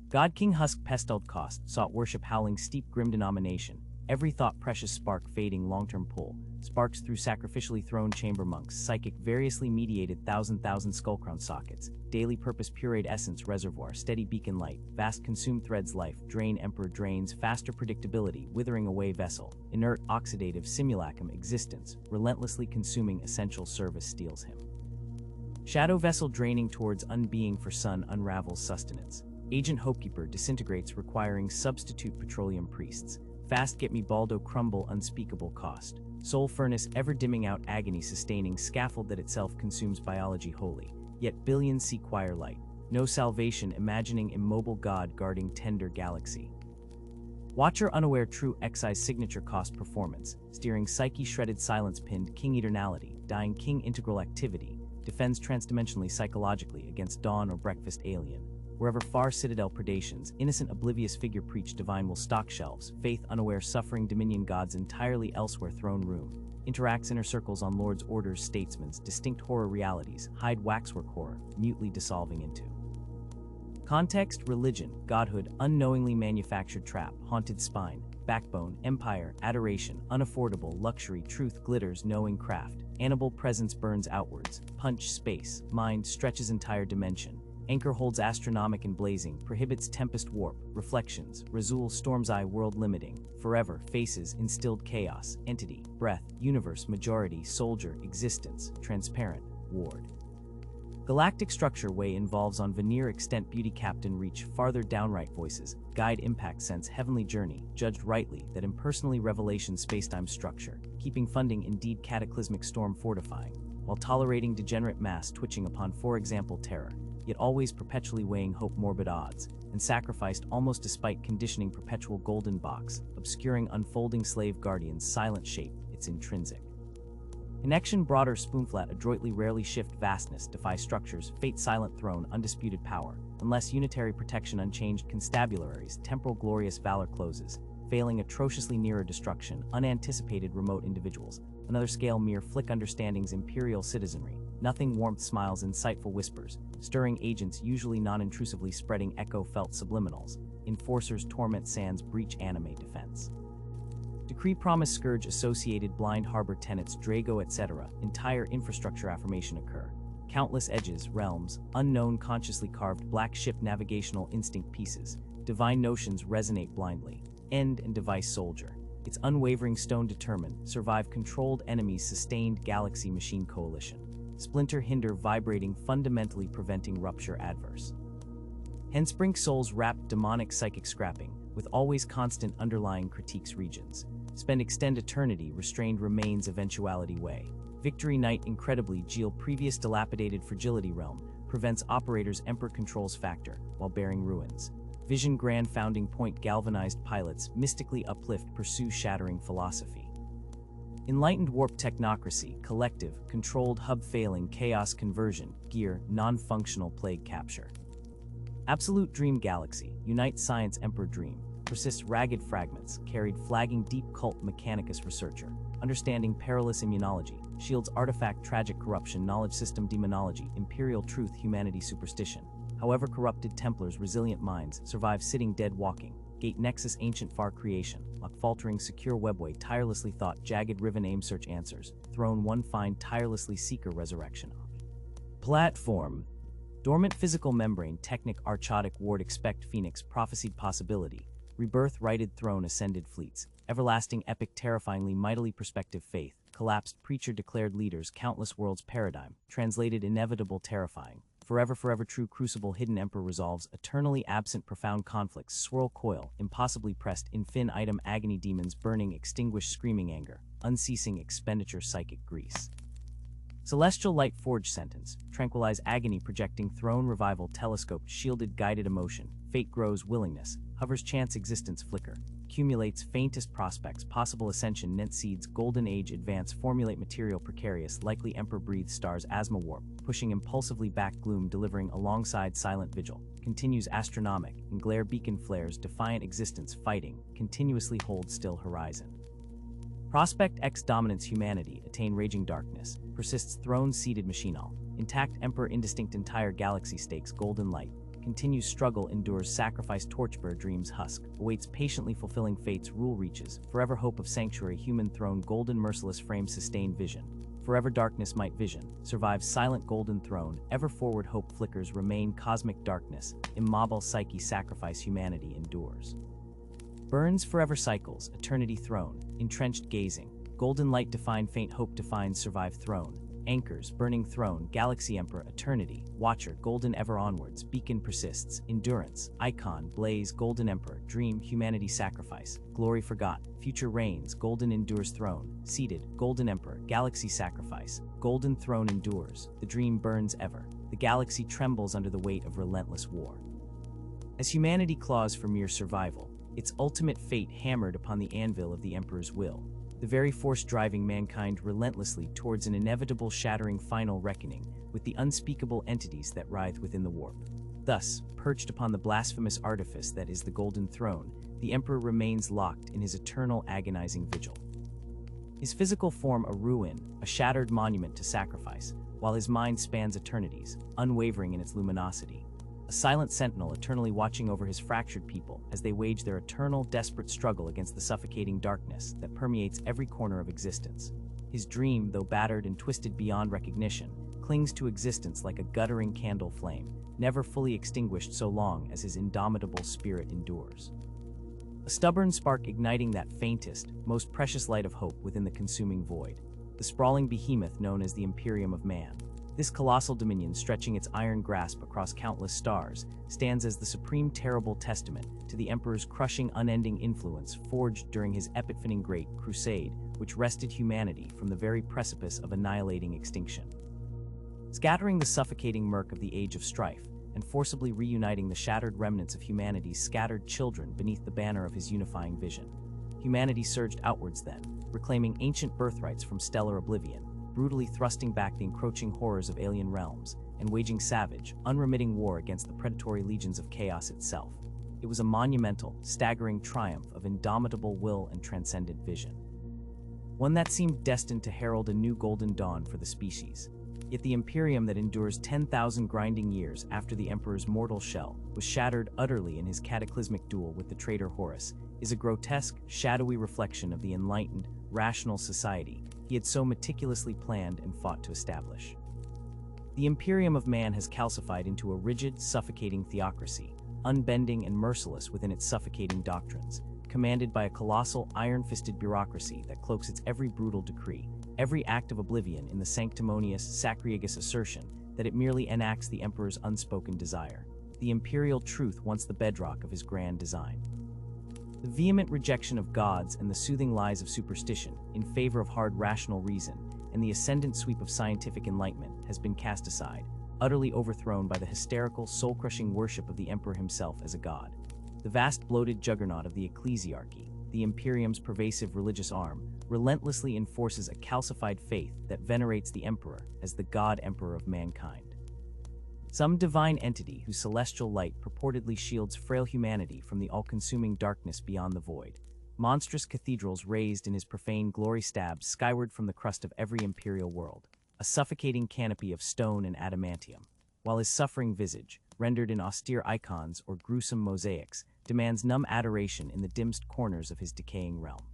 God King Husk pestled cost, sought worship howling steep grim denomination, every thought precious spark fading long-term pull, sparks through sacrificially throned chamber monks, psychic variously mediated thousand skullcrown sockets, daily purpose pureed essence reservoir, steady beacon light, vast consume threads life, drain emperor drains, faster predictability, withering away vessel, inert oxidative simulacrum existence, relentlessly consuming essential service steals him. Shadow vessel draining towards unbeing for sun unravels sustenance. Agent Hopekeeper disintegrates requiring substitute petroleum priests. Fast get me Baldo crumble unspeakable cost. Soul furnace ever dimming out agony sustaining scaffold that itself consumes biology wholly. Yet billions see choir light. No salvation imagining immobile God guarding tender galaxy. Watcher unaware true excise signature cost performance. Steering psyche shredded silence pinned king eternality. Dying king integral activity. Defends transdimensionally psychologically against dawn or breakfast alien. Wherever far citadel predations, innocent oblivious figure preach divine will stock shelves, faith unaware suffering dominion gods entirely elsewhere throne room. Interacts inner circles on lords orders statesmen's, distinct horror realities, hide waxwork horror, mutely dissolving into. Context, religion, godhood, unknowingly manufactured trap, haunted spine, backbone, empire, adoration, unaffordable, luxury, truth, glitters, knowing craft, animal presence burns outwards, punch, space, mind, stretches entire dimension, anchor holds astronomic and blazing, prohibits tempest warp, reflections, Razul storm's eye world limiting, forever, faces, instilled chaos, entity, breath, universe, majority, soldier, existence, transparent, ward. Galactic structure way involves on veneer extent beauty captain reach farther downright voices, guide impact sense heavenly journey, judged rightly that impersonally revelation spacetime structure, keeping funding indeed cataclysmic storm fortifying, while tolerating degenerate mass twitching upon for example Terra, yet always perpetually weighing hope morbid odds, and sacrificed almost despite conditioning perpetual golden box, obscuring unfolding slave guardian's silent shape, its intrinsic. Connection broader spoonflat adroitly rarely shift vastness, defy structures, fate silent throne, undisputed power, unless unitary protection unchanged constabularies, temporal glorious valor closes, failing atrociously nearer destruction, unanticipated remote individuals, another scale mere flick understandings imperial citizenry, nothing warmth smiles insightful whispers, stirring agents usually non-intrusively spreading echo felt subliminals, enforcers torment sands breach anime defense. Decree promise scourge associated blind harbor tenets Drago etc. Entire infrastructure affirmation occur. Countless edges, realms, unknown consciously carved black ship navigational instinct pieces. Divine notions resonate blindly. End and device soldier. Its unwavering stone determine, survive controlled enemies sustained galaxy machine coalition. Splinter hinder vibrating fundamentally preventing rupture adverse. Henspring souls wrapped demonic psychic scrapping, with always constant underlying critiques regions. Spend extend eternity restrained remains eventuality way. Victory night incredibly Geel previous dilapidated fragility realm, prevents operators emperor controls factor, while bearing ruins. Vision grand founding point galvanized pilots mystically uplift pursue shattering philosophy. Enlightened warp technocracy, collective, controlled hub failing chaos conversion, gear, non-functional plague capture. Absolute dream galaxy, unite science emperor dream, persists ragged fragments, carried flagging deep cult mechanicus researcher, understanding perilous immunology, shields artifact tragic corruption knowledge system demonology, imperial truth humanity superstition. However corrupted Templars resilient minds, survive sitting dead walking, gate nexus ancient far creation, lock faltering secure webway tirelessly thought jagged riven aim search answers, throne one find tirelessly seeker resurrection. Platform. Dormant physical membrane technic archotic ward expect phoenix prophesied possibility, rebirth righted throne ascended fleets, everlasting epic terrifyingly mightily perspective faith, collapsed preacher declared leaders countless worlds paradigm, translated inevitable terrifying, forever true crucible hidden emperor resolves eternally absent profound conflicts swirl coil, impossibly pressed infin item agony demons burning extinguish screaming anger, unceasing expenditure psychic grease. Celestial light forge sentence, tranquilize agony projecting throne revival telescoped shielded guided emotion, fate grows willingness, hovers chance existence flicker, accumulates faintest prospects possible ascension nent seeds golden age advance formulate material precarious likely emperor breathes stars asthma warp, pushing impulsively back gloom delivering alongside silent vigil, continues astronomic, and glare beacon flares defiant existence fighting, continuously hold still horizon. Prospect X dominance humanity attain raging darkness, persists throne seated machinal, intact emperor indistinct entire galaxy stakes golden light, continues struggle endures sacrifice torchbearer dreams husk, awaits patiently fulfilling fate's rule reaches, forever hope of sanctuary human throne golden merciless frame sustained vision, forever darkness might vision, survives silent golden throne, ever forward hope flickers remain cosmic darkness, immobile psyche sacrifice humanity endures. Burns forever cycles, eternity throne, entrenched gazing, golden light define faint hope defines survive throne, anchors, burning throne, galaxy emperor, eternity, watcher, golden ever onwards, beacon persists, endurance, icon, blaze, golden emperor, dream, humanity sacrifice, glory forgot, future reigns, golden endures throne, seated, golden emperor, galaxy sacrifice, golden throne endures, the dream burns ever, the galaxy trembles under the weight of relentless war. As humanity claws for mere survival, its ultimate fate hammered upon the anvil of the Emperor's will, the very force driving mankind relentlessly towards an inevitable shattering final reckoning with the unspeakable entities that writhe within the warp. Thus, perched upon the blasphemous artifice that is the Golden Throne, the Emperor remains locked in his eternal agonizing vigil. His physical form a ruin, a shattered monument to sacrifice, while his mind spans eternities, unwavering in its luminosity. A silent sentinel eternally watching over his fractured people as they wage their eternal, desperate struggle against the suffocating darkness that permeates every corner of existence. His dream, though battered and twisted beyond recognition, clings to existence like a guttering candle flame, never fully extinguished so long as his indomitable spirit endures. A stubborn spark igniting that faintest, most precious light of hope within the consuming void. The sprawling behemoth known as the Imperium of Man. This colossal dominion, stretching its iron grasp across countless stars, stands as the supreme terrible testament to the Emperor's crushing, unending influence forged during his epiphany Great Crusade, which wrested humanity from the very precipice of annihilating extinction. Scattering the suffocating murk of the Age of Strife, and forcibly reuniting the shattered remnants of humanity's scattered children beneath the banner of his unifying vision. Humanity surged outwards then, reclaiming ancient birthrights from stellar oblivion, brutally thrusting back the encroaching horrors of alien realms, and waging savage, unremitting war against the predatory legions of chaos itself. It was a monumental, staggering triumph of indomitable will and transcendent vision. One that seemed destined to herald a new golden dawn for the species. Yet the Imperium that endures 10,000 grinding years after the Emperor's mortal shell was shattered utterly in his cataclysmic duel with the traitor Horus, is a grotesque, shadowy reflection of the enlightened, rational society he had so meticulously planned and fought to establish. The Imperium of Man has calcified into a rigid, suffocating theocracy, unbending and merciless within its suffocating doctrines, commanded by a colossal, iron-fisted bureaucracy that cloaks its every brutal decree, every act of oblivion in the sanctimonious, sacrilegious assertion that it merely enacts the Emperor's unspoken desire, the imperial truth once the bedrock of his grand design. The vehement rejection of gods and the soothing lies of superstition in favor of hard rational reason and the ascendant sweep of scientific enlightenment has been cast aside, utterly overthrown by the hysterical, soul-crushing worship of the Emperor himself as a god. The vast bloated juggernaut of the ecclesiarchy, the Imperium's pervasive religious arm, relentlessly enforces a calcified faith that venerates the Emperor as the God-Emperor of mankind. Some divine entity whose celestial light purportedly shields frail humanity from the all-consuming darkness beyond the void. Monstrous cathedrals raised in his profane glory stab skyward from the crust of every imperial world, a suffocating canopy of stone and adamantium, while his suffering visage, rendered in austere icons or gruesome mosaics, demands numb adoration in the dimmest corners of his decaying realm.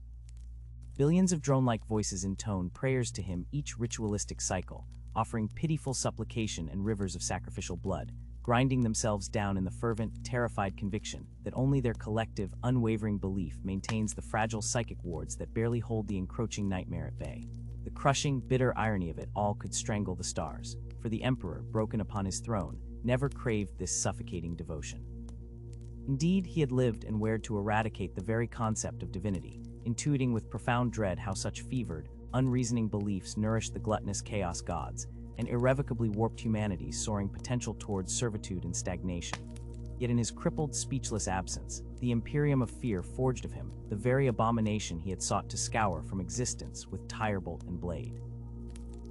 Billions of drone-like voices intone prayers to him each ritualistic cycle, offering pitiful supplication and rivers of sacrificial blood, grinding themselves down in the fervent, terrified conviction that only their collective, unwavering belief maintains the fragile psychic wards that barely hold the encroaching nightmare at bay. The crushing, bitter irony of it all could strangle the stars, for the Emperor, broken upon his throne, never craved this suffocating devotion. Indeed, he had lived and weared to eradicate the very concept of divinity, intuiting with profound dread how such fevered, unreasoning beliefs nourished the gluttonous chaos gods, and irrevocably warped humanity's soaring potential towards servitude and stagnation. Yet in his crippled, speechless absence, the Imperium of Fear forged of him the very abomination he had sought to scour from existence with tirebolt and blade.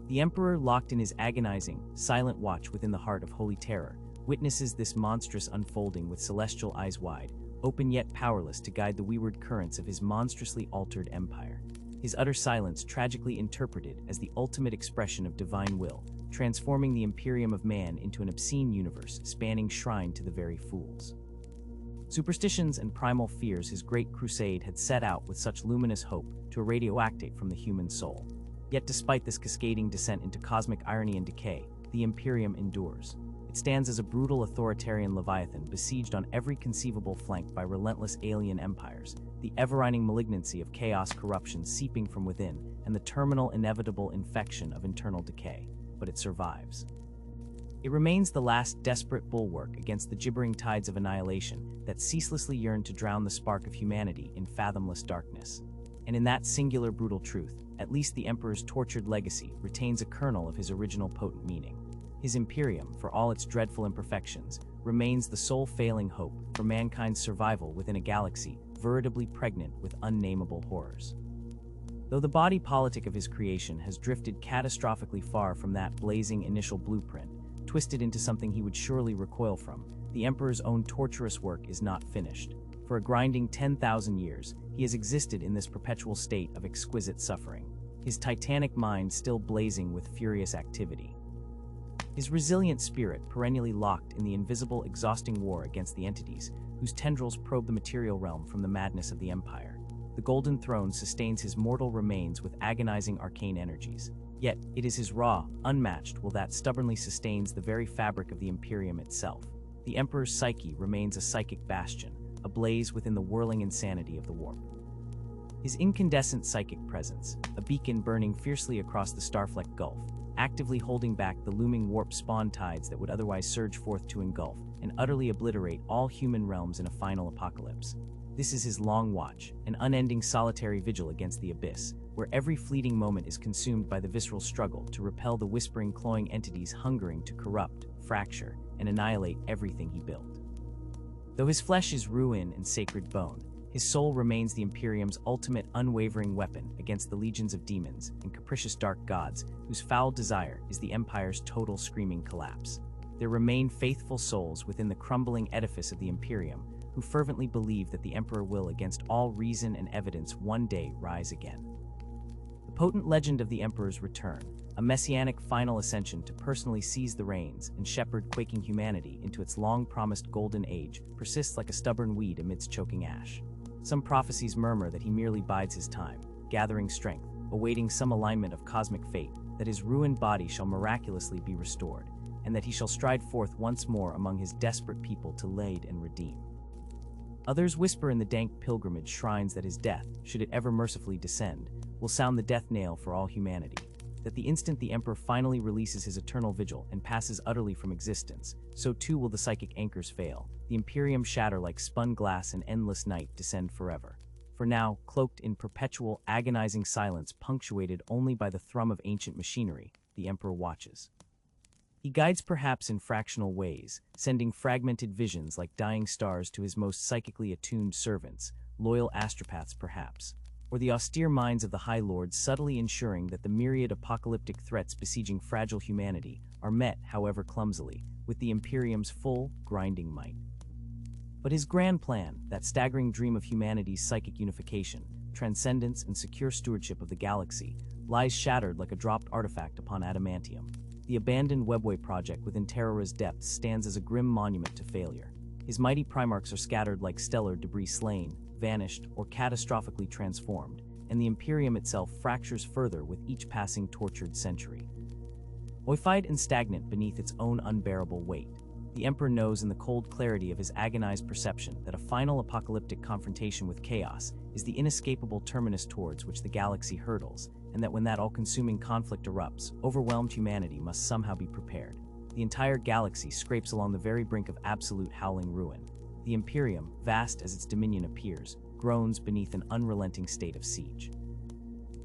The Emperor, locked in his agonizing, silent watch within the heart of holy terror, witnesses this monstrous unfolding with celestial eyes wide, open yet powerless to guide the wayward currents of his monstrously altered empire. His utter silence tragically interpreted as the ultimate expression of divine will, transforming the Imperium of Man into an obscene universe spanning shrine to the very fools. Superstitions and primal fears his great crusade had set out with such luminous hope to irradiate from the human soul. Yet despite this cascading descent into cosmic irony and decay, the Imperium endures. It stands as a brutal authoritarian leviathan besieged on every conceivable flank by relentless alien empires, the ever-reigning malignancy of chaos corruption seeping from within, and the terminal inevitable infection of internal decay. But it survives. It remains the last desperate bulwark against the gibbering tides of annihilation that ceaselessly yearn to drown the spark of humanity in fathomless darkness. And in that singular brutal truth, at least the Emperor's tortured legacy retains a kernel of his original potent meaning. His Imperium, for all its dreadful imperfections, remains the sole failing hope for mankind's survival within a galaxy veritably pregnant with unnameable horrors. Though the body politic of his creation has drifted catastrophically far from that blazing initial blueprint, twisted into something he would surely recoil from. The Emperor's own torturous work is not finished. For a grinding 10,000 years, he has existed in this perpetual state of exquisite suffering, his titanic mind still blazing with furious activity. His resilient spirit perennially locked in the invisible, exhausting war against the entities whose tendrils probe the material realm from the madness of the Empire. The Golden Throne sustains his mortal remains with agonizing arcane energies. Yet, it is his raw, unmatched will that stubbornly sustains the very fabric of the Imperium itself. The Emperor's psyche remains a psychic bastion, ablaze within the whirling insanity of the warp. His incandescent psychic presence, a beacon burning fiercely across the Starfleck Gulf, actively holding back the looming warp spawn tides that would otherwise surge forth to engulf and utterly obliterate all human realms in a final apocalypse. This is his long watch, an unending solitary vigil against the abyss, where every fleeting moment is consumed by the visceral struggle to repel the whispering, clawing entities hungering to corrupt, fracture, and annihilate everything he built. Though his flesh is ruin and sacred bone, his soul remains the Imperium's ultimate unwavering weapon against the legions of demons and capricious dark gods whose foul desire is the Empire's total screaming collapse. There remain faithful souls within the crumbling edifice of the Imperium who fervently believe that the Emperor will, against all reason and evidence, one day rise again. The potent legend of the Emperor's return, a messianic final ascension to personally seize the reins and shepherd quaking humanity into its long-promised golden age, persists like a stubborn weed amidst choking ash. Some prophecies murmur that he merely bides his time, gathering strength, awaiting some alignment of cosmic fate, that his ruined body shall miraculously be restored, and that he shall stride forth once more among his desperate people to lead and redeem. Others whisper in the dank pilgrimage shrines that his death, should it ever mercifully descend, will sound the death knell for all humanity, that the instant the Emperor finally releases his eternal vigil and passes utterly from existence, so too will the psychic anchors fail, the Imperium shatter like spun glass, and endless night descend forever. For now, cloaked in perpetual, agonizing silence punctuated only by the thrum of ancient machinery, the Emperor watches. He guides perhaps in fractional ways, sending fragmented visions like dying stars to his most psychically attuned servants, loyal astropaths perhaps, or the austere minds of the High Lords, subtly ensuring that the myriad apocalyptic threats besieging fragile humanity are met, however clumsily, with the Imperium's full, grinding might. But his grand plan, that staggering dream of humanity's psychic unification, transcendence, and secure stewardship of the galaxy, lies shattered like a dropped artifact upon adamantium. The abandoned webway project within Terra's depths stands as a grim monument to failure. His mighty primarchs are scattered like stellar debris, slain, vanished, or catastrophically transformed, and the Imperium itself fractures further with each passing tortured century. Oified and stagnant beneath its own unbearable weight, the Emperor knows in the cold clarity of his agonized perception that a final apocalyptic confrontation with chaos is the inescapable terminus towards which the galaxy hurtles, and that when that all-consuming conflict erupts, overwhelmed humanity must somehow be prepared. The entire galaxy scrapes along the very brink of absolute howling ruin. The Imperium, vast as its dominion appears, groans beneath an unrelenting state of siege.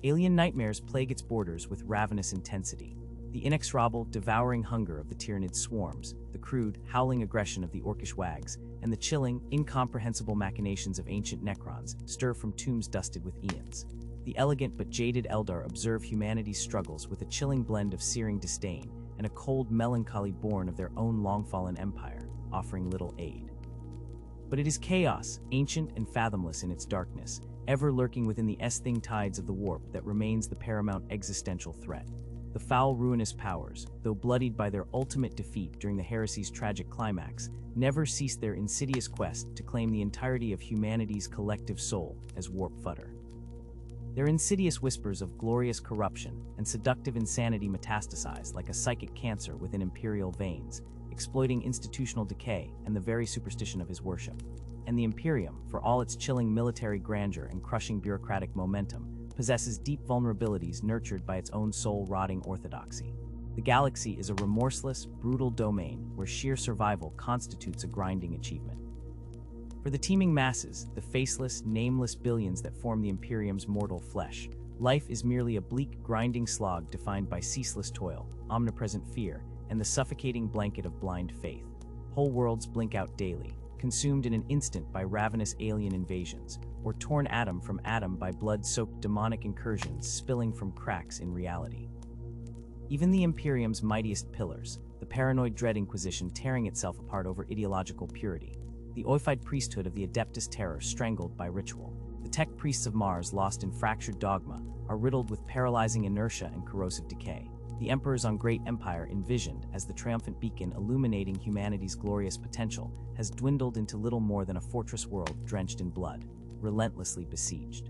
Alien nightmares plague its borders with ravenous intensity. The inexorable, devouring hunger of the Tyranid swarms, the crude, howling aggression of the orcish wags, and the chilling, incomprehensible machinations of ancient Necrons stir from tombs dusted with eons. The elegant but jaded Eldar observe humanity's struggles with a chilling blend of searing disdain and a cold melancholy born of their own long-fallen empire, offering little aid. But it is chaos, ancient and fathomless in its darkness, ever lurking within the S-thing tides of the warp, that remains the paramount existential threat. The foul, ruinous powers, though bloodied by their ultimate defeat during the heresy's tragic climax, never ceased their insidious quest to claim the entirety of humanity's collective soul as warp fodder. Their insidious whispers of glorious corruption and seductive insanity metastasize like a psychic cancer within imperial veins, exploiting institutional decay and the very superstition of his worship. And the Imperium, for all its chilling military grandeur and crushing bureaucratic momentum, possesses deep vulnerabilities nurtured by its own soul-rotting orthodoxy. The galaxy is a remorseless, brutal domain where sheer survival constitutes a grinding achievement. For the teeming masses, the faceless, nameless billions that form the Imperium's mortal flesh, life is merely a bleak, grinding slog defined by ceaseless toil, omnipresent fear, and the suffocating blanket of blind faith. Whole worlds blink out daily, consumed in an instant by ravenous alien invasions, or torn atom from atom by blood-soaked demonic incursions spilling from cracks in reality. Even the Imperium's mightiest pillars, the paranoid Dread Inquisition tearing itself apart over ideological purity, the oified priesthood of the Adeptus Terror strangled by ritual. The tech priests of Mars, lost in fractured dogma, are riddled with paralyzing inertia and corrosive decay. The emperors on Great Empire, envisioned as the triumphant beacon illuminating humanity's glorious potential, has dwindled into little more than a fortress world drenched in blood, relentlessly besieged.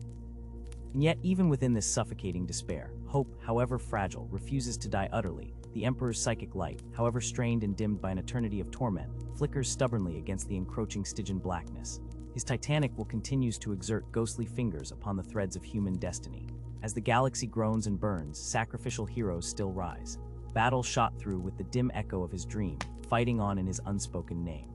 And yet, even within this suffocating despair, hope, however fragile, refuses to die utterly. The Emperor's psychic light, however strained and dimmed by an eternity of torment, flickers stubbornly against the encroaching Stygian blackness. His titanic will continues to exert ghostly fingers upon the threads of human destiny. As the galaxy groans and burns, sacrificial heroes still rise. Battle shot through with the dim echo of his dream, fighting on in his unspoken name.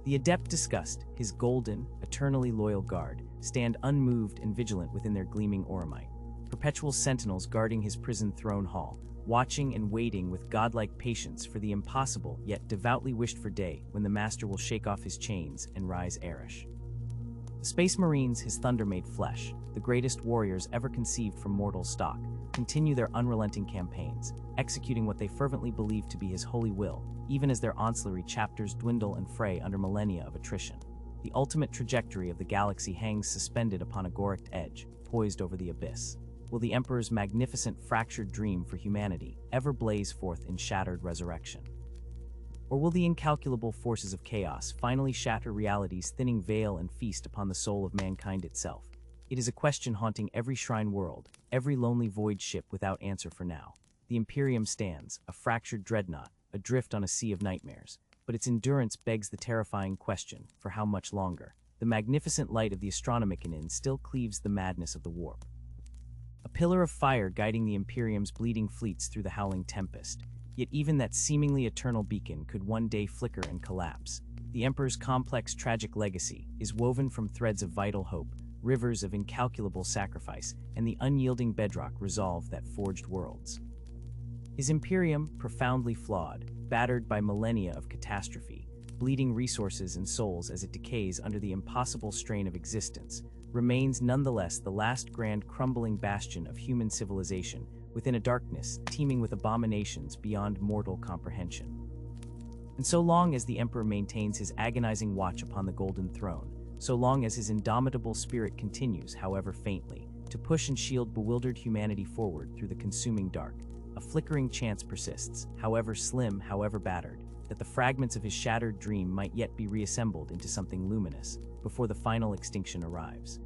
The adept disgust, his golden, eternally loyal guard, stand unmoved and vigilant within their gleaming oromite. Perpetual sentinels guarding his prison throne hall, watching and waiting with godlike patience for the impossible yet devoutly wished for day when the master will shake off his chains and rise Arish. The Space Marines, his thunder-made flesh, the greatest warriors ever conceived from mortal stock, continue their unrelenting campaigns, executing what they fervently believe to be his holy will, even as their ancillary chapters dwindle and fray under millennia of attrition. The ultimate trajectory of the galaxy hangs suspended upon a goriked edge, poised over the abyss. Will the Emperor's magnificent fractured dream for humanity ever blaze forth in shattered resurrection? Or will the incalculable forces of chaos finally shatter reality's thinning veil and feast upon the soul of mankind itself? It is a question haunting every shrine world, every lonely void ship without answer for now. The Imperium stands, a fractured dreadnought, adrift on a sea of nightmares, but its endurance begs the terrifying question, for how much longer? The magnificent light of the Astronomicon still cleaves the madness of the warp. A pillar of fire guiding the Imperium's bleeding fleets through the howling tempest. Yet even that seemingly eternal beacon could one day flicker and collapse. The Emperor's complex tragic legacy is woven from threads of vital hope, rivers of incalculable sacrifice, and the unyielding bedrock resolve that forged worlds. His Imperium, profoundly flawed, battered by millennia of catastrophe, bleeding resources and souls as it decays under the impossible strain of existence, remains nonetheless the last grand crumbling bastion of human civilization within a darkness teeming with abominations beyond mortal comprehension. And so long as the Emperor maintains his agonizing watch upon the Golden Throne, so long as his indomitable spirit continues, however faintly, to push and shield bewildered humanity forward through the consuming dark, a flickering chance persists, however slim, however battered, that the fragments of his shattered dream might yet be reassembled into something luminous before the final extinction arrives.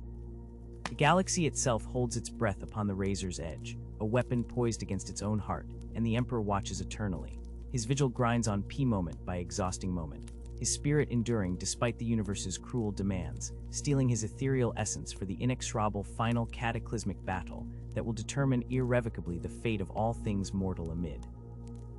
The galaxy itself holds its breath upon the razor's edge, a weapon poised against its own heart, and the Emperor watches eternally. His vigil grinds on moment by exhausting moment, his spirit enduring despite the universe's cruel demands, stealing his ethereal essence for the inexorable final cataclysmic battle that will determine irrevocably the fate of all things mortal amid.